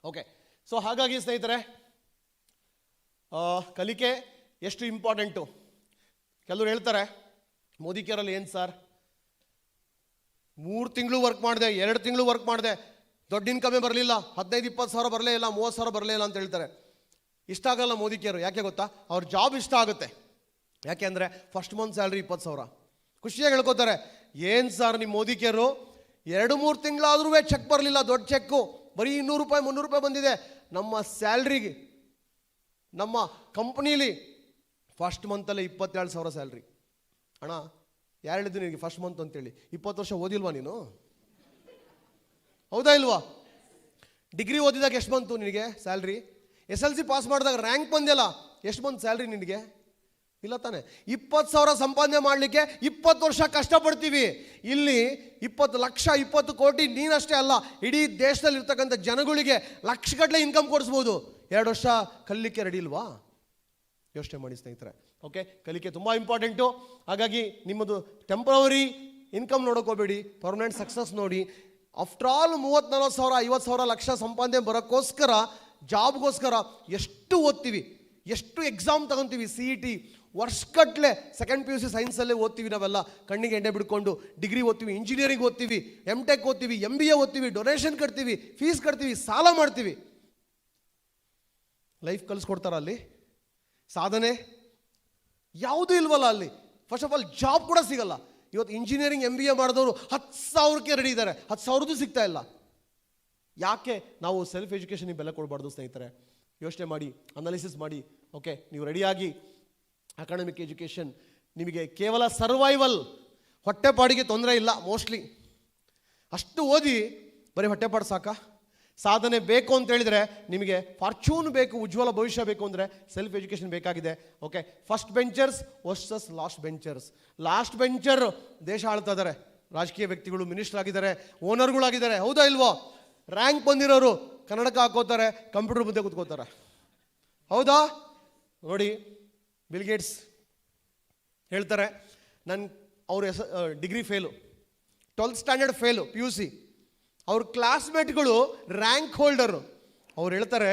ಓಕೆ, ಸೊ ಹಾಗಾಗಿ ಸ್ನೇಹಿತರೆ, ಕಲಿಕೆ ಎಷ್ಟು ಇಂಪಾರ್ಟೆಂಟು. ಕೆಲವರು ಹೇಳ್ತಾರೆ ಮೋದಿ ಕೇರಲ್ಲಿ ಏನು ಸರ್, 3 ತಿಂಗಳು ವರ್ಕ್ ಮಾಡಿದೆ, 2 ತಿಂಗಳು ವರ್ಕ್ ಮಾಡಿದೆ, ದೊಡ್ಡ ಇನ್ಕಮೇ ಬರಲಿಲ್ಲ, 15-20 ಸಾವಿರ ಬರಲೇ ಇಲ್ಲ, 30 ಸಾವಿರ ಬರಲೇ ಇಲ್ಲ ಅಂತ ಹೇಳ್ತಾರೆ. ಇಷ್ಟ ಆಗಲ್ಲ ಮೋದಿ ಕೇರು. ಯಾಕೆ ಗೊತ್ತಾ? ಅವ್ರ ಜಾಬ್ ಇಷ್ಟ ಆಗುತ್ತೆ. ಯಾಕೆ ಅಂದರೆ ಫಸ್ಟ್ ಮಂತ್ ಸ್ಯಾಲ್ರಿ 20 ಸಾವಿರ. ಖುಷಿಯಾಗಿ ಹೇಳ್ಕೊತಾರೆ, ಏನು ಸರ್ ನಿಮ್ಮ ಮೋದಿ ಕೇರು, 2-3 ತಿಂಗಳಾದ್ರೂ ಚೆಕ್ ಬರಲಿಲ್ಲ, ದೊಡ್ಡ ಚೆಕ್ಕು, ಬರೀ 200 ರೂಪಾಯಿ 300 ರೂಪಾಯಿ ಬಂದಿದೆ. ನಮ್ಮ ಸ್ಯಾಲ್ರಿಗೆ, ನಮ್ಮ ಕಂಪ್ನೀಲಿ ಫಸ್ಟ್ ಮಂತಲ್ಲೇ 27 ಸಾವಿರ ಸ್ಯಾಲ್ರಿ. ಅಣ್ಣ ಯಾರು ಹೇಳಿದ್ದು ನಿನಗೆ ಫಸ್ಟ್ ಮಂತ್ ಅಂತೇಳಿ? 20 ವರ್ಷ ಓದಿಲ್ವಾ ನೀನು? ಹೌದಾ ಇಲ್ವಾ? ಡಿಗ್ರಿ ಓದಿದಾಗ ಎಷ್ಟು ಬಂತು ನಿನಗೆ ಸ್ಯಾಲ್ರಿ? SLC ಪಾಸ್ ಮಾಡಿದಾಗ ರ್ಯಾಂಕ್ ಬಂದಿಲ್ಲ, ಎಷ್ಟು ಬಂತು ಸ್ಯಾಲ್ರಿ ನಿನಗೆ? ಇಲ್ಲ ತಾನೆ? 20 ಸಾವಿರ ಸಂಪಾದನೆ ಮಾಡಲಿಕ್ಕೆ 20 ವರ್ಷ ಕಷ್ಟಪಡ್ತೀವಿ. ಇಲ್ಲಿ 20 ಲಕ್ಷ 20 ಕೋಟಿ ನೀನಷ್ಟೇ ಅಲ್ಲ, ಇಡೀ ದೇಶದಲ್ಲಿ ಇರ್ತಕ್ಕಂಥ ಜನಗಳಿಗೆ ಲಕ್ಷಗಟ್ಟಲೆ ಇನ್ಕಮ್ ಕೊಡಿಸ್ಬೋದು. 2 ವರ್ಷ ಕಲಿಲಿಕ್ಕೆ ರೆಡಿ ಇಲ್ವಾ? ಯೋಚನೆ ಮಾಡಿ ಸ್ನೇಹಿತರೆ. ಓಕೆ, ಕಲಿಕೆ ತುಂಬ ಇಂಪಾರ್ಟೆಂಟು. ಹಾಗಾಗಿ ನಿಮ್ಮದು ಟೆಂಪ್ರವರಿ ಇನ್ಕಮ್ ನೋಡೋಕೋಬೇಡಿ, ಪರ್ಮನೆಂಟ್ ಸಕ್ಸಸ್ ನೋಡಿ. ಆಫ್ಟರ್ ಆಲ್ 30-40 ಸಾವಿರ 50 ಸಾವಿರ ಲಕ್ಷ ಸಂಪಾದನೆ ಬರೋಕ್ಕೋಸ್ಕರ, ಜಾಬ್ಗೋಸ್ಕರ ಎಷ್ಟು ಓದ್ತೀವಿ, ಎಷ್ಟು ಎಕ್ಸಾಮ್ ತಗೊತೀವಿ. CET ವರ್ಷಗಟ್ಟಲೆ ಸೆಕೆಂಡ್ PUC ಸೈನ್ಸಲ್ಲೇ ಓದ್ತೀವಿ ನಾವೆಲ್ಲ, ಕಣ್ಣಿಗೆ ಎಣ್ಣೆ ಬಿಡ್ಕೊಂಡು. ಡಿಗ್ರಿ ಓದ್ತೀವಿ, ಇಂಜಿನಿಯರಿಂಗ್ ಓದ್ತೀವಿ, MTech ಓದ್ತೀವಿ, MBA ಓದ್ತೀವಿ, ಡೊನೇಷನ್ ಕಟ್ತೀವಿ, ಫೀಸ್ ಕಟ್ತೀವಿ, ಸಾಲ ಮಾಡ್ತೀವಿ. ಲೈಫ್ ಕಲಿಸ್ಕೊಡ್ತಾರ ಅಲ್ಲಿ? ಸಾಧನೆ ಯಾವುದೂ ಇಲ್ವಲ್ಲ ಅಲ್ಲಿ. ಫಸ್ಟ್ ಆಫ್ ಆಲ್ ಜಾಬ್ ಕೂಡ ಸಿಗಲ್ಲ. ಇವತ್ತು ಇಂಜಿನಿಯರಿಂಗ್ MBA ಮಾಡಿದವರು 10,000ಕ್ಕೆ ರೆಡಿ ಇದ್ದಾರೆ, 10,000ದು ಸಿಗ್ತಾ ಇಲ್ಲ. ಯಾಕೆ ನಾವು ಸೆಲ್ಫ್ ಎಜುಕೇಷನ್ಗೆ ಬೆಲೆ ಕೊಡಬಾರ್ದು ಸ್ನೇಹಿತರೆ? ಯೋಚನೆ ಮಾಡಿ, ಅನಾಲಿಸಿಸ್ ಮಾಡಿ. ಓಕೆ, ನೀವು ರೆಡಿಯಾಗಿ ಅಕಾಡೆಮಿಕ್ ಎಜುಕೇಷನ್ ನಿಮಗೆ ಕೇವಲ ಸರ್ವೈವಲ್, ಹೊಟ್ಟೆಪಾಡಿಗೆ ತೊಂದರೆ ಇಲ್ಲ ಮೋಸ್ಟ್ಲಿ. ಅಷ್ಟು ಓದಿ ಬರೀ ಹೊಟ್ಟೆಪಾಡು ಸಾಕಾ? ಸಾಧನೆ ಬೇಕು ಅಂತ ಹೇಳಿದರೆ ನಿಮಗೆ ಫಾರ್ಚೂನ್ ಬೇಕು, ಉಜ್ವಲ ಭವಿಷ್ಯ ಬೇಕು ಅಂದರೆ ಸೆಲ್ಫ್ ಎಜುಕೇಷನ್ ಬೇಕಾಗಿದೆ. Okay, first benchers versus last benchers. Last bencher ದೇಶ ಆಳ್ತಾ ಇದ್ದಾರೆ, ರಾಜಕೀಯ ವ್ಯಕ್ತಿಗಳು, ಮಿನಿಸ್ಟರ್ ಆಗಿದ್ದಾರೆ, ಓನರ್ಗಳಾಗಿದ್ದಾರೆ, ಹೌದಾ ಇಲ್ವೋ? ರ್ಯಾಂಕ್ ಬಂದಿರೋರು ಕನ್ನಡಕ ಹಾಕೋತಾರೆ, ಕಂಪ್ಯೂಟರ್ ಮುಂದೆ ಕೂತ್ಕೋತಾರೆ, ಹೌದಾ? ನೋಡಿ, ಬಿಲ್ ಗೇಟ್ಸ್ ಹೇಳ್ತಾರೆ, ಅವ್ರ degree fail, 12th standard fail, PUC. ಅವ್ರ ಕ್ಲಾಸ್ಮೇಟ್ಗಳು ರ್ಯಾಂಕ್ ಹೋಲ್ಡರು. ಅವ್ರು ಹೇಳ್ತಾರೆ,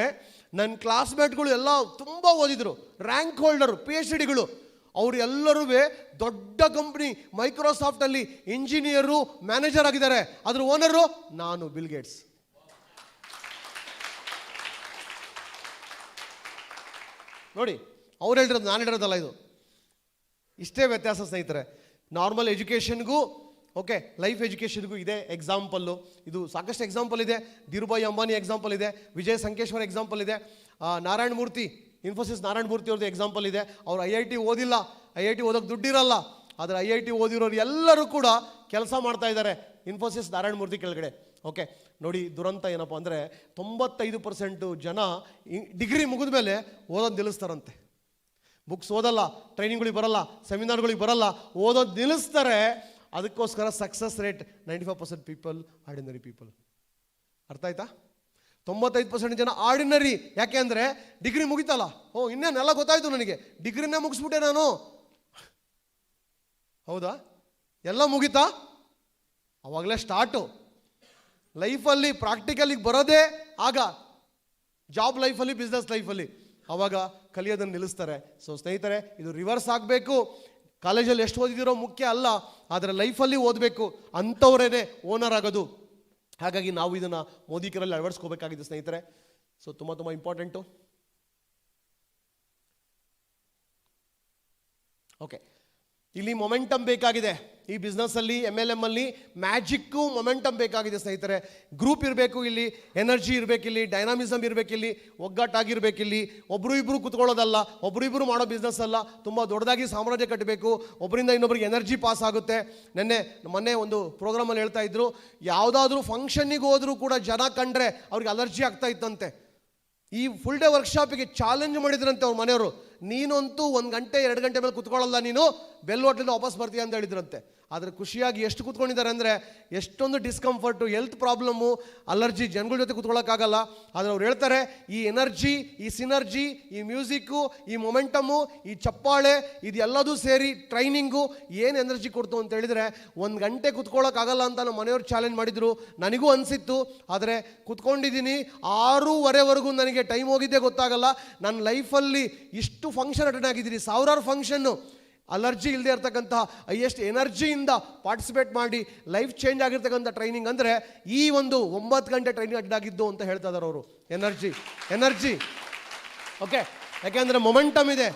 ನನ್ನ ಕ್ಲಾಸ್ಮೇಟ್ಗಳು ಎಲ್ಲ ತುಂಬ ಓದಿದ್ರು, ರ್ಯಾಂಕ್ ಹೋಲ್ಡರು, PhDಗಳು. ಅವರು ಎಲ್ಲರೂ ದೊಡ್ಡ ಕಂಪ್ನಿ ಮೈಕ್ರೋಸಾಫ್ಟಲ್ಲಿ ಇಂಜಿನಿಯರು, ಮ್ಯಾನೇಜರ್ ಆಗಿದ್ದಾರೆ. ಅದ್ರ ಓನರು ನಾನು, ಬಿಲ್ ಗೇಟ್ಸ್. ನೋಡಿ, ಅವ್ರು ಹೇಳಿರೋದು, ನಾನು ಹೇಳಿರೋದಲ್ಲ ಇದು. ಇಷ್ಟೇ ವ್ಯತ್ಯಾಸ ಸ್ನೇಹಿತರೆ. ನಾರ್ಮಲ್ ಎಜುಕೇಷನ್ಗೂ ಓಕೆ ಲೈಫ್ ಎಜುಕೇಷನ್ಗೂ ಇದೆ ಎಕ್ಸಾಂಪಲ್ಲು. ಇದು ಸಾಕಷ್ಟು ಎಕ್ಸಾಂಪಲ್ ಇದೆ. ಧೀರುಭಾಯಿ ಅಂಬಾನಿ ಎಕ್ಸಾಂಪಲ್ ಇದೆ, ವಿಜಯ್ ಸಂಕೇಶ್ವರ್ ಎಕ್ಸಾಂಪಲ್ ಇದೆ, ನಾರಾಯಣ ಮೂರ್ತಿ, ಇನ್ಫೋಸಿಸ್ ನಾರಾಯಣ ಮೂರ್ತಿ ಅವ್ರದ್ದು ಎಕ್ಸಾಂಪಲ್ ಇದೆ. ಅವ್ರು IIT ಓದಿಲ್ಲ, IIT ಓದೋಕ್ಕೆ ದುಡ್ಡಿರಲ್ಲ, ಆದರೆ IIT ಓದಿರೋರು ಎಲ್ಲರೂ ಕೂಡ ಕೆಲಸ ಮಾಡ್ತಾ ಇದ್ದಾರೆ ಇನ್ಫೋಸಿಸ್ ನಾರಾಯಣ ಮೂರ್ತಿ ಕೆಳಗಡೆ. ಓಕೆ, ನೋಡಿ, ದುರಂತ ಏನಪ್ಪ ಅಂದರೆ 95% ಜನ ಡಿಗ್ರಿ ಮುಗಿದ ಮೇಲೆ ಓದೋದು ನಿಲ್ಲಿಸ್ತಾರಂತೆ. ಬುಕ್ಸ್ ಓದಲ್ಲ, ಟ್ರೈನಿಂಗ್ಗಳಿಗೆ ಬರಲ್ಲ, ಸೆಮಿನಾರ್ಗಳಿಗೆ ಬರಲ್ಲ, ಓದೋದು ನಿಲ್ಲಿಸ್ತಾರೆ. ಅದಕ್ಕೋಸ್ಕರ success rate 95% people ordinary people. ಅರ್ಥ ಆಯ್ತಾ? 95% ಜನ ಆರ್ಡಿನರಿ. ಯಾಕೆ ಅಂದರೆ ಡಿಗ್ರಿ ಮುಗಿತಲ್ಲ, ಇನ್ನೇನೆಲ್ಲ ಗೊತ್ತಾಯ್ತು ನನಗೆ, ಡಿಗ್ರಿನೇ ಮುಗಿಸ್ಬಿಟ್ಟೆ ನಾನು, ಹೌದಾ? ಎಲ್ಲ ಮುಗಿತಾ? ಅವಾಗಲೇ ಸ್ಟಾರ್ಟು. ಲೈಫಲ್ಲಿ ಪ್ರಾಕ್ಟಿಕಲಿಗೆ ಬರೋದೇ ಆಗ, ಜಾಬ್ ಲೈಫಲ್ಲಿ, ಬಿಸ್ನೆಸ್ ಲೈಫಲ್ಲಿ. ಆವಾಗ ಕಲಿಯೋದನ್ನು ನಿಲ್ಲಿಸ್ತಾರೆ. ಸೊ ಸ್ನೇಹಿತರೆ, ಇದು ರಿವರ್ಸ್ ಆಗಬೇಕು. ಕಾಲೇಜಲ್ಲಿ ಎಷ್ಟು ಓದಿದಿರೋ ಮುಖ್ಯ ಅಲ್ಲ, ಆದರೆ ಲೈಫಲ್ಲಿ ಓದಬೇಕು, ಅಂಥವರೇ ಓನರ್ ಆಗೋದು. ಹಾಗಾಗಿ ನಾವು ಇದನ್ನು ಮೋದಿಕರಲ್ಲಿ ಅಳವಡಿಸ್ಕೋಬೇಕಾಗಿದೆ ಸ್ನೇಹಿತರೆ. ಸೊ ತುಂಬ ಇಂಪಾರ್ಟೆಂಟು. ಓಕೆ, ಇಲ್ಲಿ ಮೊಮೆಂಟಮ್ ಬೇಕಾಗಿದೆ. ಈ ಬಿಸ್ನೆಸ್ಸಲ್ಲಿ, MLM ಅಲ್ಲಿ ಮ್ಯಾಜಿಕ್ಕು ಮೊಮೆಂಟಮ್ ಬೇಕಾಗಿದೆ ಸ್ನೇಹಿತರೆ. ಗ್ರೂಪ್ ಇರಬೇಕು, ಇಲ್ಲಿ ಎನರ್ಜಿ ಇರಬೇಕಿಲ್ಲಿ, ಡೈನಾಮಿಸಮ್ ಇರಬೇಕಿಲ್ಲಿ, ಒಗ್ಗಟ್ಟಾಗಿರ್ಬೇಕಿಲ್ಲಿ. ಒಬ್ಬರು ಇಬ್ಬರು ಕುತ್ಕೊಳ್ಳೋದಲ್ಲ, ಒಬ್ಬರು ಇಬ್ಬರು ಮಾಡೋ ಬಿಸ್ನೆಸ್ ಅಲ್ಲ, ತುಂಬ ದೊಡ್ಡದಾಗಿ ಸಾಮ್ರಾಜ್ಯ ಕಟ್ಟಬೇಕು. ಒಬ್ಬರಿಂದ ಇನ್ನೊಬ್ಬರಿಗೆ ಎನರ್ಜಿ ಪಾಸ್ ಆಗುತ್ತೆ. ಮೊನ್ನೆ ಒಂದು ಪ್ರೋಗ್ರಾಮಲ್ಲಿ ಹೇಳ್ತಾ ಇದ್ರು, ಯಾವುದಾದ್ರೂ ಫಂಕ್ಷನ್ನಿಗೆ ಹೋದರೂ ಕೂಡ ಜನ ಕಂಡ್ರೆ ಅವ್ರಿಗೆ ಅಲರ್ಜಿ ಆಗ್ತಾ ಇತ್ತಂತೆ. ಈ ಫುಲ್ ಡೇ ವರ್ಕ್ಶಾಪಿಗೆ ಚಾಲೆಂಜ್ ಮಾಡಿದ್ರಂತೆ ಅವ್ರ ಮನೆಯವರು. ನೀನಂತೂ 1 ಗಂಟೆ 2 ಗಂಟೆ ಮೇಲೆ ಕುತ್ಕೊಳ್ಳಲ್ಲ, ನೀನು ಬೆಲ್ ಹೋಟ್ಲಿಂದ ವಾಪಸ್ ಬರ್ತೀಯ ಅಂತ ಹೇಳಿದ್ರಂತೆ. ಆದರೆ ಖುಷಿಯಾಗಿ ಎಷ್ಟು ಕುತ್ಕೊಂಡಿದ್ದಾರೆ ಅಂದರೆ, ಎಷ್ಟೊಂದು ಡಿಸ್ಕಂಫರ್ಟು, ಹೆಲ್ತ್ ಪ್ರಾಬ್ಲಮ್ಮು, ಅಲರ್ಜಿ, ಜನಗಳ ಜೊತೆ ಕುತ್ಕೊಳ್ಳೋಕ್ಕಾಗಲ್ಲ. ಆದರೆ ಅವ್ರು ಹೇಳ್ತಾರೆ, ಈ ಎನರ್ಜಿ, ಈ ಸಿನರ್ಜಿ, ಈ ಮ್ಯೂಸಿಕ್ಕು, ಈ ಮೊಮೆಂಟಮ್ಮು, ಈ ಚಪ್ಪಾಳೆ, ಇದೆಲ್ಲದೂ ಸೇರಿ ಟ್ರೈನಿಂಗು ಏನು ಎನರ್ಜಿ ಕೊಡ್ತು ಅಂತ ಹೇಳಿದರೆ, 1 ಗಂಟೆ ಕುತ್ಕೊಳ್ಳೋಕ್ಕಾಗಲ್ಲ ಅಂತ ನಮ್ಮ ಮನೆಯವರು ಚಾಲೆಂಜ್ ಮಾಡಿದರು. ನನಗೂ ಅನಿಸಿತ್ತು, ಆದರೆ ಕುತ್ಕೊಂಡಿದ್ದೀನಿ 6:30ವರೆಗೂ ನನಗೆ ಟೈಮ್ ಹೋಗಿದ್ದೇ ಗೊತ್ತಾಗಲ್ಲ. ನನ್ನ ಲೈಫಲ್ಲಿ ಇಷ್ಟು ಫಂಕ್ಷನ್ ಅಟೆಂಡ್ ಆಗಿದ್ದೀನಿ, ಸಾವಿರಾರು ಫಂಕ್ಷನ್ನು. ಅಲರ್ಜಿ ಇಲ್ಲದೆ ಇರ್ತಕ್ಕಂತಹ ಹೈಯೆಸ್ಟ್ ಎನರ್ಜಿಯಿಂದ ಪಾರ್ಟಿಸಿಪೇಟ್ ಮಾಡಿ ಲೈಫ್ ಚೇಂಜ್ ಆಗಿರ್ತಕ್ಕಂಥ ಟ್ರೈನಿಂಗ್ ಅಂದರೆ ಈ ಒಂದು 9 ಗಂಟೆ ಟ್ರೈನಿಂಗ್ ಅಟೆಂಡ್ ಆಗಿದ್ದು ಅಂತ ಹೇಳ್ತಾ ಇದ್ದಾರೆ ಅವರು. ಎನರ್ಜಿ ಓಕೆ, ಯಾಕೆಂದರೆ ಮೊಮೆಂಟಮ್ ಇದೆ.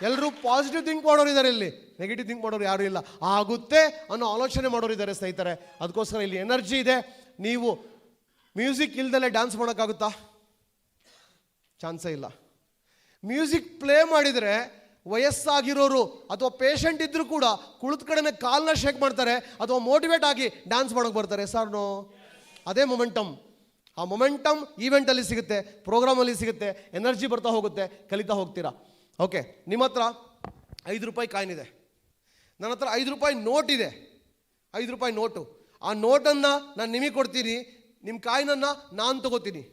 ಎಲ್ಲರೂ ಪಾಸಿಟಿವ್ ಥಿಂಕ್ ಮಾಡೋರು ಇದ್ದಾರೆ, ಇಲ್ಲಿ ನೆಗೆಟಿವ್ ಥಿಂಕ್ ಮಾಡೋರು ಯಾರೂ ಇಲ್ಲ. ಆಗುತ್ತೆ ಅನ್ನೋ ಆಲೋಚನೆ ಮಾಡೋರು ಇದ್ದಾರೆ ಸ್ನೇಹಿತರೆ. ಅದಕ್ಕೋಸ್ಕರ ಇಲ್ಲಿ ಎನರ್ಜಿ ಇದೆ. ನೀವು ಮ್ಯೂಸಿಕ್ ಇಲ್ದಲೇ ಡ್ಯಾನ್ಸ್ ಮಾಡೋಕ್ಕಾಗುತ್ತಾ? ಚಾನ್ಸೇ ಇಲ್ಲ. ಮ್ಯೂಸಿಕ್ ಪ್ಲೇ ಮಾಡಿದರೆ ವಯಸ್ಸಾಗಿರೋರು ಅಥವಾ ಪೇಷಂಟ್ ಇದ್ದರೂ ಕೂಡ ಕುಳಿತ ಕಡೆನೇ ಕಾಲನ್ನ ಶೇಕ್ ಮಾಡ್ತಾರೆ, ಅಥವಾ ಮೋಟಿವೇಟ್ ಆಗಿ ಡ್ಯಾನ್ಸ್ ಮಾಡೋಕ್ಕೆ ಬರ್ತಾರೆ. ಸಾರ್ನೋ, ಅದೇ ಮೊಮೆಂಟಮ್. ಆ ಮೊಮೆಂಟಮ್ ಈವೆಂಟಲ್ಲಿ ಸಿಗುತ್ತೆ, ಪ್ರೋಗ್ರಾಮಲ್ಲಿ ಸಿಗುತ್ತೆ, ಎನರ್ಜಿ ಬರ್ತಾ ಹೋಗುತ್ತೆ, ಕಲಿತಾ ಹೋಗ್ತೀರಾ. ಓಕೆ, ನಿಮ್ಮ ಹತ್ರ 5 ರೂಪಾಯಿ ಕಾಯಿನ್ ಇದೆ, ನನ್ನ ಹತ್ರ 5 ರೂಪಾಯಿ ನೋಟ್ ಇದೆ. 5 ರೂಪಾಯಿ ನೋಟು, ಆ ನೋಟನ್ನು ನಾನು ನಿಮಗೆ ಕೊಡ್ತೀನಿ, ನಿಮ್ಮ ಕಾಯಿನನ್ನು ನಾನು ತಗೋತೀನಿ.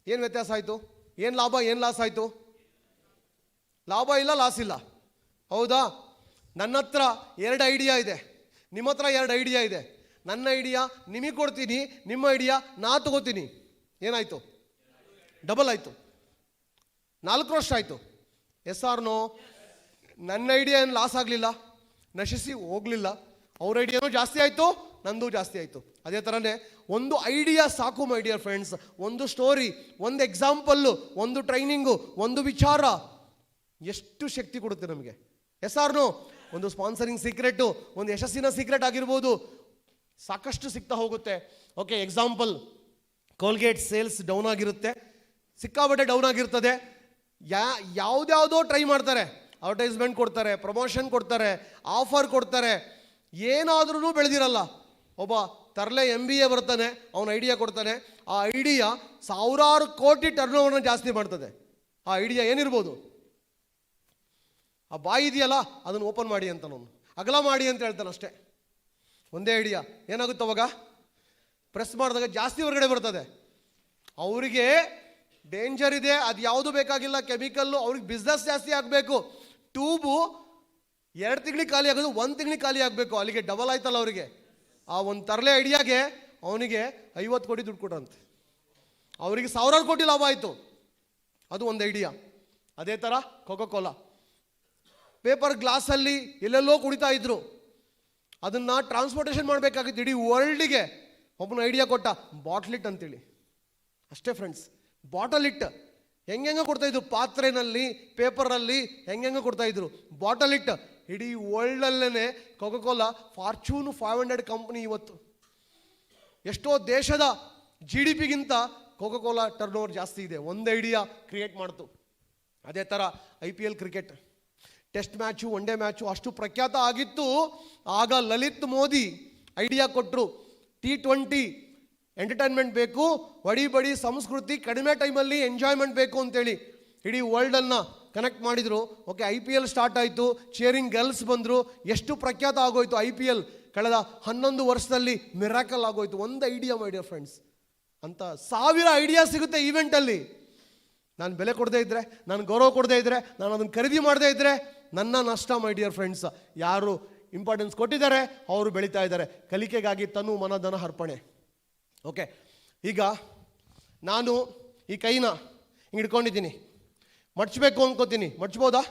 ಏನು ವ್ಯತ್ಯಾಸ ಆಯಿತು? ಏನು ಲಾಭ, ಏನು ಲಾಸ್ ಆಯಿತು? ಲಾಭ ಇಲ್ಲ, ಲಾಸ್ ಇಲ್ಲ, ಹೌದಾ? ನನ್ನ ಹತ್ರ 2 ಐಡಿಯಾ ಇದೆ, ನಿಮ್ಮ ಹತ್ರ 2 ಐಡಿಯಾ ಇದೆ. ನನ್ನ ಐಡಿಯಾ ನಿಮಗೆ ಕೊಡ್ತೀನಿ, ನಿಮ್ಮ ಐಡಿಯಾ ನಾ ತಗೋತೀನಿ. ಏನಾಯಿತು? ಡಬಲ್ ಆಯಿತು, 4 ವರ್ಷ ಆಯಿತು. Yes or no? ನನ್ನ ಐಡಿಯಾ ಏನು ಲಾಸ್ ಆಗಲಿಲ್ಲ, ನಶಿಸಿ ಹೋಗಲಿಲ್ಲ. ಅವ್ರ ಐಡಿಯಾನೂ ಜಾಸ್ತಿ ಆಯಿತು, ನಂದು ಜಾಸ್ತಿ ಆಯಿತು. ಅದೇ ಥರನೇ ಒಂದು ಐಡಿಯಾ ಸಾಕು ಮೈ ಡಿಯರ್ ಫ್ರೆಂಡ್ಸ್. ಒಂದು ಸ್ಟೋರಿ, ಒಂದು ಎಕ್ಸಾಂಪಲ್ಲು, ಒಂದು ಟ್ರೈನಿಂಗು, ಒಂದು ವಿಚಾರ ಎಷ್ಟು ಶಕ್ತಿ ಕೊಡುತ್ತೆ ನಮಗೆ. Yes or no? ಒಂದು ಸ್ಪಾನ್ಸರಿಂಗ್ ಸೀಕ್ರೆಟು, ಒಂದು ಯಶಸ್ಸಿನ ಸೀಕ್ರೆಟ್ ಆಗಿರ್ಬೋದು, ಸಾಕಷ್ಟು ಸಿಗ್ತಾ ಹೋಗುತ್ತೆ. Okay, example, Colgate sales down ಆಗಿರುತ್ತೆ, ಸಿಕ್ಕಾಬಟ್ಟೆ ಡೌನ್ ಆಗಿರ್ತದೆ. ಯಾವುದ್ಯಾವುದೋ ಟ್ರೈ ಮಾಡ್ತಾರೆ, ಅಡ್ವರ್ಟೈಸ್ಮೆಂಟ್ ಕೊಡ್ತಾರೆ, ಪ್ರಮೋಷನ್ ಕೊಡ್ತಾರೆ, ಆಫರ್ ಕೊಡ್ತಾರೆ, ಏನಾದ್ರೂ ಬೆಳೆದಿರಲ್ಲ. ಒಬ್ಬ ತರಲೆ MBA ಬರ್ತಾನೆ, ಅವನ ಐಡಿಯಾ ಕೊಡ್ತಾನೆ, ಆ ಐಡಿಯಾ ಸಾವಿರಾರು ಕೋಟಿ ಟರ್ನ್ ಓವರ್ನ ಜಾಸ್ತಿ ಮಾಡ್ತದೆ. ಆ ಐಡಿಯಾ ಏನಿರ್ಬೋದು? ಆ ಬಾಯಿ ಇದೆಯಲ್ಲ ಅದನ್ನು ಓಪನ್ ಮಾಡಿ ಅಂತ, ನಾನು ಅಗಲ ಮಾಡಿ ಅಂತ ಹೇಳ್ತಾನೆ ಅಷ್ಟೇ. ಒಂದೇ ಐಡಿಯಾ ಏನಾಗುತ್ತೆ ಅವಾಗ? ಪ್ರೆಸ್ ಮಾಡಿದಾಗ ಜಾಸ್ತಿ ಹೊರಗಡೆ ಬರ್ತದೆ. ಅವರಿಗೆ ಡೇಂಜರ್ ಇದೆ, ಅದು ಯಾವುದು ಬೇಕಾಗಿಲ್ಲ, ಕೆಮಿಕಲ್ಲು, ಅವ್ರಿಗೆ ಬಿಸ್ನೆಸ್ ಜಾಸ್ತಿ ಆಗಬೇಕು. ಟ್ಯೂಬು 2 ತಿಂಗಳಿಗೆ ಖಾಲಿ ಆಗೋದು 1 ತಿಂಗಳಿಗೆ ಖಾಲಿ ಆಗಬೇಕು, ಅಲ್ಲಿಗೆ ಡಬಲ್ ಆಯ್ತಲ್ಲ ಅವರಿಗೆ. ಆ ಒಂದು ತರಲೆ ಐಡಿಯಾಗೆ ಅವನಿಗೆ 50 ಕೋಟಿ ದುಡ್ಡು ಕೊಟ್ರಂತೆ, ಅವರಿಗೆ ಸಾವಿರಾರು ಕೋಟಿ ಲಾಭ ಆಯಿತು. ಅದು ಒಂದು ಐಡಿಯಾ. ಅದೇ ಥರ ಕೋಕಾ-ಕೋಲಾ ಪೇಪರ್ ಗ್ಲಾಸಲ್ಲಿ ಎಲ್ಲೆಲ್ಲೋ ಕುಡಿತಾ ಇದ್ರು, ಅದನ್ನು ಟ್ರಾನ್ಸ್ಪೋರ್ಟೇಷನ್ ಮಾಡಬೇಕಾಗಿತ್ತು ಇಡೀ ವರ್ಲ್ಡಿಗೆ. ಒಬ್ಬನ ಐಡಿಯಾ ಕೊಟ್ಟ, ಬಾಟ್ಲಿಟ್ ಅಂತೇಳಿ. ಅಷ್ಟೇ ಫ್ರೆಂಡ್ಸ್, ಬಾಟಲ್ ಇಟ್ ಹೆಂಗೆ ಕೊಡ್ತಾ ಇದ್ರು, ಪಾತ್ರೆನಲ್ಲಿ, ಪೇಪರಲ್ಲಿ ಹೆಂಗೆ ಕೊಡ್ತಾ ಇದ್ರು. ಬಾಟಲ್ ಇಟ್ ಇಡೀ ವರ್ಲ್ಡಲ್ಲೇ ಕೋಕಾ-ಕೋಲಾ ಫಾರ್ಚೂನ್ 500 ಕಂಪ್ನಿ ಇವತ್ತು. ಎಷ್ಟೋ ದೇಶದ GDP-ಗಿಂತ ಕೋಕಾ-ಕೋಲಾ ಟರ್ನ್ ಓವರ್ ಜಾಸ್ತಿ ಇದೆ. ಒಂದು ಐಡಿಯಾ ಕ್ರಿಯೇಟ್ ಮಾಡ್ತು. ಅದೇ ಥರ IPL cricket test match, one day match ಅಷ್ಟು ಪ್ರಖ್ಯಾತ ಆಗಿತ್ತು. ಆಗ ಲಲಿತ್ ಮೋದಿ ಐಡಿಯಾ ಕೊಟ್ಟರು, T20 ಎಂಟರ್ಟೈನ್ಮೆಂಟ್ ಬೇಕು, ಬಡಿ ಸಂಸ್ಕೃತಿ, ಕಡಿಮೆ ಟೈಮಲ್ಲಿ ಎಂಜಾಯ್ಮೆಂಟ್ ಬೇಕು ಅಂತೇಳಿ ಇಡೀ ವರ್ಲ್ಡನ್ನು ಕನೆಕ್ಟ್ ಮಾಡಿದರು. ಓಕೆ, IPL ಸ್ಟಾರ್ಟ್ ಆಯಿತು, ಚೇರಿಂಗ್ ಗರ್ಲ್ಸ್ ಬಂದರು, ಎಷ್ಟು ಪ್ರಖ್ಯಾತ ಆಗೋಯ್ತು IPL. ಕಳೆದ 11 ವರ್ಷದಲ್ಲಿ ಮಿರಾಕಲ್ ಆಗೋಯ್ತು. ಒಂದು ಐಡಿಯಾ ಮೈ ಡಿಯರ್ ಫ್ರೆಂಡ್ಸ್. ಅಂತ 1000 ಐಡಿಯಾ ಸಿಗುತ್ತೆ ಈವೆಂಟಲ್ಲಿ. ನಾನು ಬೆಲೆ ಕೊಡದೇ ಇದ್ದರೆ, ನಾನು ಗೌರವ ಕೊಡದೇ ಇದ್ದರೆ, ನಾನು ಅದನ್ನು ಖರೀದಿ ಮಾಡದೇ ಇದ್ದರೆ ನನ್ನ ನಷ್ಟ ಮೈ ಡಿಯರ್ ಫ್ರೆಂಡ್ಸ್. ಯಾರು ಇಂಪಾರ್ಟೆನ್ಸ್ ಕೊಟ್ಟಿದ್ದಾರೆ ಅವರು ಬೆಳೀತಾ ಇದ್ದಾರೆ. ಕಲಿಕೆಗಾಗಿ ತನು ಮನ ಧನ ಅರ್ಪಣೆ. ಓಕೆ, ಈಗ ನಾನು ಈ ಕೈನ ಹಿಂಗೆ ಹಿಡ್ಕೊಂಡಿದ್ದೀನಿ, ಮಡ್ಚಬೇಕು ಅಂದ್ಕೋತೀನಿ, ಮಡ್ಚ್ಬೋದಾ?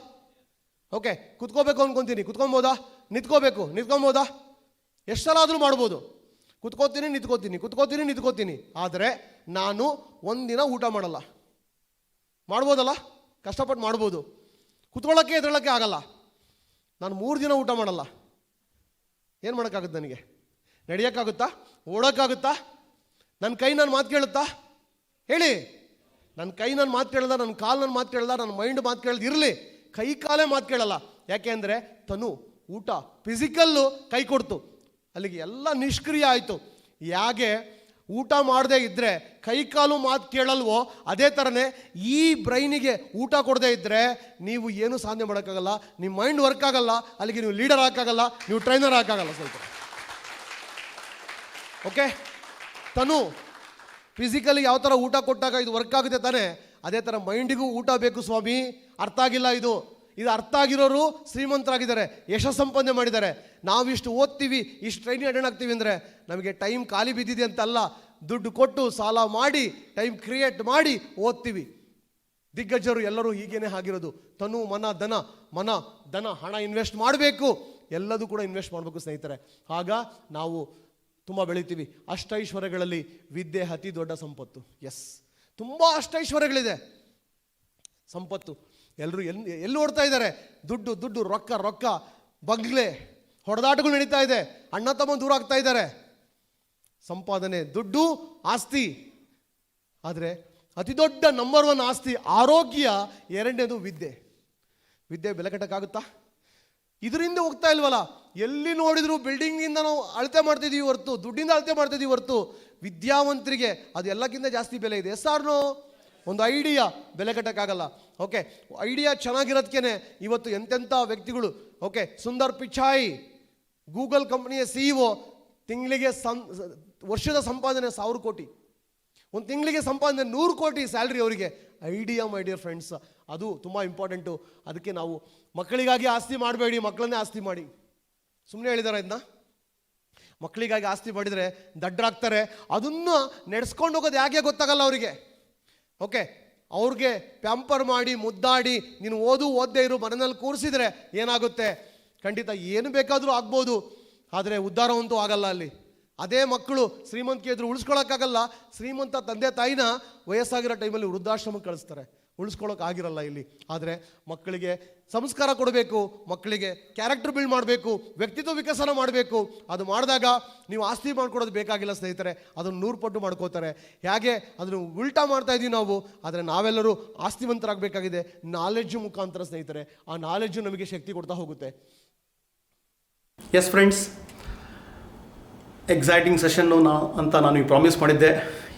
ಓಕೆ, ಕುತ್ಕೋಬೇಕು ಅಂದ್ಕೊತೀನಿ, ಕುತ್ಕೊಬೋದಾ? ನಿಂತ್ಕೊಬೋದಾ? ಎಷ್ಟು ಸಲ ಆದರೂ ಮಾಡ್ಬೋದು. ಕುತ್ಕೋತೀನಿ, ನಿಂತ್ಕೋತೀನಿ. ಆದರೆ ನಾನು ಒಂದಿನ ಊಟ ಮಾಡಲ್ಲ. ಮಾಡ್ಬೋದಲ್ಲ? ಕಷ್ಟಪಟ್ಟು ಮಾಡ್ಬೋದು. ಕುತ್ಕೊಳ್ಳೋಕ್ಕೆ ಎದ್ದೇಳೋಕ್ಕೆ ಆಗಲ್ಲ. ನಾನು 3 ದಿನ ಊಟ ಮಾಡಲ್ಲ. ಏನು ಮಾಡೋಕ್ಕಾಗುತ್ತೆ ನನಗೆ? ನಡೆಯೋಕ್ಕಾಗುತ್ತಾ? ಓಡೋಕ್ಕಾಗುತ್ತಾ? ನನ್ನ ಕೈ ನನ್ನ ಮಾತು ಕೇಳುತ್ತಾ? ಹೇಳಿ. ನನ್ನ ಕೈ ನನ್ನ ಮಾತು ಕೇಳಲ್ಲ, ನನ್ನ ಕಾಲು ನನ್ನ ಮಾತು ಕೇಳಲ್ಲ, ನನ್ನ ಮೈಂಡ್ ಮಾತು ಕೇಳ್ದು ಇರಲಿ, ಕೈ ಕಾಲೇ ಮಾತು ಕೇಳಲ್ಲ. ಯಾಕೆ ಅಂದರೆ ತನು ಊಟ ಫಿಸಿಕಲ್ಲು ಕೈ ಕೊಡ್ತು, ಅಲ್ಲಿಗೆ ಎಲ್ಲ ನಿಷ್ಕ್ರಿಯ ಆಯಿತು. ಯಾಕೆ ಊಟ ಮಾಡದೇ ಇದ್ದರೆ ಕೈ ಕಾಲು ಮಾತು ಕೇಳಲ್ವೋ, ಅದೇ ಥರನೇ ಈ ಬ್ರೈನಿಗೆ ಊಟ ಕೊಡದೇ ಇದ್ದರೆ ನೀವು ಏನೂ ಸಾಧನೆ ಮಾಡೋಕ್ಕಾಗಲ್ಲ, ನಿಮ್ಮ ಮೈಂಡ್ ವರ್ಕ್ ಆಗಲ್ಲ, ಅಲ್ಲಿಗೆ ನೀವು ಲೀಡರ್ ಹಾಕಾಗಲ್ಲ, ನೀವು ಟ್ರೈನರ್ ಹಾಕಾಗಲ್ಲ. ಸ್ವಲ್ಪ ಓಕೆ, ತನು ಫಿಸಿಕಲಿ ಯಾವ ಥರ ಊಟ ಕೊಟ್ಟಾಗ ಇದು ವರ್ಕ್ ಆಗುತ್ತೆ ತಾನೇ, ಅದೇ ಥರ ಮೈಂಡಿಗೂ ಊಟ ಬೇಕು ಸ್ವಾಮಿ. ಅರ್ಥ ಆಗಿಲ್ಲ ಇದು ಅರ್ಥ ಆಗಿರೋರು ಶ್ರೀಮಂತರಾಗಿದ್ದಾರೆ, ಯಶಸ್ಸು ಸಂಪಾದನೆ ಮಾಡಿದ್ದಾರೆ. ನಾವಿಷ್ಟು ಓದ್ತೀವಿ, ಇಷ್ಟು ಟ್ರೈನಿಂಗ್ ಅಟೆಂಡ್ ಆಗ್ತೀವಿ ಅಂದರೆ ನಮಗೆ ಟೈಮ್ ಖಾಲಿ ಬಿದ್ದಿದೆ ಅಂತಲ್ಲ, ದುಡ್ಡು ಕೊಟ್ಟು ಸಾಲ ಮಾಡಿ ಟೈಮ್ ಕ್ರಿಯೇಟ್ ಮಾಡಿ ಓದ್ತೀವಿ. ದಿಗ್ಗಜರು ಎಲ್ಲರೂ ಹೀಗೇನೆ ಆಗಿರೋದು. ತನು ಮನ ಧನ ಹಣ ಇನ್ವೆಸ್ಟ್ ಮಾಡಬೇಕು, ಎಲ್ಲದೂ ಕೂಡ ಇನ್ವೆಸ್ಟ್ ಮಾಡಬೇಕು ಸ್ನೇಹಿತರೆ. ಆಗ ನಾವು ತುಂಬ ಬೆಳಿತೀವಿ. ಅಷ್ಟೈಶ್ವರ್ಯಗಳಲ್ಲಿ ವಿದ್ಯೆ ಅತಿ ದೊಡ್ಡ ಸಂಪತ್ತು. ಎಸ್, ತುಂಬ ಅಷ್ಟೈಶ್ವರ್ಯಗಳಿದೆ, ಸಂಪತ್ತು. ಎಲ್ಲರೂ ಎಲ್ಲಿ ಓಡ್ತಾ ಇದ್ದಾರೆ? ದುಡ್ಡು ರೊಕ್ಕ ಬಗ್ಲೆ ಹೊಡೆದಾಟಗಳು ನಡೀತಾ ಇದೆ, ಅಣ್ಣ ತಮ್ಮ ದೂರ ಆಗ್ತಾ ಇದ್ದಾರೆ. ಸಂಪಾದನೆ, ದುಡ್ಡು, ಆಸ್ತಿ. ಆದರೆ ಅತಿ ದೊಡ್ಡ ನಂಬರ್ 1 ಆಸ್ತಿ ಆರೋಗ್ಯ, 2ನೇದು ವಿದ್ಯೆ ಬೆಲೆ ಕಟ್ಟಕ್ಕಾಗುತ್ತಾ? ಇದರಿಂದ ಹೋಗ್ತಾ ಇಲ್ವಲ್ಲ. ಎಲ್ಲಿ ನೋಡಿದ್ರು ಬಿಲ್ಡಿಂಗಿಂದ ನಾವು ಅಳತೆ ಮಾಡ್ತಿದ್ದೀವಿ ಹೊರತು, ದುಡ್ಡಿಂದ ಅಳತೆ ಮಾಡ್ತಿದ್ದೀವಿ ಹೊರತು, ವಿದ್ಯಾವಂತರಿಗೆ ಅದು ಎಲ್ಲಕ್ಕಿಂತ ಜಾಸ್ತಿ ಬೆಲೆ ಇದೆ. ಎಸ್ಸಾರ್ನೋ ಒಂದು ಐಡಿಯಾ ಬೆಲೆ ಕಟ್ಟಕ್ಕಾಗಲ್ಲ. ಓಕೆ, ಐಡಿಯಾ ಚೆನ್ನಾಗಿರೋದಕ್ಕೇನೆ ಇವತ್ತು ಎಂತೆಂಥ ವ್ಯಕ್ತಿಗಳು. ಓಕೆ, ಸುಂದರ್ ಪಿಚಾಯಿ ಗೂಗಲ್ ಕಂಪ್ನಿಯ CEO, ತಿಂಗಳಿಗೆ ವರ್ಷದ ಸಂಪಾದನೆ 1000 ಕೋಟಿ, ಒಂದು ತಿಂಗಳಿಗೆ ಸಂಪಾದನೆ 100 ಕೋಟಿ ಸ್ಯಾಲ್ರಿ ಅವರಿಗೆ. ಐಡಿಯಾ ಮೈ ಡಿಯರ್ ಫ್ರೆಂಡ್ಸ್, ಅದು ತುಂಬ ಇಂಪಾರ್ಟೆಂಟು. ಅದಕ್ಕೆ ನಾವು ಮಕ್ಕಳಿಗಾಗಿ ಆಸ್ತಿ ಮಾಡಬೇಡಿ, ಮಕ್ಕಳನ್ನೇ ಆಸ್ತಿ ಮಾಡಿ. ಸುಮ್ಮನೆ ಹೇಳಿದಾರೆ ಇದನ್ನ. ಮಕ್ಕಳಿಗಾಗಿ ಆಸ್ತಿ ಮಾಡಿದರೆ ದಡ್ಡರಾಗ್ತಾರೆ, ಅದನ್ನು ನಡೆಸ್ಕೊಂಡು ಹೋಗೋದು ಯಾಕೆ ಗೊತ್ತಾಗಲ್ಲ ಅವರಿಗೆ. ಓಕೆ, ಅವ್ರಿಗೆ ಪ್ಯಾಂಪರ್ ಮಾಡಿ ಮುದ್ದಾಡಿ ನೀನು ಓದದೇ ಇರು ಮನೆಯಲ್ಲಿ ಕೂರಿಸಿದ್ರೆ ಏನಾಗುತ್ತೆ? ಖಂಡಿತ ಏನು ಬೇಕಾದರೂ ಆಗ್ಬೋದು, ಆದರೆ ಉದ್ಧಾರವಂತೂ ಆಗಲ್ಲ ಅಲ್ಲಿ. ಅದೇ ಮಕ್ಕಳು ಶ್ರೀಮಂತಿಕೆ ಎದುರು ಉಳಿಸ್ಕೊಳ್ಳೋಕ್ಕಾಗಲ್ಲ. ಶ್ರೀಮಂತ ತಂದೆ ತಾಯಿನ ವಯಸ್ಸಾಗಿರೋ ಟೈಮಲ್ಲಿ ವೃದ್ಧಾಶ್ರಮಕ್ಕೆ ಕಳಿಸ್ತಾರೆ. ಉಳಿಸ್ಕೊಳ್ಳೋಕ್ಕಾಗಿರಲ್ಲ ಇಲ್ಲಿ. ಆದರೆ ಮಕ್ಕಳಿಗೆ ಸಂಸ್ಕಾರ ಕೊಡಬೇಕು, ಮಕ್ಕಳಿಗೆ ಕ್ಯಾರೆಕ್ಟರ್ ಬಿಲ್ಡ್ ಮಾಡಬೇಕು, ವ್ಯಕ್ತಿತ್ವ ವಿಕಸನ ಮಾಡಬೇಕು. ಅದು ಮಾಡಿದಾಗ ನೀವು ಆಸ್ತಿ ಮಾಡ್ಕೊಡೋದು ಬೇಕಾಗಿಲ್ಲ ಸ್ನೇಹಿತರೆ, ಅದನ್ನು 100 ಪಟ್ಟು ಮಾಡ್ಕೋತಾರೆ. ಹೇಗೆ ಅದನ್ನು ಉಲ್ಟಾ ಮಾಡ್ತಾ ಇದ್ದೀವಿ ನಾವು. ಆದರೆ ನಾವೆಲ್ಲರೂ ಆಸ್ತಿವಂತರಾಗಬೇಕಾಗಿದೆ ನಾಲೆಡ್ಜ್ ಮುಖಾಂತರ ಸ್ನೇಹಿತರೆ. ಆ ನಾಲೆಡ್ಜು ನಮಗೆ ಶಕ್ತಿ ಕೊಡ್ತಾ ಹೋಗುತ್ತೆ. ಎಸ್ ಫ್ರೆಂಡ್ಸ್, ಎಕ್ಸೈಟಿಂಗ್ ಸೆಷನ್ನು ಅಂತ ನಾನು ಪ್ರಾಮಿಸ್ ಮಾಡಿದ್ದೆ.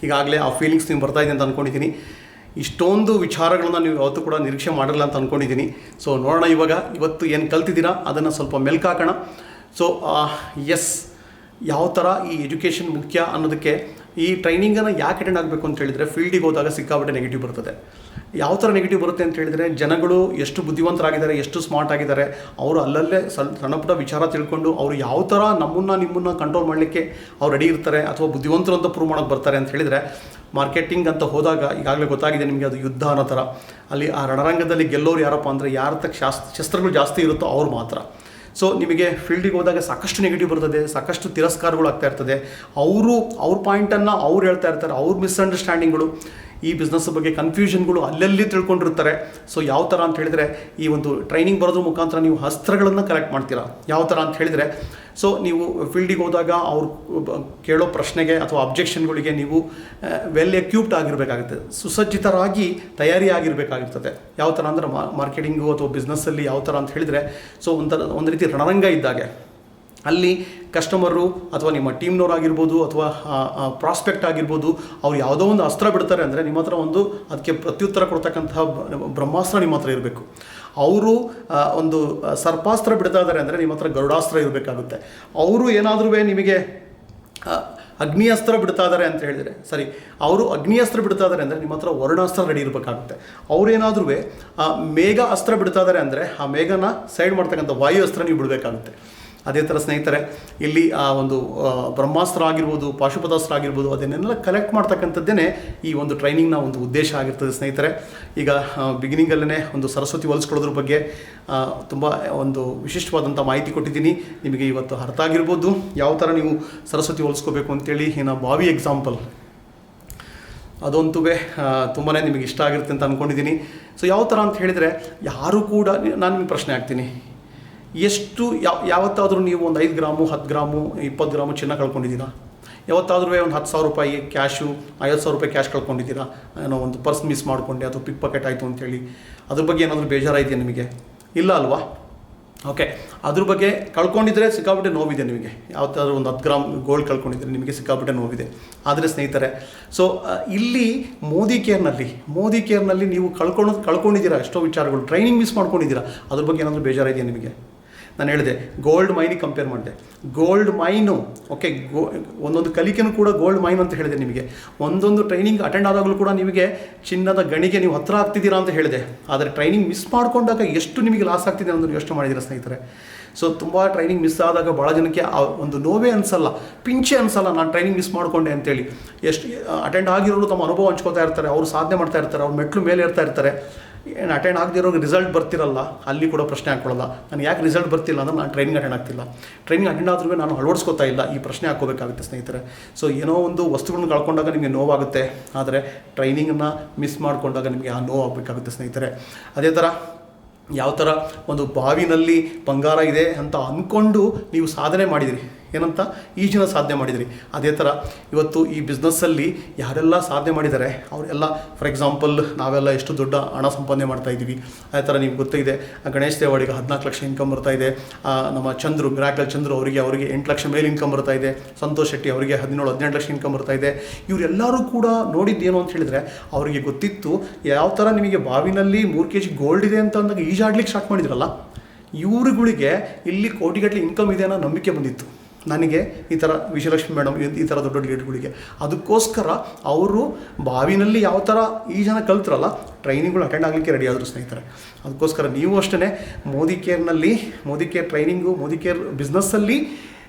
ಈಗಾಗಲೇ ಆ ಫೀಲಿಂಗ್ಸ್ ನೀವು ಬರ್ತಾ ಇದೆ ಅಂತ ಅಂದ್ಕೊಂಡಿದ್ದೀನಿ. ಇಷ್ಟೊಂದು ವಿಚಾರಗಳನ್ನ ನೀವು ಯಾವತ್ತೂ ಕೂಡ ನಿರೀಕ್ಷೆ ಮಾಡಿರಲ್ಲ ಅಂತ ಅಂದ್ಕೊಂಡಿದ್ದೀನಿ. ಸೊ ನೋಡೋಣ, ಇವತ್ತು ಏನು ಕಲ್ತಿದ್ದೀರಾ ಅದನ್ನು ಸ್ವಲ್ಪ ಮೆಲ್ಕಾಕೋಣ. ಸೊ ಎಸ್, ಯಾವ ಥರ ಈ ಎಜುಕೇಷನ್ ಮುಖ್ಯ ಅನ್ನೋದಕ್ಕೆ ಈ ಟ್ರೈನಿಂಗನ್ನು ಯಾಕೆ ಅಟೆಂಡ್ ಆಗಬೇಕು ಅಂತ ಹೇಳಿದರೆ, ಫೀಲ್ಡಿಗೆ ಹೋದಾಗ ಸಿಕ್ಕಾಪಟ್ಟೆ ನೆಗೆಟಿವ್ ಬರ್ತದೆ. ಯಾವ ಥರ ನೆಗೆಟಿವ್ ಬರುತ್ತೆ ಅಂತ ಹೇಳಿದರೆ, ಜನಗಳು ಎಷ್ಟು ಬುದ್ಧಿವಂತರಾಗಿದ್ದಾರೆ, ಎಷ್ಟು ಸ್ಮಾರ್ಟ್ ಆಗಿದ್ದಾರೆ, ಅವರು ಅಲ್ಲಲ್ಲೇ ಸಣ್ಣ ಪುಟ್ಟ ವಿಚಾರ ತಿಳ್ಕೊಂಡು ಅವರು ಯಾವ ಥರ ನಿಮ್ಮನ್ನು ಕಂಟ್ರೋಲ್ ಮಾಡಲಿಕ್ಕೆ ಅವ್ರು ರೆಡಿ ಇರ್ತಾರೆ ಅಥವಾ ಬುದ್ಧಿವಂತರು ಅಂತ ಪ್ರೂವ್ ಮಾಡೋಕ್ಕೆ ಬರ್ತಾರೆ ಅಂತ ಹೇಳಿದರೆ, ಮಾರ್ಕೆಟಿಂಗ್ ಅಂತ ಹೋದಾಗ ಈಗಾಗಲೇ ಗೊತ್ತಾಗಿದೆ ನಿಮಗೆ, ಅದು ಯುದ್ಧ ಅನ್ನೋ ಥರ. ಅಲ್ಲಿ ಆ ರಣರಂಗದಲ್ಲಿ ಗೆಲ್ಲೋರು ಯಾರಪ್ಪ ಅಂದರೆ, ಯಾರ ತಕ್ಕ ಶಸ್ತ್ರಗಳು ಜಾಸ್ತಿ ಇರುತ್ತೋ ಅವ್ರು ಮಾತ್ರ. ಸೊ ನಿಮಗೆ ಫೀಲ್ಡಿಗೆ ಹೋದಾಗ ಸಾಕಷ್ಟು ನೆಗೆಟಿವ್ ಬರ್ತದೆ, ಸಾಕಷ್ಟು ತಿರಸ್ಕಾರಗಳು ಆಗ್ತಾ ಇರ್ತದೆ. ಅವ್ರ ಪಾಯಿಂಟನ್ನು ಅವ್ರು ಹೇಳ್ತಾ ಇರ್ತಾರೆ, ಅವ್ರ ಮಿಸ್ಅಂಡರ್ಸ್ಟ್ಯಾಂಡಿಂಗ್ಗಳು, ಈ ಬಿಸ್ನೆಸ್ ಬಗ್ಗೆ ಕನ್ಫ್ಯೂಷನ್ಗಳು ಅಲ್ಲಲ್ಲಿ ತಿಳ್ಕೊಂಡಿರ್ತಾರೆ. ಸೊ ಯಾವ ಥರ ಅಂತ ಹೇಳಿದರೆ, ಈ ಒಂದು ಟ್ರೈನಿಂಗ್ ಬರೋದ್ರ ಮುಖಾಂತರ ನೀವು ಅಸ್ತ್ರಗಳನ್ನು ಕಲೆಕ್ಟ್ ಮಾಡ್ತೀರಾ. ಯಾವ ಥರ ಅಂತ ಹೇಳಿದರೆ, ಸೊ ನೀವು ಫೀಲ್ಡಿಗೆ ಹೋದಾಗ ಅವ್ರು ಕೇಳೋ ಪ್ರಶ್ನೆಗೆ ಅಥವಾ ಅಬ್ಜೆಕ್ಷನ್ಗಳಿಗೆ ನೀವು ವೆಲ್ ಎಕ್ಯೂಪ್ಡ್ ಆಗಿರಬೇಕಾಗುತ್ತೆ, ಸುಸಜ್ಜಿತರಾಗಿ ತಯಾರಿ ಆಗಿರಬೇಕಾಗಿರ್ತದೆ. ಯಾವ ಥರ ಅಂದರೆ ಮಾರ್ಕೆಟಿಂಗು ಅಥವಾ ಬಿಸ್ನೆಸ್ಸಲ್ಲಿ ಯಾವ ಥರ ಅಂತ ಹೇಳಿದರೆ, ಸೊ ಒಂದು ರೀತಿ ರಣರಂಗ ಇದ್ದಾಗೆ ಅಲ್ಲಿ ಕಸ್ಟಮರು ಅಥವಾ ನಿಮ್ಮ ಟೀಮ್ನವರಾಗಿರ್ಬೋದು ಅಥವಾ ಪ್ರಾಸ್ಪೆಕ್ಟ್ ಆಗಿರ್ಬೋದು, ಅವ್ರು ಯಾವುದೋ ಒಂದು ಅಸ್ತ್ರ ಬಿಡ್ತಾರೆ ಅಂದರೆ ನಿಮ್ಮ ಹತ್ರ ಅದಕ್ಕೆ ಪ್ರತ್ಯುತ್ತರ ಕೊಡ್ತಕ್ಕಂತಹ ಬ್ರಹ್ಮಾಸ್ತ್ರ ನಿಮ್ಮ ಹತ್ರ ಇರಬೇಕು. ಅವರು ಒಂದು ಸರ್ಪಾಸ್ತ್ರ ಬಿಡ್ತಾ ಇದ್ದಾರೆ ಅಂದರೆ ನಿಮ್ಮ ಹತ್ರ ಗರುಡಾಸ್ತ್ರ ಇರಬೇಕಾಗುತ್ತೆ. ಅವರು ಏನಾದರೂ ನಿಮಗೆ ಅಗ್ನಿಯಸ್ತ್ರ ಬಿಡ್ತಾ ಇದ್ದಾರೆ ಅಂತ ಹೇಳಿದರೆ, ಅವರು ಅಗ್ನಿಯಸ್ತ್ರ ಬಿಡ್ತಾ ಇದ್ದಾರೆ ಅಂದರೆ ನಿಮ್ಮ ಹತ್ರ ವರ್ಣಾಸ್ತ್ರ ರೆಡಿ ಇರಬೇಕಾಗುತ್ತೆ. ಅವರೇನಾದ್ರೂ ಮೇಘ ಅಸ್ತ್ರ ಬಿಡ್ತಾ ಇದ್ದಾರೆ ಅಂದರೆ ಆ ಮೇಘನ ಸೈಡ್ ಮಾಡ್ತಕ್ಕಂಥ ವಾಯು ಅಸ್ತ್ರ ನೀವು ಬಿಡಬೇಕಾಗುತ್ತೆ. ಅದೇ ಥರ ಸ್ನೇಹಿತರೆ, ಇಲ್ಲಿ ಒಂದು ಬ್ರಹ್ಮಾಸ್ತ್ರ ಆಗಿರ್ಬೋದು, ಪಾಶುಪತಾಸ್ತ್ರ ಆಗಿರ್ಬೋದು, ಅದನ್ನೆಲ್ಲ ಕಲೆಕ್ಟ್ ಮಾಡ್ತಕ್ಕಂಥದ್ದೇ ಈ ಒಂದು ಟ್ರೈನಿಂಗ್ನ ಒಂದು ಉದ್ದೇಶ ಆಗಿರ್ತದೆ ಸ್ನೇಹಿತರೆ. ಈಗ ಬಿಗಿನಿಂಗಲ್ಲೇ ಒಂದು ಸರಸ್ವತಿ ಹೋಲಿಸ್ಕೊಳ್ಳೋದ್ರ ಬಗ್ಗೆ ತುಂಬ ಒಂದು ವಿಶಿಷ್ಟವಾದಂಥ ಮಾಹಿತಿ ಕೊಟ್ಟಿದ್ದೀನಿ. ನಿಮಗೆ ಇವತ್ತು ಅರ್ಥ ಆಗಿರ್ಬೋದು ಯಾವ ಥರ ನೀವು ಸರಸ್ವತಿ ಹೋಲಿಸ್ಕೋಬೇಕು ಅಂತೇಳಿ. ಇನ್ನು ಬಾವಿ ಎಕ್ಸಾಂಪಲ್ ಅದಂತೂ ತುಂಬಾ ನಿಮಗೆ ಇಷ್ಟ ಆಗಿರುತ್ತೆ ಅಂತ ಅಂದ್ಕೊಂಡಿದ್ದೀನಿ. ಸೊ ಯಾವ ಥರ ಅಂತ ಹೇಳಿದರೆ, ಯಾರೂ ಕೂಡ ನಾನು ನಿಮಗೆ ಪ್ರಶ್ನೆ ಹಾಕ್ತೀನಿ, ಯಾವತ್ತಾದರೂ ನೀವು ಒಂದು 5 ಗ್ರಾಮು 10 ಗ್ರಾಮು 20 ಗ್ರಾಮು ಚಿನ್ನ ಕಳ್ಕೊಂಡಿದ್ದೀರಾ? ಯಾವತ್ತಾದ್ರೂ ಒಂದು 10,000 ರೂಪಾಯಿ ಕ್ಯಾಶು 50,000 ರೂಪಾಯಿ ಕ್ಯಾಶ್ ಕಳ್ಕೊಂಡಿದ್ದೀರಾ? ಏನೋ ಒಂದು ಪರ್ಸ್ ಮಿಸ್ ಮಾಡಿಕೊಂಡೆ ಅಥವಾ ಪಿಕ್ ಪಾಕೆಟ್ ಆಯಿತು ಅಂತೇಳಿ ಅದ್ರ ಬಗ್ಗೆ ಏನಾದರೂ ಬೇಜಾರಾಯಿದೆಯಾ ನಿಮಗೆ? ಇಲ್ಲ ಅಲ್ವಾ? ಓಕೆ, ಅದ್ರ ಬಗ್ಗೆ ಕಳ್ಕೊಂಡಿದ್ರೆ ಸಿಕ್ಕಾಪಟ್ಟೆ ನೋವಿದೆ ನಿಮಗೆ. ಯಾವತ್ತಾದ್ರೂ ಒಂದು 10 ಗ್ರಾಮ್ ಗೋಲ್ಡ್ ಕಳ್ಕೊಂಡಿದ್ರೆ ನಿಮಗೆ ಸಿಕ್ಕಾಪಟ್ಟೆ ನೋವಿದೆ. ಆದರೆ ಸ್ನೇಹಿತರೆ, ಸೊ ಇಲ್ಲಿ ಮೋದಿ ಕೇರ್ನಲ್ಲಿ ನೀವು ಕಳ್ಕೊಂಡಿದ್ದೀರಾ ಎಷ್ಟೋ ವಿಚಾರಗಳು, ಟ್ರೈನಿಂಗ್ ಮಿಸ್ ಮಾಡ್ಕೊಂಡಿದ್ದೀರಾ, ಅದ್ರ ಬಗ್ಗೆ ಏನಾದರೂ ಬೇಜಾರಾಯಿದೆಯಾ ನಿಮಗೆ? ನಾನು ಹೇಳಿದೆ, ಗೋಲ್ಡ್ ಮೈನಿಗೆ ಕಂಪೇರ್ ಮಾಡಿದೆ. ಗೋಲ್ಡ್ ಮೈನು, ಓಕೆ, ಒಂದೊಂದು ಕಲಿಕೆನೂ ಕೂಡ ಗೋಲ್ಡ್ ಮೈನ್ ಅಂತ ಹೇಳಿದೆ ನಿಮಗೆ. ಒಂದೊಂದು ಟ್ರೈನಿಂಗ್ ಅಟೆಂಡ್ ಆದಾಗಲೂ ಕೂಡ ನಿಮಗೆ ಚಿನ್ನದ ಗಣಿಗೆ ನೀವು ಹತ್ತಿರ ಆಗ್ತಿದ್ದೀರಾ ಅಂತ ಹೇಳಿದೆ. ಆದರೆ ಟ್ರೈನಿಂಗ್ ಮಿಸ್ ಮಾಡಿಕೊಂಡಾಗ ಎಷ್ಟು ನಿಮಗೆ ಲಾಸ್ ಆಗ್ತಿದೆ ಅನ್ನೋದು ಯೋಚನೆ ಮಾಡಿದ್ದೀರಾ ಸ್ನೇಹಿತರೆ? ಸೊ ತುಂಬ ಟ್ರೈನಿಂಗ್ ಮಿಸ್ ಆದಾಗ ಭಾಳ ಜನಕ್ಕೆ ಒಂದು ನೋವೇ ಅನಿಸಲ್ಲ, ಪಿಂಚೆ ಅನಿಸಲ್ಲ, ನಾನು ಟ್ರೈನಿಂಗ್ ಮಿಸ್ ಮಾಡಿಕೊಂಡೆ ಅಂತೇಳಿ. ಎಷ್ಟು ಅಟೆಂಡ್ ಆಗಿರೋರು ತಮ್ಮ ಅನುಭವ ಹಂಚ್ಕೋತಾ ಇರ್ತಾರೆ, ಅವರು ಸಾಧನೆ ಮಾಡ್ತಾ ಇರ್ತಾರೆ, ಅವ್ರು ಮೆಟ್ಲು ಮೇಲೆ ಇರ್ತಾ ಇರ್ತಾರೆ. ಏನು ಅಟೆಂಡ್ ಆಗದಿರೋರಿಗೆ ರಿಸಲ್ಟ್ ಬರ್ತಿರಲ್ಲ, ಅಲ್ಲಿ ಕೂಡ ಪ್ರಶ್ನೆ ಹಾಕ್ಕೊಳ್ಳಲ್ಲ, ನಾನು ಯಾಕೆ ರಿಸಲ್ಟ್ ಬರ್ತಿಲ್ಲ ಅಂದರೆ ನಾನು ಟ್ರೈನಿಂಗ್ ಅಟೆಂಡ್ ಆಗ್ತಿಲ್ಲ. ಟ್ರೈನಿಂಗ್ ಅಟೆಂಡ್ ಆದ್ರೂ ನಾನು ಅಳವಡಿಸ್ಕೋತಾ ಇಲ್ಲ, ಈ ಪ್ರಶ್ನೆ ಹಾಕೋಬೇಕಾಗುತ್ತೆ ಸ್ನೇಹಿತರೆ. ಸೊ ಏನೋ ಒಂದು ವಸ್ತುಗಳನ್ನ ಕಳ್ಕೊಂಡಾಗ ನಿಮಗೆ ನೋವಾಗುತ್ತೆ, ಆದರೆ ಟ್ರೈನಿಂಗನ್ನು ಮಿಸ್ ಮಾಡಿಕೊಂಡಾಗ ನಿಮಗೆ ಆ ನೋವು ಆಗಬೇಕಾಗುತ್ತೆ ಸ್ನೇಹಿತರೆ. ಅದೇ ಥರ ಯಾವ ಥರ ಒಂದು ಬಾವಿನಲ್ಲಿ ಬಂಗಾರ ಇದೆ ಅಂತ ಅಂದ್ಕೊಂಡು ನೀವು ಸಾಧನೆ ಮಾಡಿದಿರಿ, ಏನಂತ ಈಜಿನ ಸಾಧನೆ ಮಾಡಿದಿರಿ. ಅದೇ ಥರ ಇವತ್ತು ಈ ಬಿಸ್ನೆಸ್ಸಲ್ಲಿ ಯಾರೆಲ್ಲ ಸಾಧನೆ ಮಾಡಿದ್ದಾರೆ ಅವರೆಲ್ಲ, ಫಾರ್ ಎಕ್ಸಾಂಪಲ್ ನಾವೆಲ್ಲ ಎಷ್ಟು ದೊಡ್ಡ ಹಣ ಸಂಪಾದನೆ ಮಾಡ್ತಾಯಿದ್ದೀವಿ. ಅದೇ ಥರ ನಿಮ್ಗೆ ಗೊತ್ತಿದೆ, ಗಣೇಶ್ ದೇವಾಡಿಗೆ 14 ಲಕ್ಷ ಇನ್ಕಮ್ ಬರ್ತಾಯಿದೆ. ನಮ್ಮ ಮಿರಾಕಲ್ ಚಂದ್ರು ಅವರಿಗೆ 8 ಲಕ್ಷ ಮೇಲೆ ಇನ್ಕಮ್ ಬರ್ತಾಯಿದೆ. ಸಂತೋಷ್ ಶೆಟ್ಟಿ ಅವರಿಗೆ 17-18 ಲಕ್ಷ ಇನ್ಕಮ್ ಬರ್ತಾಯಿದೆ. ಇವರೆಲ್ಲರೂ ಕೂಡ ನೋಡಿದ್ದೇನು ಅಂತ ಹೇಳಿದರೆ, ಅವರಿಗೆ ಗೊತ್ತಿತ್ತು ಯಾವ ಥರ ನಿಮಗೆ ಬಾವಿನಲ್ಲಿ 3 kg ಗೋಲ್ಡ್ ಇದೆ ಅಂತ ಅಂದಾಗ ಈಜಾಡ್ಲಿಕ್ಕೆ ಸ್ಟಾರ್ಟ್ ಮಾಡಿದ್ರಲ್ಲ, ಇವ್ರುಗಳಿಗೆ ಇಲ್ಲಿ ಕೋಟಿಗಟ್ಟಲೆ ಇನ್ಕಮ್ ಇದೆ ಅನ್ನೋ ನಂಬಿಕೆ ಬಂದಿತ್ತು ನನಗೆ, ಈ ಥರ ವಿಜಯಲಕ್ಷ್ಮಿ ಮೇಡಮ್, ಈ ಥರ ದೊಡ್ಡ ಲೀಡ್ಗಳಿಗೆ. ಅದಕ್ಕೋಸ್ಕರ ಅವರು ಬಾವಿನಲ್ಲಿ ಯಾವ ಥರ ಈ ಜನ ಕಲ್ತ್ರಲ್ಲ, ಟ್ರೈನಿಂಗ್ಗಳು ಅಟೆಂಡ್ ಆಗಲಿಕ್ಕೆ ರೆಡಿ ಆದರು ಸ್ನೇಹಿತರೆ. ಅದಕ್ಕೋಸ್ಕರ ನೀವು ಅಷ್ಟೇ Modicare training, Modicare ಬಿಸ್ನೆಸ್ಸಲ್ಲಿ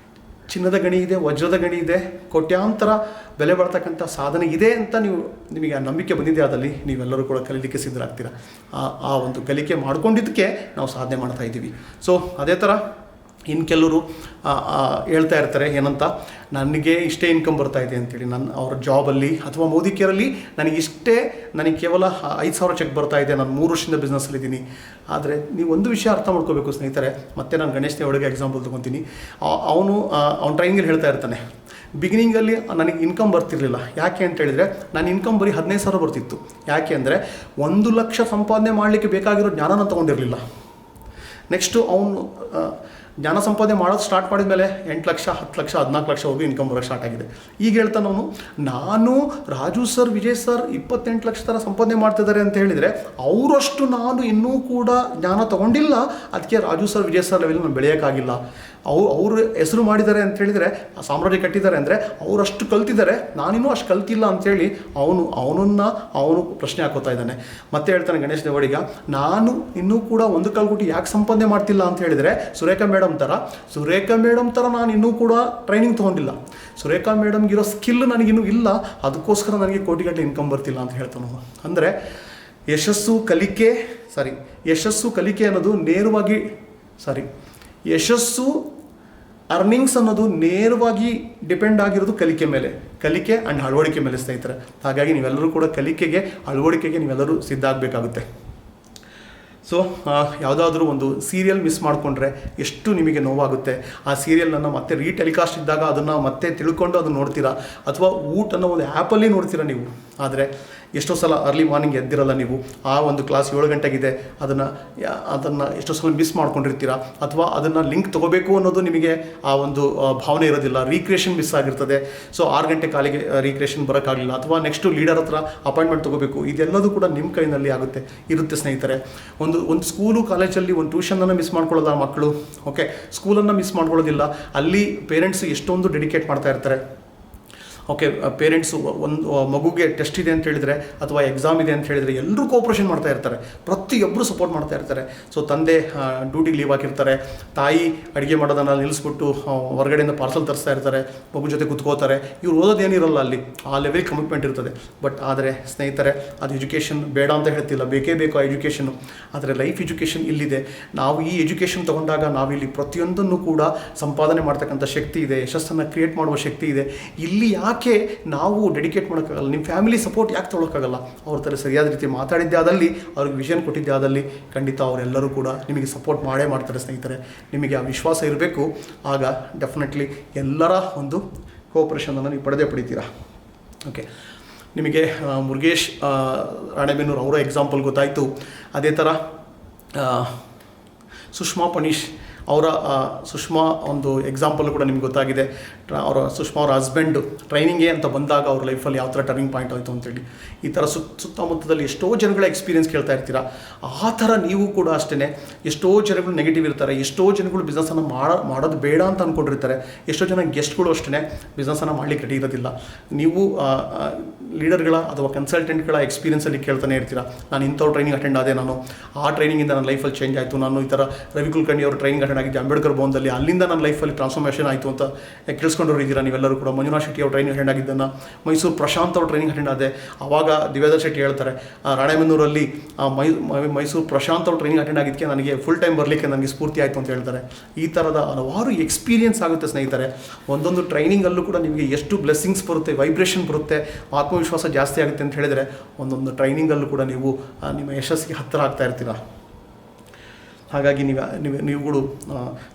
ಚಿನ್ನದ ಗಣಿ ಇದೆ, ವಜ್ರದ ಗಣಿ ಇದೆ, ಕೋಟ್ಯಾಂತರ ಬೆಲೆ ಬಾಳ್ತಕ್ಕಂಥ ಸಾಧನೆ ಇದೆ ಅಂತ ನಿಮಗೆ ಆ ನಂಬಿಕೆ ಬಂದಿದೆ. ಅದಲ್ಲಿ ನೀವೆಲ್ಲರೂ ಕೂಡ ಕಲೀಲಿಕ್ಕೆ ಸಿದ್ಧರಾಗ್ತೀರಾ. ಆ ಒಂದು ಕಲಿಕೆ ಮಾಡ್ಕೊಂಡಿದ್ದಕ್ಕೆ ನಾವು ಸಾಧನೆ ಮಾಡ್ತಾ ಇದ್ದೀವಿ. ಸೊ ಅದೇ ಥರ ಇನ್ನು ಕೆಲವರು ಹೇಳ್ತಾ ಇರ್ತಾರೆ ಏನಂತ, ನನಗೆ ಇಷ್ಟೇ ಇನ್ಕಮ್ ಬರ್ತಾ ಇದೆ ಅಂತೇಳಿ, ಅವ್ರ ಜಾಬಲ್ಲಿ ಅಥವಾ ಮೋದಿ ಕೇರಲ್ಲಿ ನನಗೆ ಕೇವಲ 5,000 ಚೆಕ್ ಬರ್ತಾ ಇದೆ, ನಾನು 3 ವರ್ಷದಿಂದ ಬಿಸ್ನೆಸ್ಸಲ್ಲಿದ್ದೀನಿ. ಆದರೆ ನೀವು ಒಂದು ವಿಷಯ ಅರ್ಥ ಮಾಡ್ಕೋಬೇಕು ಸ್ನೇಹಿತರೆ, ಮತ್ತೆ ನಾನು ಗಣೇಶ್ ದೇವಡಿಗೆ ಎಕ್ಸಾಂಪಲ್ ತೊಗೊತೀನಿ. ಅವನು ಟ್ರೈನಿಂಗಲ್ಲಿ ಹೇಳ್ತಾ ಇರ್ತಾನೆ, ಬಿಗಿನಿಂಗಲ್ಲಿ ನನಗೆ ಇನ್ಕಮ್ ಬರ್ತಿರಲಿಲ್ಲ. ಯಾಕೆ ಅಂತ ಹೇಳಿದರೆ ನಾನು ಇನ್ಕಮ್ ಬರೀ 15,000 ಬರ್ತಿತ್ತು. ಯಾಕೆ ಅಂದರೆ 1 ಲಕ್ಷ ಸಂಪಾದನೆ ಮಾಡಲಿಕ್ಕೆ ಬೇಕಾಗಿರೋ ಜ್ಞಾನನ ತೊಗೊಂಡಿರಲಿಲ್ಲ. ನೆಕ್ಸ್ಟು ಅವನು ಜ್ಞಾನ ಸಂಪಾದನೆ ಮಾಡೋದು ಸ್ಟಾರ್ಟ್ ಮಾಡಿದ ಮೇಲೆ 8 ಲಕ್ಷ 10 ಲಕ್ಷ 14 ಲಕ್ಷವರೆಗೂ ಇನ್ಕಮ್ ಬರೋಕ್ಕೆ ಸ್ಟಾರ್ಟ್ ಆಗಿದೆ. ಈಗ ಹೇಳ್ತಾನೆ ಅವನು, ನಾನು ರಾಜು ಸರ್ ವಿಜಯ್ ಸರ್ 28 ಲಕ್ಷ ಥರ ಸಂಪಾದನೆ ಮಾಡ್ತಿದ್ದಾರೆ ಅಂತ ಹೇಳಿದರೆ ಅವರಷ್ಟು ನಾನು ಇನ್ನೂ ಕೂಡ ಜ್ಞಾನ ತೊಗೊಂಡಿಲ್ಲ. ಅದಕ್ಕೆ Raju sir Vijay sir level ನಾನು ಬೆಳೆಯೋಕ್ಕಾಗಿಲ್ಲ. ಅವರು ಹೆಸರು ಮಾಡಿದ್ದಾರೆ ಅಂತ ಹೇಳಿದರೆ, ಸಾಮ್ರಾಜ್ಯ ಕಟ್ಟಿದ್ದಾರೆ ಅಂದರೆ ಅವರಷ್ಟು ಕಲ್ತಿದ್ದಾರೆ, ನಾನಿನ್ನೂ ಅಷ್ಟು ಕಲ್ತಿಲ್ಲ ಅಂಥೇಳಿ ಅವನು ಪ್ರಶ್ನೆ ಹಾಕೋತಾ ಇದ್ದಾನೆ. ಮತ್ತೆ ಹೇಳ್ತಾನೆ ಗಣೇಶ್ ದೇವಡಿಗ, ನಾನು ಇನ್ನೂ ಕೂಡ 1 ಕಾಲು ಕೋಟಿ ಯಾಕೆ ಸಂಪಾದನೆ ಮಾಡ್ತಿಲ್ಲ ಅಂತ ಹೇಳಿದರೆ ಸುರೇಖಾ ಮೇಡಮ್ ಥರ ನಾನು ಇನ್ನೂ ಕೂಡ ಟ್ರೈನಿಂಗ್ ತೊಗೊಂಡಿಲ್ಲ. ಸುರೇಖಾ ಮೇಡಮ್ಗಿರೋ ಸ್ಕಿಲ್ ನನಗಿನ್ನೂ ಇಲ್ಲ, ಅದಕ್ಕೋಸ್ಕರ ನನಗೆ ಕೋಟಿಗಟ್ಟಲೆ ಇನ್ಕಮ್ ಬರ್ತಿಲ್ಲ ಅಂತ ಹೇಳ್ತಾನೆ. ಅಂದರೆ ಯಶಸ್ಸು ಕಲಿಕೆ ಅನ್ನೋದು ಯಶಸ್ಸು ಅರ್ನಿಂಗ್ಸ್ ಅನ್ನೋದು ನೇರವಾಗಿ ಡಿಪೆಂಡ್ ಆಗಿರೋದು ಕಲಿಕೆ ಆ್ಯಂಡ್ ಅಳವಡಿಕೆ ಮೇಲೆ ಸ್ನೇಹಿತರೆ. ಹಾಗಾಗಿ ನೀವೆಲ್ಲರೂ ಕೂಡ ಅಳವಡಿಕೆಗೆ ನೀವೆಲ್ಲರೂ ಸಿದ್ಧ ಆಗಬೇಕಾಗುತ್ತೆ. ಸೊ ಯಾವುದಾದ್ರೂ ಒಂದು ಸೀರಿಯಲ್ ಮಿಸ್ ಮಾಡಿಕೊಂಡ್ರೆ ಎಷ್ಟು ನಿಮಗೆ ನೋವಾಗುತ್ತೆ. ಆ ಸೀರಿಯಲನ್ನು ಮತ್ತೆ ರೀಟೆಲಿಕಾಸ್ಟ್ ಇದ್ದಾಗ ಅದನ್ನು ಮತ್ತೆ ತಿಳ್ಕೊಂಡು ಅದನ್ನು ನೋಡ್ತೀರಾ, ಅಥವಾ ಊಟ್ ಅನ್ನೋ ಒಂದು ಆ್ಯಪಲ್ಲಿ ನೋಡ್ತೀರಾ ನೀವು. ಆದರೆ ಎಷ್ಟೋ ಸಲ ಅರ್ಲಿ ಮಾರ್ನಿಂಗ್ ಎದ್ದಿರಲ್ಲ ನೀವು. ಆ ಒಂದು ಕ್ಲಾಸ್ 7 ಗಂಟೆಗಿದೆ, ಅದನ್ನು ಎಷ್ಟೋ ಸಲ ಮಿಸ್ ಮಾಡ್ಕೊಂಡಿರ್ತೀರ, ಅಥವಾ ಅದನ್ನು ಲಿಂಕ್ ತೊಗೋಬೇಕು ಅನ್ನೋದು ನಿಮಗೆ ಆ ಒಂದು ಭಾವನೆ ಇರೋದಿಲ್ಲ. ರೀಕ್ರಿಯೇಷನ್ ಮಿಸ್ ಆಗಿರ್ತದೆ. ಸೊ 6 ಗಂಟೆ ಕಾಲಿಗೆ ರೀಕ್ರಿಯೇಷನ್ ಬರೋಕ್ಕಾಗಲಿಲ್ಲ, ಅಥವಾ ನೆಕ್ಸ್ಟು ಲೀಡರ್ ಹತ್ರ ಅಪಾಯಿಂಟ್ಮೆಂಟ್ ತೊಗೋಬೇಕು. ಇದೆಲ್ಲದೂ ಕೂಡ ನಿಮ್ಮ ಕೈನಲ್ಲಿ ಇರುತ್ತೆ ಸ್ನೇಹಿತರೆ. ಒಂದು ಸ್ಕೂಲು ಕಾಲೇಜಲ್ಲಿ ಒಂದು ಟ್ಯೂಷನನ್ನು ಮಿಸ್ ಮಾಡ್ಕೊಳ್ಳೋಲ್ಲ ಮಕ್ಕಳು. ಓಕೆ, ಸ್ಕೂಲನ್ನು ಮಿಸ್ ಮಾಡ್ಕೊಳ್ಳೋದಿಲ್ಲ. ಅಲ್ಲಿ ಪೇರೆಂಟ್ಸ್ ಎಷ್ಟೊಂದು ಡೆಡಿಕೇಟ್ ಮಾಡ್ತಾ ಇರ್ತಾರೆ. ಓಕೆ, ಪೇರೆಂಟ್ಸು ಒಂದು ಮಗುಗೆ ಟೆಸ್ಟ್ ಇದೆ ಅಂತ ಹೇಳಿದರೆ ಅಥವಾ ಎಕ್ಸಾಮ್ ಇದೆ ಅಂತ ಹೇಳಿದರೆ ಎಲ್ಲರೂ ಕೋಆಪ್ರೇಷನ್ ಮಾಡ್ತಾ ಇರ್ತಾರೆ, ಪ್ರತಿಯೊಬ್ಬರು ಸಪೋರ್ಟ್ ಮಾಡ್ತಾ ಇರ್ತಾರೆ. ಸೊ ತಂದೆ ಡ್ಯೂಟಿಗೆ ಲೀವ್ ಹಾಕಿರ್ತಾರೆ, ತಾಯಿ ಅಡುಗೆ ಮಾಡೋದನ್ನು ನಿಲ್ಲಿಸ್ಬಿಟ್ಟು ಹೊರಗಡೆಯಿಂದ ಪಾರ್ಸಲ್ ತರಿಸ್ತಾ ಇರ್ತಾರೆ, ಮಗು ಜೊತೆ ಕುತ್ಕೋತಾರೆ. ಇವ್ರು ಓದೋದೇನಿರಲ್ಲ, ಅಲ್ಲಿ ಆ ಲೆವೆಲ್ ಕಮಿಟ್ಮೆಂಟ್ ಇರ್ತದೆ. ಬಟ್ ಆದರೆ ಸ್ನೇಹಿತರೆ, ಅದು ಎಜುಕೇಷನ್ ಬೇಡ ಅಂತ ಹೇಳ್ತಿಲ್ಲ, ಬೇಕೇ ಬೇಕು ಆ ಎಜುಕೇಷನು. ಆದರೆ ಲೈಫ್ ಎಜುಕೇಷನ್ ಇಲ್ಲಿದೆ. ನಾವು ಈ ಎಜುಕೇಷನ್ ತೊಗೊಂಡಾಗ ನಾವಿಲ್ಲಿ ಪ್ರತಿಯೊಂದನ್ನು ಕೂಡ ಸಂಪಾದನೆ ಮಾಡ್ತಕ್ಕಂಥ ಶಕ್ತಿ ಇದೆ, ಯಶಸ್ಸನ್ನು ಕ್ರಿಯೇಟ್ ಮಾಡುವ ಶಕ್ತಿ ಇದೆ. ಇಲ್ಲಿ ಯಾಕೆ ನಾವು ಡೆಡಿಕೇಟ್ ಮಾಡೋಕ್ಕಾಗಲ್ಲ? ನಿಮ್ಮ ಫ್ಯಾಮಿಲಿ ಸಪೋರ್ಟ್ ಯಾಕೆ ತೊಗೊಳಕ್ಕಾಗಲ್ಲ? ಅವ್ರ ಥರ ಸರಿಯಾದ ರೀತಿ ಮಾತಾಡಿದ್ದೆ ಆದಲ್ಲಿ, ಅವ್ರಿಗೆ ವಿಷನ್ ಕೊಟ್ಟಿದ್ದೆ ಆದಲ್ಲಿ, ಖಂಡಿತ ಅವರೆಲ್ಲರೂ ಕೂಡ ನಿಮಗೆ ಸಪೋರ್ಟ್ ಮಾಡೇ ಮಾಡ್ತಾರೆ ಸ್ನೇಹಿತರೆ. ನಿಮಗೆ ಆ ವಿಶ್ವಾಸ ಇರಬೇಕು. ಆಗ ಡೆಫಿನೆಟ್ಲಿ ಎಲ್ಲರ ಒಂದು ಕೋಆಪ್ರೇಷನನ್ನು ನೀವು ಪಡೆತೀರಾ. ಓಕೆ, ನಿಮಗೆ ಮುರುಗೇಶ್ ರಾಣೆಬೆನ್ನೂರು ಅವರ ಎಕ್ಸಾಂಪಲ್ ಗೊತ್ತಾಯಿತು. ಅದೇ ಥರ ಸುಷ್ಮಾ ಪನೀಶ್ ಅವರ ಸುಷ್ಮಾ ಒಂದು ಎಕ್ಸಾಂಪಲ್ ಕೂಡ ನಿಮ್ಗೆ ಗೊತ್ತಾಗಿದೆ. ಸುಷ್ಮಾ ಅವರ ಹಸ್ಬೆಂಡು ಟ್ರೈನಿಂಗೇ ಅಂತ ಬಂದಾಗ ಅವ್ರ ಲೈಫಲ್ಲಿ ಯಾವ ಥರ ಟರ್ನಿಂಗ್ ಪಾಯಿಂಟ್ ಆಯಿತು ಅಂತೇಳಿ. ಈ ಥರ ಸುತ್ತಮುತ್ತದಲ್ಲಿ ಎಷ್ಟೋ ಜನಗಳ ಎಕ್ಸ್ಪೀರಿಯನ್ಸ್ ಕೇಳ್ತಾ ಇರ್ತೀರ. ಆ ಥರ ನೀವು ಕೂಡ ಅಷ್ಟೇ, ಎಷ್ಟೋ ಜನಗಳು ನೆಗೆಟಿವ್ ಇರ್ತಾರೆ, ಎಷ್ಟೋ ಜನಗಳು ಬಿಸ್ನೆಸ್ಸನ್ನು ಮಾಡೋದು ಬೇಡ ಅಂತ ಅಂದ್ಕೊಂಡಿರ್ತಾರೆ. ಎಷ್ಟೋ ಜನ ಗೆಸ್ಟ್ಗಳು ಅಷ್ಟೇ ಬಿಸ್ನೆಸ್ಸನ್ನು ಮಾಡಲಿಕ್ಕೆ ರೆಡಿ ಇರೋದಿಲ್ಲ. ನೀವು ಲೀಡರ್ಗಳ ಅಥವಾ ಕನ್ಸಲ್ಟೆಂಟ್ಗಳ ಎಕ್ಸ್ಪೀರಿಯನ್ಸಲ್ಲಿ ಕೇಳ್ತಾನೆ ಇರ್ತೀರ, ನಾನು ಇಂಥವ್ರು ಟ್ರೈನಿಂಗ್ ಅಟೆಂಡ್ ಆದೆ, ನಾನು ಆ ಟ್ರೈನಿಂಗಿಂದ ನನ್ನ ಲೈಫಲ್ಲಿ ಚೇಂಜ್ ಆಯಿತು, ನಾನು ಈ ಥರ ರವಿ ಕುಲಕರ್ಣಿ ಅವರು ಟ್ರೈನಿಂಗ್ ಅಟೆಂಡ್ ಆಗಿದ್ದೆ ಅಂಬೇಡ್ಕರ್ ಭವನದಲ್ಲಿ, ಅಲ್ಲಿಂದ ನನ್ನ ಲೈಫಲ್ಲಿ ಟ್ರಾನ್ಸ್ಫಾರ್ಮೇಷನ್ ಆಯಿತು ಅಂತ ಕೇಳಿಸ್ಕೊಂಡವ್ರು ಇದ್ದೀರಾ ನೀವೆಲ್ಲರೂ ಕೂಡ. ಮಂಜುನಾಥ್ ಶೆಟ್ಟಿ ಅವ್ರು ಟ್ರೈನಿಂಗ್ ಅಟೆಂಡ್ ಆಗಿದ್ದನ್ನು, ಮೈಸೂರು ಪ್ರಶಾಂತ್ ಅವರು ಟ್ರೈನಿಂಗ್ ಅಟೆಂಡ್ ಆದೆ. ಆವಾಗ ದಿವ್ಯಾಧರ್ ಶೆಟ್ಟಿ ಹೇಳ್ತಾರೆ, ರಾಣೆಬೆನ್ನೂರಲ್ಲಿ ಮೈಸೂರು ಪ್ರಶಾಂತ್ ಅವರು ಟ್ರೈನಿಂಗ್ ಅಟೆಂಡ್ ಆಗಿದ್ದಕ್ಕೆ ನನಗೆ ಫುಲ್ ಟೈಮ್ ಬರಲಿಕ್ಕೆ ನನಗೆ ಸ್ಫೂರ್ತಿ ಆಯಿತು ಅಂತ ಹೇಳ್ತಾರೆ. ಈ ಥರದ ಹಲವಾರು ಎಕ್ಸ್ಪೀರಿಯನ್ಸ್ ಆಗುತ್ತೆ ಸ್ನೇಹಿತರೆ. ಒಂದೊಂದು ಟ್ರೈನಿಂಗಲ್ಲೂ ಕೂಡ ನಿಮಗೆ ಎಷ್ಟು ಬ್ಲೆಸ್ಸಿಂಗ್ಸ್ ಬರುತ್ತೆ, ವೈಬ್ರೇಷನ್ ಬರುತ್ತೆ, ಆತ್ಮವಿಶ್ವಾಸ ಜಾಸ್ತಿ ಆಗುತ್ತೆ ಅಂತ ಹೇಳಿದರೆ ಒಂದೊಂದು ಟ್ರೈನಿಂಗಲ್ಲೂ ಕೂಡ ನೀವು ನಿಮ್ಮ ಯಶಸ್ಸಿಗೆ ಹತ್ತಿರ ಆಗ್ತಾ ಇರ್ತೀರ. ಹಾಗಾಗಿ ನೀವುಗಳು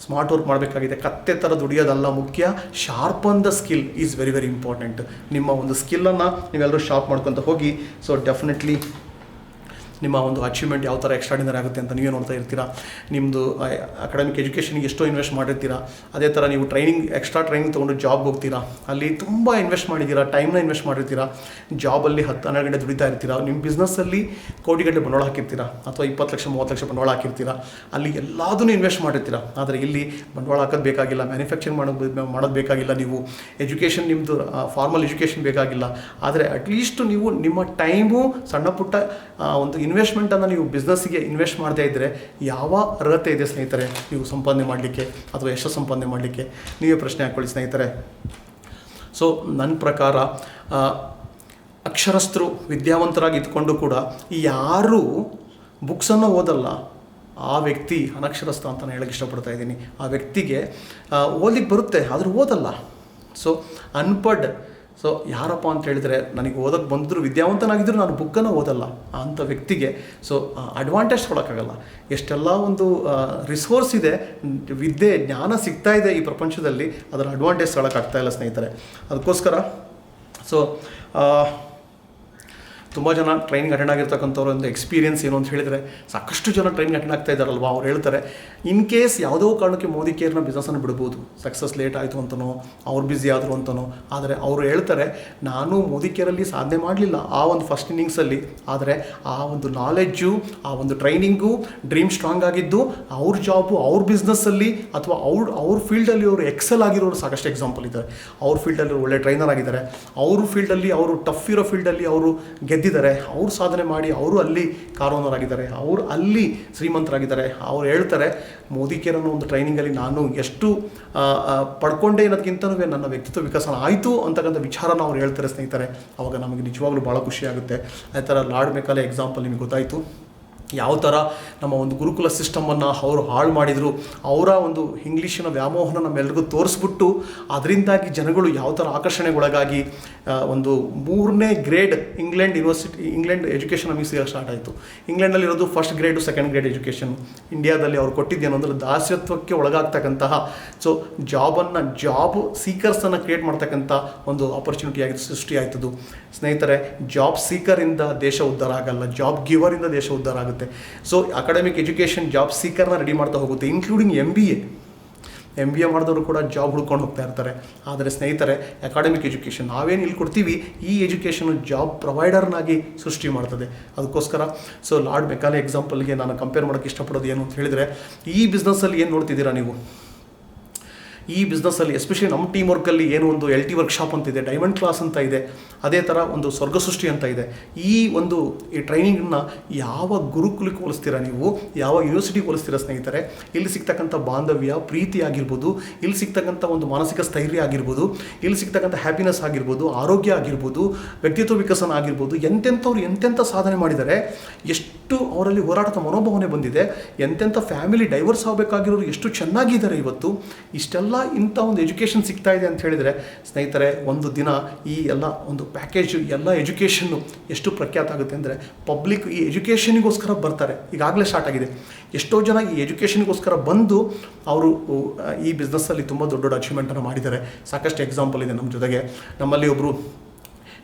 ಸ್ಮಾರ್ಟ್ ವರ್ಕ್ ಮಾಡಬೇಕಾಗಿದೆ. ಕತ್ತೆ ಥರ ದುಡಿಯೋದಲ್ಲ ಮುಖ್ಯ, sharpen the skill is very very important. ನಿಮ್ಮ ಒಂದು ಸ್ಕಿಲ್ಲನ್ನು ನೀವೆಲ್ಲರೂ ಶಾರ್ಪ್ ಮಾಡ್ಕೊತ ಹೋಗಿ. ಸೊ ಡೆಫಿನೆಟ್ಲಿ ನಿಮ್ಮ ಒಂದು ಅಚೀವ್ಮೆಂಟ್ ಯಾವ ಥರ ಎಕ್ಸ್ಟ್ರಾಡಿನರಿ ಆಗುತ್ತೆ ಅಂತ ನೀವೇ ನೋಡ್ತಾ ಇರ್ತೀರಾ. ನಿಮ್ಮದು ಅಕಾಡೆಮಿಕ್ ಎಜುಕೇಷನ್ಗೆ ಎಷ್ಟೋ ಇನ್ವೆಸ್ಟ್ ಮಾಡಿರ್ತೀರಾ. ಅದೇ ಥರ ನೀವು ಎಕ್ಸ್ಟ್ರಾ ಟ್ರೈನಿಂಗ್ ತೊಗೊಂಡು ಜಾಬ್ಗೆ ಹೋಗ್ತೀರಾ, ಅಲ್ಲಿ ತುಂಬ ಇನ್ವೆಸ್ಟ್ ಮಾಡಿದ್ದೀರಾ, ಟೈಮ್ನ ಇನ್ವೆಸ್ಟ್ ಮಾಡಿರ್ತೀರಾ. ಜಾಬಲ್ಲಿ 10-12 ಗಂಟೆ ದುಡಿತಾ ಇರ್ತೀರಾ. ನಿಮ್ಮ ಬಿಸ್ನೆಸ್ಸಲ್ಲಿ ಕೋಟಿಗಟ್ಟಲೆ ಬಂಡವಾಳ ಹಾಕಿರ್ತೀರಾ, ಅಥವಾ 20 ಲಕ್ಷ 30 ಲಕ್ಷ ಬಂಡವಾಳ ಹಾಕಿರ್ತೀರಾ. ಅಲ್ಲಿ ಎಲ್ಲದನ್ನೂ ಇನ್ವೆಸ್ಟ್ ಮಾಡಿರ್ತೀರಾ. ಆದರೆ ಇಲ್ಲಿ ಬಂಡವಾಳ ಹಾಕೋದು ಬೇಕಾಗಿಲ್ಲ, ಮ್ಯಾನುಫ್ಯಾಕ್ಚರಿಂಗ್ ಮಾಡೋದು ಬೇಕಾಗಿಲ್ಲ, ನೀವು ಎಜುಕೇಷನ್ ನಿಮ್ಮದು ಫಾರ್ಮಲ್ ಎಜುಕೇಷನ್ ಬೇಕಾಗಿಲ್ಲ. ಆದರೆ ಅಟ್ಲೀಸ್ಟ್ ನೀವು ನಿಮ್ಮ ಟೈಮು ಸಣ್ಣ ಪುಟ್ಟ ಒಂದು ಇನ್ವೆಸ್ಟ್ಮೆಂಟನ್ನು ನೀವು ಬಿಸ್ನೆಸ್ಸಿಗೆ ಇನ್ವೆಸ್ಟ್ ಮಾಡದೇ ಇದ್ದರೆ ಯಾವ ಅರ್ಹತೆ ಇದೆ ಸ್ನೇಹಿತರೆ ನೀವು ಸಂಪಾದನೆ ಮಾಡಲಿಕ್ಕೆ ಅಥವಾ ಯಶಸ್ಸು ಸಂಪಾದನೆ ಮಾಡಲಿಕ್ಕೆ? ನೀವೇ ಪ್ರಶ್ನೆ ಹಾಕ್ಕೊಳ್ಳಿ ಸ್ನೇಹಿತರೆ. ಸೊ ನನ್ನ ಪ್ರಕಾರ ಅಕ್ಷರಸ್ಥರು ವಿದ್ಯಾವಂತರಾಗಿ ಇದ್ಕೊಂಡು ಕೂಡ ಯಾರೂ ಬುಕ್ಸನ್ನು ಓದಲ್ಲ, ಆ ವ್ಯಕ್ತಿ ಅನಕ್ಷರಸ್ಥ ಅಂತ ನಾನು ಹೇಳಕ್ಕೆ ಇಷ್ಟಪಡ್ತಾ ಇದ್ದೀನಿ. ಆ ವ್ಯಕ್ತಿಗೆ ಓದಲಿಕ್ಕೆ ಬರುತ್ತೆ ಆದರೂ ಓದಲ್ಲ. ಸೊ ಅನ್ಪಡ್. ಸೊ ಯಾರಪ್ಪ ಅಂತ ಹೇಳಿದರೆ ನನಗೆ ಓದೋಕ್ಕೆ ಬಂದರೂ ವಿದ್ಯಾವಂತನಾಗಿದ್ದರೂ ನಾನು ಬುಕ್ಕನ್ನು ಓದಲ್ಲ ಅಂಥ ವ್ಯಕ್ತಿಗೆ ಸೊ ಅಡ್ವಾಂಟೇಜ್ ಕೊಡೋಕ್ಕಾಗಲ್ಲ. ಎಷ್ಟೆಲ್ಲ ಒಂದು ರಿಸೋರ್ಸ್ ಇದೆ, ವಿದ್ಯೆ ಜ್ಞಾನ ಸಿಗ್ತಾ ಇದೆ ಈ ಪ್ರಪಂಚದಲ್ಲಿ, ಅದರ ಅಡ್ವಾಂಟೇಜ್ ತೊಗೊಳಕ್ಕಾಗ್ತಾ ಇಲ್ಲ ಸ್ನೇಹಿತರೆ. ಅದಕ್ಕೋಸ್ಕರ ಸೊ ತುಂಬ ಜನ ಟ್ರೈನಿಂಗ್ ಅಟೆಂಡ್ ಆಗಿರ್ತಕ್ಕಂಥವ್ರು ಒಂದು ಎಕ್ಸ್ಪೀರಿಯನ್ಸ್ ಏನು ಅಂತ ಹೇಳಿದರೆ, ಸಾಕಷ್ಟು ಜನ ಟ್ರೈನಿಂಗ್ ಅಟೆಂಡ್ ಆಗ್ತಾ ಇದ್ದಾರಲ್ವ, ಅವ್ರು ಹೇಳ್ತಾರೆ ಇನ್ ಕೇಸ್ ಯಾವುದೋ ಕಾರಣಕ್ಕೆ ಮೋದಿ ಕೇರ್ನ ಬಿಸ್ನೆಸ್ಸನ್ನು ಬಿಡ್ಬೋದು, ಸಕ್ಸಸ್ ಲೇಟ್ ಆಯಿತು ಅಂತನೋ, ಅವ್ರು ಬ್ಯುಸಿ ಆದರು ಅಂತನೋ. ಆದರೆ ಅವರು ಹೇಳ್ತಾರೆ ನಾನು ಮೋದಿ ಕೇರಲ್ಲಿ ಸಾಧನೆ ಮಾಡಲಿಲ್ಲ ಆ ಒಂದು ಫಸ್ಟ್ ಇನ್ನಿಂಗ್ಸಲ್ಲಿ, ಆದರೆ ಆ ಒಂದು ನಾಲೆಡ್ಜು, ಆ ಒಂದು ಟ್ರೈನಿಂಗು, ಡ್ರೀಮ್ ಸ್ಟ್ರಾಂಗ್ ಆಗಿದ್ದು, ಅವ್ರ ಜಾಬು, ಅವ್ರ ಬಿಸ್ನೆಸ್ಸಲ್ಲಿ ಅಥವಾ ಅವ್ರ ಫೀಲ್ಡಲ್ಲಿ ಅವರು ಎಕ್ಸೆಲ್ ಆಗಿರೋರು ಸಾಕಷ್ಟು ಎಕ್ಸಾಂಪಲ್ ಇದ್ದಾರೆ. ಅವ್ರ ಫೀಲ್ಡಲ್ಲಿ ಒಳ್ಳೆ ಟ್ರೈನರ್ ಆಗಿದ್ದಾರೆ, ಅವ್ರ ಫೀಲ್ಡಲ್ಲಿ ಅವರು ಟಫ್ ಇರೋ ಫೀಲ್ಡಲ್ಲಿ ಅವರು ಗೆದ್ದಿದ್ದಾರೆ, ಅವ್ರು ಸಾಧನೆ ಮಾಡಿ ಅವರು ಅಲ್ಲಿ ಕಾರ್ ಓನರ್ ಆಗಿದ್ದಾರೆ, ಅವರು ಅಲ್ಲಿ ಶ್ರೀಮಂತರಾಗಿದ್ದಾರೆ. ಅವ್ರು ಹೇಳ್ತಾರೆ ಮೋದಿ ಕೇರ್ ಅನ್ನೋ ಒಂದು ಟ್ರೈನಿಂಗಲ್ಲಿ ನಾನು ಎಷ್ಟು ಪಡ್ಕೊಂಡೆ ಅನ್ನೋದಕ್ಕಿಂತನೂ ನನ್ನ ವ್ಯಕ್ತಿತ್ವ ವಿಕಸನ ಆಯಿತು ಅಂತಕ್ಕಂಥ ವಿಚಾರನ ಅವ್ರು ಹೇಳ್ತಾರೆ ಸ್ನೇಹಿತರೆ. ಆವಾಗ ನಮಗೆ ನಿಜವಾಗ್ಲೂ ಭಾಳ ಖುಷಿ ಆಗುತ್ತೆ. ಅದೇ ಥರ ಲಾರ್ಡ್ ಮೆಕಾಲೆ ಎಕ್ಸಾಂಪಲ್ ನಿಮಗೆ ಗೊತ್ತಾಯಿತು, ಯಾವ ಥರ ನಮ್ಮ ಒಂದು ಗುರುಕುಲ ಸಿಸ್ಟಮನ್ನು ಅವರು ಹಾಳು ಮಾಡಿದರು. ಅವರ ಒಂದು ಇಂಗ್ಲೀಷಿನ ವ್ಯಾಮೋಹನ ನಮ್ಮೆಲ್ಲರಿಗೂ ತೋರಿಸ್ಬಿಟ್ಟು ಅದರಿಂದಾಗಿ ಜನಗಳು ಯಾವ ಥರ ಆಕರ್ಷಣೆಗೊಳಗಾಗಿ ಒಂದು 3ನೇ ಗ್ರೇಡ್ ಇಂಗ್ಲೆಂಡ್ ಎಜುಕೇಷನ್ ನಮಗೆ ಸ್ಟಾರ್ಟ್ ಆಯಿತು. ಇಂಗ್ಲೆಂಡಲ್ಲಿರೋದು first grade, second grade education. ಇಂಡಿಯಾದಲ್ಲಿ ಅವ್ರು ಕೊಟ್ಟಿದ್ದೇನು ಅಂದರೆ ದಾಸ್ಯತ್ವಕ್ಕೆ ಒಳಗಾಗ್ತಕ್ಕಂತಹ ಸೊ ಜಾಬ್ ಸೀಕರ್ಸನ್ನು ಕ್ರಿಯೇಟ್ ಮಾಡ್ತಕ್ಕಂಥ ಒಂದು ಆಪರ್ಚುನಿಟಿಯಾಗಿ ಸೃಷ್ಟಿ ಆಯ್ತದು ಸ್ನೇಹಿತರೆ. ಜಾಬ್ ಸೀಕರಿಂದ ದೇಶ ಉದ್ಧಾರ ಆಗಲ್ಲ, ಜಾಬ್ ಗಿವರಿಂದ ದೇಶ ಉದ್ಧಾರ ಆಗುತ್ತೆ. ಸೊ ಅಕಾಡೆಮಿಕ್ ಎಜುಕೇಷನ್ ಜಾಬ್ ಸೀಕರ್ನ ರೆಡಿ ಮಾಡ್ತಾ ಹೋಗುತ್ತೆ, ಇನ್ಕ್ಲೂಡಿಂಗ್ MBA ಮಾಡಿದವರು ಕೂಡ ಜಾಬ್ ಹುಡ್ಕೊಂಡು ಹೋಗ್ತಾ ಇರ್ತಾರೆ. ಆದರೆ ಸ್ನೇಹಿತರೆ ಅಕಾಡೆಮಿಕ್ ಎಜುಕೇಷನ್ ನಾವೇನು ಇಲ್ಲಿ ಕೊಡ್ತೀವಿ, ಈ ಎಜುಕೇಷನು ಜಾಬ್ ಪ್ರೊವೈಡರ್ನಾಗಿ ಸೃಷ್ಟಿ ಮಾಡ್ತದೆ. ಅದಕ್ಕೋಸ್ಕರ ಸೊ ಲಾರ್ಡ್ ಮೆಕಾಲೆ ಎಕ್ಸಾಂಪಲ್ಗೆ ನಾನು ಕಂಪೇರ್ ಮಾಡೋಕ್ಕೆ ಇಷ್ಟಪಡೋದು ಏನು ಅಂತ ಹೇಳಿದರೆ, ಈ ಬಿಸ್ನೆಸ್ಸಲ್ಲಿ ಏನು ನೋಡ್ತಿದ್ದೀರಾ ನೀವು, ಈ ಬಿಸ್ನೆಸ್ಸಲ್ಲಿ ಎಸ್ಪೆಷಲಿ ನಮ್ಮ ಟೀಮ್ ವರ್ಕಲ್ಲಿ ಏನು ಒಂದು LT ವರ್ಕ್ಶಾಪ್ ಅಂತ ಇದೆ, ಡೈಮಂಡ್ ಕ್ಲಾಸ್ ಅಂತ ಇದೆ, ಅದೇ ಥರ ಒಂದು ಸ್ವರ್ಗ ಸೃಷ್ಟಿ ಅಂತ ಇದೆ. ಈ ಟ್ರೈನಿಂಗನ್ನು ಯಾವ ಗುರುಕುಲಕ್ಕೆ ಹೋಲಿಸ್ತೀರಾ ನೀವು, ಯಾವ ಯೂನಿವರ್ಸಿಟಿಗೆ ಹೋಲಿಸ್ತೀರಾ ಸ್ನೇಹಿತರೆ? ಇಲ್ಲಿ ಸಿಗ್ತಕ್ಕಂಥ ಬಾಂಧವ್ಯ, ಪ್ರೀತಿ ಆಗಿರ್ಬೋದು, ಇಲ್ಲಿ ಸಿಗ್ತಕ್ಕಂಥ ಒಂದು ಮಾನಸಿಕ ಸ್ಥೈರ್ಯ ಆಗಿರ್ಬೋದು, ಇಲ್ಲಿ ಸಿಗ್ತಕ್ಕಂಥ ಹ್ಯಾಪಿನೆಸ್ ಆಗಿರ್ಬೋದು, ಆರೋಗ್ಯ ಆಗಿರ್ಬೋದು, ವ್ಯಕ್ತಿತ್ವ ವಿಕಸನ ಆಗಿರ್ಬೋದು, ಎಂತೆಂಥವ್ರು ಎಂತೆಂಥ ಸಾಧನೆ ಮಾಡಿದ್ದಾರೆ, ಎಷ್ಟು ಅವರಲ್ಲಿ ಹೋರಾಟದ ಮನೋಭಾವನೆ ಬಂದಿದೆ, ಎಂತೆಂಥ ಫ್ಯಾಮಿಲಿ ಡೈವರ್ಸ್ ಆಗಬೇಕಾಗಿರೋರು ಎಷ್ಟು ಚೆನ್ನಾಗಿದ್ದಾರೆ ಇವತ್ತು. ಇಷ್ಟೆಲ್ಲ ಇಂಥ ಒಂದು ಎಜುಕೇಷನ್ ಸಿಗ್ತಾ ಇದೆ ಅಂತ ಹೇಳಿದರೆ ಸ್ನೇಹಿತರೆ, ಒಂದು ದಿನ ಈ ಎಲ್ಲ ಒಂದು ಪ್ಯಾಕೇಜು ಎಲ್ಲ ಎಜುಕೇಷನ್ನು ಎಷ್ಟು ಪ್ರಖ್ಯಾತ ಆಗುತ್ತೆ ಅಂದರೆ, ಪಬ್ಲಿಕ್ ಈ ಎಜುಕೇಷನಿಗೋಸ್ಕರ ಬರ್ತಾರೆ. ಈಗಾಗಲೇ ಸ್ಟಾರ್ಟ್ ಆಗಿದೆ. ಎಷ್ಟೋ ಜನ ಈ ಎಜುಕೇಷನಿಗೋಸ್ಕರ ಬಂದು ಅವರು ಈ ಬಿಸ್ನೆಸ್ಸಲ್ಲಿ ತುಂಬ ದೊಡ್ಡ ಅಚೀವ್ಮೆಂಟನ್ನು ಮಾಡಿದ್ದಾರೆ. ಸಾಕಷ್ಟು ಎಕ್ಸಾಂಪಲ್ ಇದೆ ನಮ್ಮ ಜೊತೆಗೆ. ನಮ್ಮಲ್ಲಿ ಒಬ್ಬರು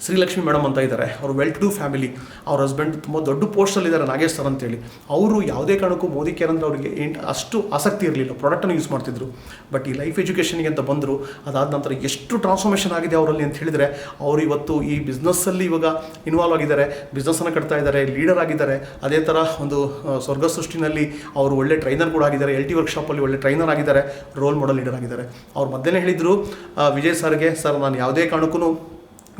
ಶ್ರೀಲಕ್ಷ್ಮಿ ಮೇಡಮ್ ಅಂತ ಇದ್ದಾರೆ, ಅವರು ವೆಲ್ ಟು ಡೂ ಫ್ಯಾಮಿಲಿ. ಅವ್ರ ಹಸ್ಬೆಂಡ್ ತುಂಬ ದೊಡ್ಡ ಪೋಸ್ಟಲ್ಲಿದ್ದಾರೆ, ನಾಗೇಶ್ ಸರ್ ಅಂತೇಳಿ. ಅವರು ಯಾವುದೇ ಕಾರಣಕ್ಕೂ ಮೋದಿ ಕೇರ್ ಅಂದರೆ ಅವರಿಗೆ ಅಷ್ಟು ಆಸಕ್ತಿ ಇರಲಿಲ್ಲ, ಪ್ರಾಡಕ್ಟನ್ನು ಯೂಸ್ ಮಾಡ್ತಿದ್ರು. ಬಟ್ ಈ ಲೈಫ್ ಎಜುಕೇಷನ್ಗೆ ಅಂತ ಬಂದರು. ಅದಾದ ನಂತರ ಎಷ್ಟು ಟ್ರಾನ್ಸ್ಫಾರ್ಮೇಷನ್ ಆಗಿದೆ ಅವರಲ್ಲಿ ಅಂತ ಹೇಳಿದರೆ, ಅವರು ಇವತ್ತು ಈ ಬಿಸ್ನೆಸ್ಸಲ್ಲಿ ಇವಾಗ ಇನ್ವಾಲ್ವ್ ಆಗಿದ್ದಾರೆ, ಬಿಸ್ನೆಸ್ಸನ್ನು ಕಟ್ತಾ ಇದ್ದಾರೆ, ಲೀಡರ್ ಆಗಿದ್ದಾರೆ. ಅದೇ ಥರ ಒಂದು ಸ್ವರ್ಗ ಸೃಷ್ಟಿನಲ್ಲಿ ಅವರು ಒಳ್ಳೆ ಟ್ರೈನರ್ ಕೂಡ ಆಗಿದ್ದಾರೆ, LT ವರ್ಕ್ಶಾಪಲ್ಲಿ ಒಳ್ಳೆ ಟ್ರೈನರ್ ಆಗಿದ್ದಾರೆ, ರೋಲ್ ಮಾಡೆಲ್ ಲೀಡರ್ ಆಗಿದ್ದಾರೆ. ಅವ್ರು ಮೊದಲೇ ಹೇಳಿದರು ವಿಜಯ್ ಸರ್ಗೆ, ಸರ್ ನಾನು ಯಾವುದೇ ಕಾರಣಕ್ಕೂ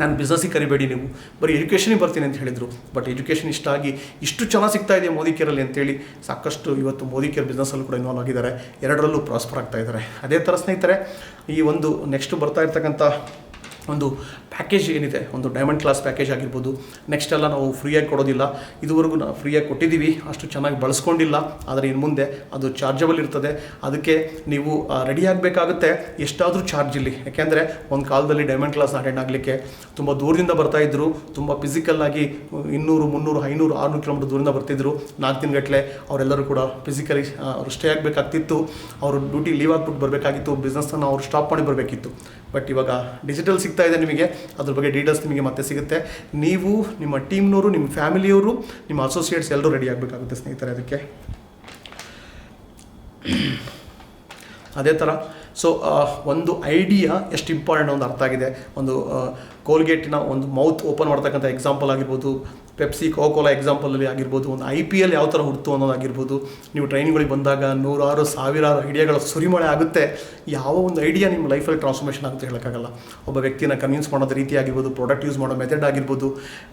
ನಾನು ಬಿಸ್ನೆಸ್ಸಿಗೆ ಕರಿಬೇಡಿ, ನೀವು ಬರೀ ಎಜುಕೇಷನಿಗೆ ಬರ್ತೀನಿ ಅಂತ ಹೇಳಿದರು. ಬಟ್ ಎಜುಕೇಷನ್ ಇಷ್ಟ ಆಗಿ ಇಷ್ಟು ಚೆನ್ನಾಗಿ ಸಿಗ್ತಾ ಇದೆ ಮೋದಿ ಕೇರಲ್ಲಿ ಅಂತೇಳಿ ಸಾಕಷ್ಟು ಇವತ್ತು ಮೋದಿ ಕೇರ್ ಬಿಸ್ನೆಸ್ಸಲ್ಲೂ ಕೂಡ ಇನ್ವಾಲ್ವ್ ಆಗಿದ್ದಾರೆ, ಎರಡರಲ್ಲೂ ಪ್ರಾಸ್ಪರ್ ಆಗ್ತಾ ಇದ್ದಾರೆ. ಅದೇ ಥರ ಸ್ನೇಹಿತರೆ, ಈ ಒಂದು ನೆಕ್ಸ್ಟ್ ಬರ್ತಾ ಇರ್ತಕ್ಕಂಥ ಒಂದು ಪ್ಯಾಕೇಜ್ ಏನಿದೆ, ಒಂದು ಡೈಮಂಡ್ ಕ್ಲಾಸ್ ಪ್ಯಾಕೇಜ್ ಆಗಿರ್ಬೋದು, ನೆಕ್ಸ್ಟ್ ಎಲ್ಲ ನಾವು ಫ್ರೀಯಾಗಿ ಕೊಡೋದಿಲ್ಲ. ಇದುವರೆಗೂ ನಾವು ಫ್ರೀಯಾಗಿ ಕೊಟ್ಟಿದ್ದೀವಿ, ಅಷ್ಟು ಚೆನ್ನಾಗಿ ಬಳಸ್ಕೊಂಡಿಲ್ಲ. ಆದರೆ ಇನ್ನು ಮುಂದೆ ಅದು ಚಾರ್ಜಬಲ್ ಇರ್ತದೆ. ಅದಕ್ಕೆ ನೀವು ರೆಡಿ ಆಗಬೇಕಾಗುತ್ತೆ, ಎಷ್ಟಾದರೂ ಚಾರ್ಜ್ ಇಲ್ಲಿ. ಯಾಕೆಂದರೆ ಒಂದು ಕಾಲದಲ್ಲಿ ಡೈಮಂಡ್ ಕ್ಲಾಸ್ ಅಟೆಂಡ್ ಆಗಲಿಕ್ಕೆ ತುಂಬ ದೂರದಿಂದ ಬರ್ತಾಯಿದ್ರು, ತುಂಬ ಫಿಸಿಕಲ್ಲಾಗಿ 200, 300, 500, 600 ಕಿಲೋಮೀಟರ್ ದೂರದಿಂದ ಬರ್ತಿದ್ರು. 4 ದಿನಗಟ್ಟಲೆ ಅವರೆಲ್ಲರೂ ಕೂಡ ಫಿಸಿಕಲಿ ಅವರು ಸ್ಟೇ ಆಗಬೇಕಾಗ್ತಿತ್ತು, ಅವರು ಡ್ಯೂಟಿ ಲೀವ್ ಆಗಿಬಿಟ್ಟು ಬರಬೇಕಾಗಿತ್ತು, ಬಿಸ್ನೆಸ್ಸನ್ನು ಅವರು ಸ್ಟಾಪ್ ಮಾಡಿ ಬರಬೇಕಿತ್ತು. ಬಟ್ ಇವಾಗ ಡಿಜಿಟಲ್ ಸಿಗ್ತಾ ಇದೆ ನಿಮಗೆ, ಅದ್ರ ಬಗ್ಗೆ ಡೀಟೇಲ್ಸ್ ನಿಮಗೆ ಮತ್ತೆ ಸಿಗುತ್ತೆ. ನೀವು, ನಿಮ್ಮ ಟೀಮ್ನವರು, ನಿಮ್ಮ ಫ್ಯಾಮಿಲಿಯವರು, ನಿಮ್ಮ ಅಸೋಸಿಯೇಟ್ಸ್ ಎಲ್ಲರೂ ರೆಡಿ ಆಗಬೇಕಾಗುತ್ತೆ ಸ್ನೇಹಿತರೆ. ಅದಕ್ಕೆ ಅದೇ ಥರ ಸೊ ಒಂದು ಐಡಿಯಾ ಎಷ್ಟು ಇಂಪಾರ್ಟೆಂಟ್ ಒಂದು ಅರ್ಥ ಆಗಿದೆ. ಒಂದು ಕೋಲ್ಗೇಟಿನ ಒಂದು ಮೌತ್ ಓಪನ್ ಮಾಡ್ತಕ್ಕಂಥ ಎಕ್ಸಾಂಪಲ್ ಆಗಿರ್ಬೋದು, ಪೆಪ್ಸಿ, ಕೋಕೋಲಾ ಎಕ್ಸಾಂಪಲಲ್ಲಿ ಆಗಿರ್ಬೋದು, ಒಂದು IPL ಯಾವ ಥರ ಹುಡ್ತು ಅನ್ನೋದಾಗಿರ್ಬೋದು. ನೀವು ಟ್ರೈನಿಂಗ್ಗಳಿಗೆ ಬಂದಾಗ 100,000 ಸಾವಿರಾರು ಐಡಿಯಾಗಳ ಸುರಿಮಳೆ ಆಗುತ್ತೆ. ಯಾವ ಒಂದು ಐಡಿಯಾ ನಿಮ್ಮ ಲೈಫಲ್ಲಿ ಟ್ರಾನ್ಸ್ಫಾರ್ಮೇಷನ್ ಆಗುತ್ತೆ ಹೇಳೋಕ್ಕಾಗಲ್ಲ. ಒಬ್ಬ ವ್ಯಕ್ತಿನ ಕನ್ವಿನ್ಸ್ ಮಾಡೋದು ರೀತಿ ಆಗಿರ್ಬೋದು, ಪ್ರಾಡಕ್ಟ್ ಯೂಸ್ ಮಾಡೋ ಮೆಥಡ್ ಆಗಿರ್ಬೋದು,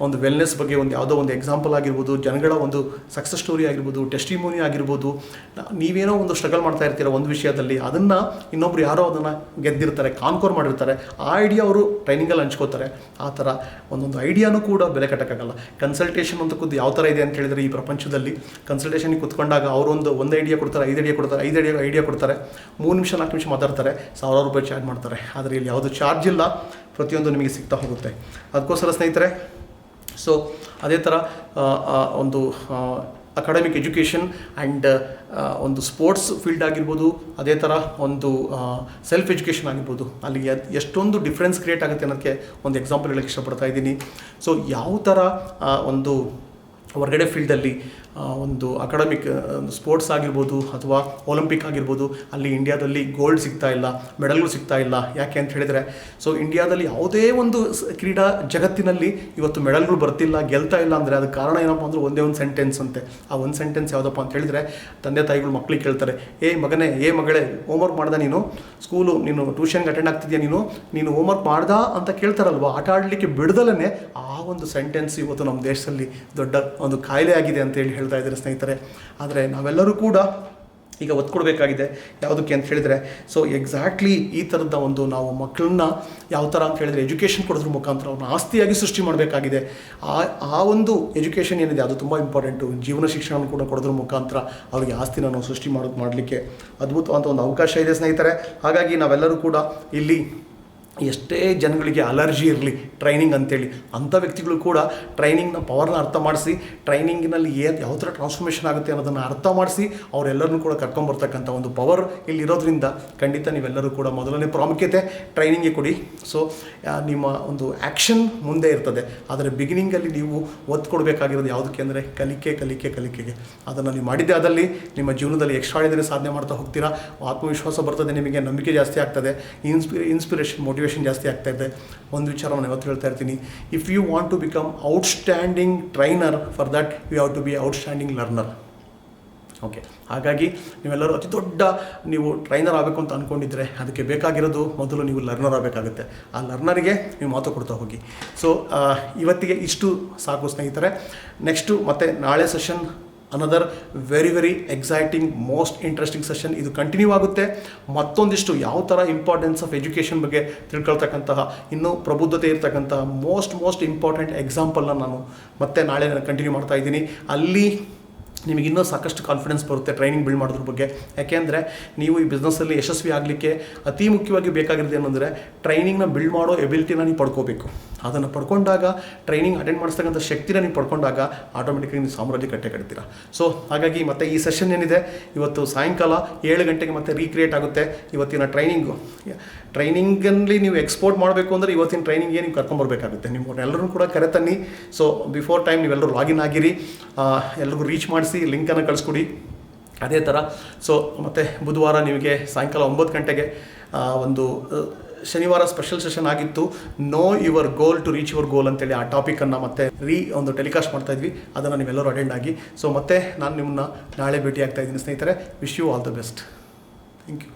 ಒಂದು ವೆಲ್ನೆಸ್ ಬಗ್ಗೆ ಒಂದು ಯಾವುದೋ ಒಂದು ಎಕ್ಸಾಂಪಲ್ ಆಗಿರ್ಬೋದು, ಜನಗಳ ಒಂದು ಸಕ್ಸಸ್ ಸ್ಟೋರಿ ಆಗಿರ್ಬೋದು, ಟೆಸ್ಟಿಮೋನಿ ಆಗಿರ್ಬೋದು. ನೀವೇನೋ ಒಂದು ಸ್ಟ್ರಗಲ್ ಮಾಡ್ತಾ ಇರ್ತೀರ ಒಂದು ವಿಷಯದಲ್ಲಿ, ಅದನ್ನು ಇನ್ನೊಬ್ರು ಯಾರೋ ಅದನ್ನು ಗೆದ್ದಿರ್ತಾರೆ, ಕಾನ್ಕೋರ್ ಮಾಡಿರ್ತಾರೆ. ಆ ಐಡಿಯಾ ಅವರು ಟ್ರೈನಿಂಗಲ್ಲಿ ಹಂಚ್ಕೋತಾರೆ. ಹೇಳ್ತಾರೆ ಆ ಥರ ಒಂದೊಂದು ಐಡಿಯಾನೂ ಕೂಡ ಬೆಲೆ ಕಟ್ಟೋಕ್ಕಾಗಲ್ಲ. ಕನ್ಸಲ್ಟೇಷನ್ ಅಂತ ಖುದ್ದು ಯಾವ ಥರ ಇದೆ ಅಂತ ಹೇಳಿದರೆ ಈ ಪ್ರಪಂಚದಲ್ಲಿ ಕನ್ಸಲ್ಟೇಷನ್ಗೆ ಕುತ್ಕೊಂಡಾಗ ಒಂದು ಐಡಿಯಾ ಕೊಡ್ತಾರೆ, 5 ಐಡಿಯಾ ಕೊಡ್ತಾರೆ, 3 ನಿಮಿಷ 4 ನಿಮಿಷ ಮಾತಾಡ್ತಾರೆ, ₹1000 ಚಾರ್ಜ್ ಮಾಡ್ತಾರೆ. ಆದರೆ ಇಲ್ಲಿ ಯಾವುದು ಚಾರ್ಜ್ ಇಲ್ಲ, ಪ್ರತಿಯೊಂದು ನಿಮಗೆ ಸಿಗ್ತಾ ಹೋಗುತ್ತೆ. ಅದಕ್ಕೋಸ್ಕರ ಸ್ನೇಹಿತರೆ, ಸೊ ಅದೇ ಥರ ಒಂದು ಅಕಾಡೆಮಿಕ್ ಎಜುಕೇಷನ್ ಆ್ಯಂಡ್ ಒಂದು ಸ್ಪೋರ್ಟ್ಸ್ ಫೀಲ್ಡ್ ಆಗಿರ್ಬೋದು, ಅದೇ ಥರ ಒಂದು ಸೆಲ್ಫ್ ಎಜುಕೇಷನ್ ಆಗಿರ್ಬೋದು, ಅಲ್ಲಿ ಎಷ್ಟೊಂದು ಡಿಫ್ರೆನ್ಸ್ ಕ್ರಿಯೇಟ್ ಆಗುತ್ತೆ ಅನ್ನೋದಕ್ಕೆ ಒಂದು ಎಕ್ಸಾಂಪಲ್ ಹೇಳೋಕ್ಕೆ ಇಷ್ಟಪಡ್ತಾ ಇದ್ದೀನಿ. ಸೊ ಯಾವ ಥರ ಒಂದು ಹೊರಗಡೆ ಫೀಲ್ಡಲ್ಲಿ ಒಂದು ಅಕಾಡೆಮಿಕ್ ಸ್ಪೋರ್ಟ್ಸ್ ಆಗಿರ್ಬೋದು ಅಥವಾ ಒಲಿಂಪಿಕ್ ಆಗಿರ್ಬೋದು, ಅಲ್ಲಿ ಇಂಡಿಯಾದಲ್ಲಿ ಗೋಲ್ಡ್ ಸಿಗ್ತಾ ಇಲ್ಲ, ಮೆಡಲ್ಗಳು ಸಿಗ್ತಾ ಇಲ್ಲ. ಯಾಕೆ ಅಂತ ಹೇಳಿದರೆ, ಸೊ ಇಂಡಿಯಾದಲ್ಲಿ ಯಾವುದೇ ಒಂದು ಕ್ರೀಡಾ ಜಗತ್ತಿನಲ್ಲಿ ಇವತ್ತು ಮೆಡಲ್ಗಳು ಬರ್ತಿಲ್ಲ, ಗೆಲ್ತಾ ಇಲ್ಲ ಅಂದರೆ ಅದಕ್ಕೆ ಕಾರಣ ಏನಪ್ಪ ಅಂದರೆ ಒಂದೇ ಒಂದು ಸೆಂಟೆನ್ಸ್ ಅಂತೆ. ಆ ಒಂದು ಸೆಂಟೆನ್ಸ್ ಯಾವುದಪ್ಪ ಅಂತ ಹೇಳಿದರೆ, ತಂದೆ ತಾಯಿಗಳು ಮಕ್ಕಳಿಗೆ ಕೇಳ್ತಾರೆ, ಮಗಳೇ ಹೋಮ್ವರ್ಕ್ ಮಾಡ್ದೆ ನೀನು, ಸ್ಕೂಲು ನೀನು ಟ್ಯೂಷನ್ಗೆ ಅಟೆಂಡ್ ಆಗ್ತಿದ್ಯಾ, ನೀನು ಹೋಮ್ವರ್ಕ್ ಮಾಡ್ದಾ ಅಂತ ಕೇಳ್ತಾರಲ್ವ, ಆಟ ಆಡಲಿಕ್ಕೆ ಬಿಡ್ದಲೇ ಆ ಒಂದು ಸೆಂಟೆನ್ಸ್ ಇವತ್ತು ನಮ್ಮ ದೇಶದಲ್ಲಿ ದೊಡ್ಡ ಒಂದು ಕಾಯಿಲೆ ಆಗಿದೆ ಅಂತೇಳಿ ಹೇಳ್ತಾ ಇದ್ದಾರೆ ಸ್ನೇಹಿತರೆ. ಆದರೆ ನಾವೆಲ್ಲರೂ ಕೂಡ ಈಗ ಒತ್ತು ಕೊಡಬೇಕಾಗಿದೆ ಯಾವುದಕ್ಕೆ ಅಂತ ಹೇಳಿದರೆ, ಸೊ ಎಕ್ಸಾಕ್ಟ್ಲಿ ಈ ಥರದ ಒಂದು ನಾವು ಮಕ್ಕಳನ್ನ ಯಾವ ಥರ ಅಂತ ಹೇಳಿದರೆ ಎಜುಕೇಷನ್ ಕೊಡೋದ್ರ ಮುಖಾಂತರ ಅವ್ರನ್ನ ಆಸ್ತಿಯಾಗಿ ಸೃಷ್ಟಿ ಮಾಡಬೇಕಾಗಿದೆ. ಆ ಒಂದು ಎಜುಕೇಷನ್ ಏನಿದೆ ಅದು ತುಂಬ ಇಂಪಾರ್ಟೆಂಟು. ಜೀವನ ಶಿಕ್ಷಣ ಕೂಡ ಕೊಡೋದ್ರ ಮುಖಾಂತರ ಅವರಿಗೆ ಆಸ್ತಿನ ನಾವು ಸೃಷ್ಟಿ ಮಾಡಲಿಕ್ಕೆ ಅದ್ಭುತವಾದ ಒಂದು ಅವಕಾಶ ಇದೆ ಸ್ನೇಹಿತರೆ. ಹಾಗಾಗಿ ನಾವೆಲ್ಲರೂ ಕೂಡ ಇಲ್ಲಿ ಎಷ್ಟೇ ಜನಗಳಿಗೆ ಅಲರ್ಜಿ ಇರಲಿ ಟ್ರೈನಿಂಗ್ ಅಂತೇಳಿ, ಅಂಥ ವ್ಯಕ್ತಿಗಳು ಕೂಡ ಟ್ರೈನಿಂಗ್ನ ಪವರ್ನ ಅರ್ಥ ಮಾಡಿಸಿ, ಟ್ರೈನಿಂಗ್ನಲ್ಲಿ ಯಾವ ಥರ ಟ್ರಾನ್ಸ್ಫಾರ್ಮೇಷನ್ ಆಗುತ್ತೆ ಅನ್ನೋದನ್ನು ಅರ್ಥ ಮಾಡಿಸಿ ಅವರೆಲ್ಲರನ್ನೂ ಕೂಡ ಕರ್ಕೊಂಬರ್ತಕ್ಕಂಥ ಒಂದು ಪವರ್ ಇಲ್ಲಿರೋದ್ರಿಂದ ಖಂಡಿತ ನೀವೆಲ್ಲರೂ ಕೂಡ ಮೊದಲನೇ ಪ್ರಾಮುಖ್ಯತೆ ಟ್ರೈನಿಂಗ್ಗೆ ಕೊಡಿ. ಸೊ ನಿಮ್ಮ ಒಂದು ಆ್ಯಕ್ಷನ್ ಮುಂದೆ ಇರ್ತದೆ, ಆದರೆ ಬಿಗಿನಿಂಗಲ್ಲಿ ನೀವು ಒತ್ತು ಕೊಡಬೇಕಾಗಿರೋದು ಯಾವುದಕ್ಕೆ ಅಂದರೆ ಕಲಿಕೆಗೆ. ಅದನ್ನು ನೀವು ಮಾಡಿದ್ದೆ ಆದಲ್ಲಿ ನಿಮ್ಮ ಜೀವನದಲ್ಲಿ ಎಕ್ಸ್ಟ್ರಾರ್ಡಿನರಿ ಸಾಧನೆ ಮಾಡ್ತಾ ಹೋಗ್ತೀರಾ. ಆತ್ಮವಿಶ್ವಾಸ ಬರ್ತದೆ, ನಿಮಗೆ ನಂಬಿಕೆ ಜಾಸ್ತಿ ಆಗ್ತದೆ, ಇನ್ಸ್ಪಿರೇಷನ್ ಮೋಟಿವೇಷನ್ ಜಾಸ್ತಿ ಆಗ್ತಾ ಇದೆ. ಒಂದು ವಿಚಾರ ನಾನು ಯಾವತ್ತು ಹೇಳ್ತಾ ಇರ್ತೀನಿ, if you want to become outstanding trainer, for that you have to be outstanding learner. Okay, ಹಾಗಾಗಿ ನೀವೆಲ್ಲರೂ ಅತಿ ದೊಡ್ಡ ನೀವು ಟ್ರೈನರ್ ಆಗಬೇಕು ಅಂತ ಅಂದ್ಕೊಂಡಿದ್ರೆ ಅದಕ್ಕೆ ಬೇಕಾಗಿರೋದು ಮೊದಲು ನೀವು ಲರ್ನರ್ ಆಗಬೇಕಾಗುತ್ತೆ. ಆ ಲರ್ನರಿಗೆ ನೀವು ಮಾತು ಕೊಡ್ತಾ ಹೋಗಿ. ಸೊ ಇವತ್ತಿಗೆ ಇಷ್ಟು ಸಾಕು ಸ್ನೇಹಿತರೆ. ನೆಕ್ಸ್ಟು ಮತ್ತೆ ನಾಳೆ session another very exciting most interesting session ಇದು ಕಂಟಿನ್ಯೂ ಆಗುತ್ತೆ. ಮತ್ತೊಂದಿಷ್ಟು ಯಾವ ಥರ ಇಂಪಾರ್ಟೆನ್ಸ್ ಆಫ್ ಎಜುಕೇಷನ್ ಬಗ್ಗೆ ತಿಳ್ಕೊಳ್ತಕ್ಕಂತಹ, ಇನ್ನೂ ಪ್ರಬುದ್ಧತೆ ಇರ್ತಕ್ಕಂತಹ ಮೋಸ್ಟ್ ಇಂಪಾರ್ಟೆಂಟ್ ಎಕ್ಸಾಂಪಲ್ನ ನಾನು ಮತ್ತೆ ನಾಳೆ ಕಂಟಿನ್ಯೂ ಮಾಡ್ತಾ ಇದ್ದೀನಿ. ಅಲ್ಲಿ ನಿಮಗಿನ್ನೂ ಸಾಕಷ್ಟು ಕಾನ್ಫಿಡೆನ್ಸ್ ಬರುತ್ತೆ ಟ್ರೈನಿಂಗ್ ಬಿಲ್ಡ್ ಮಾಡೋದ್ರ ಬಗ್ಗೆ. ಯಾಕೆಂದರೆ ನೀವು ಈ ಬಿಸ್ನೆಸ್ಸಲ್ಲಿ ಯಶಸ್ವಿ ಆಗಲಿಕ್ಕೆ ಅತಿ ಮುಖ್ಯವಾಗಿ ಬೇಕಾಗಿರೋದು ಏನಂದರೆ ಟ್ರೈನಿಂಗ್ನ ಬಿಲ್ಡ್ ಮಾಡೋ ಎಬಿಲಿಟಿನ ನೀವು ಪಡ್ಕೋಬೇಕು. ಅದನ್ನು ಪಡ್ಕೊಂಡಾಗ, ಟ್ರೈನಿಂಗ್ ಅಟೆಂಡ್ ಮಾಡಿಸ್ತಕ್ಕಂಥ ಶಕ್ತಿನ ನೀವು ಪಡ್ಕೊಂಡಾಗ ಆಟೋಮೆಟಿಕಾಗಿ ನೀವು ಸಾಮ್ರಾಜ್ಯ ಕಟ್ತೀರಾ. ಸೊ ಹಾಗಾಗಿ ಮತ್ತೆ ಈ ಸೆಷನ್ ಏನಿದೆ ಇವತ್ತು ಸಾಯಂಕಾಲ 7 ಗಂಟೆಗೆ ಮತ್ತೆ ರೀಕ್ರಿಯೇಟ್ ಆಗುತ್ತೆ. ಇವತ್ತಿನ ಟ್ರೈನಿಂಗಲ್ಲಿ ನೀವು ಎಕ್ಸ್ಪೋರ್ಟ್ ಮಾಡಬೇಕು ಅಂದರೆ ಇವತ್ತಿನ ಟ್ರೈನಿಂಗ್ಗೆ ನೀವು ಕರ್ಕೊಂಬರ್ಬೇಕಾಗುತ್ತೆ. ನಿಮ್ಮನ್ನೆಲ್ಲರೂ ಕೂಡ ಕರೆತನ್ನಿ. ಸೊ ಬಿಫೋರ್ ಟೈಮ್ ನೀವೆಲ್ಲರೂ ಲಾಗಿನ್ ಆಗಿರಿ, ಎಲ್ರಿಗೂ ರೀಚ್ ಮಾಡಿಸಿ ಲಿಂಕನ್ನು ಕಳಿಸ್ಕೊಡಿ. ಅದೇ ಥರ ಸೊ ಮತ್ತು ಬುಧವಾರ ನಿಮಗೆ ಸಾಯಂಕಾಲ 9 ಗಂಟೆಗೆ ಒಂದು ಶನಿವಾರ ಸ್ಪೆಷಲ್ ಸೆಷನ್ ಆಗಿತ್ತು, know your goal to reach your goal ಅಂತೇಳಿ ಆ ಟಾಪಿಕನ್ನು ಮತ್ತೆ ಒಂದು ಟೆಲಿಕಾಸ್ಟ್ ಮಾಡ್ತಾಯಿದ್ವಿ. ಅದನ್ನು ನೀವೆಲ್ಲರೂ ಅಟೆಂಡ್ ಆಗಿ. ಸೊ ಮತ್ತೆ ನಾನು ನಿಮ್ಮನ್ನ ನಾಳೆ ಭೇಟಿ ಆಗ್ತಾ ಇದ್ದೀನಿ ಸ್ನೇಹಿತರೆ. Wish you all the best. Thank you.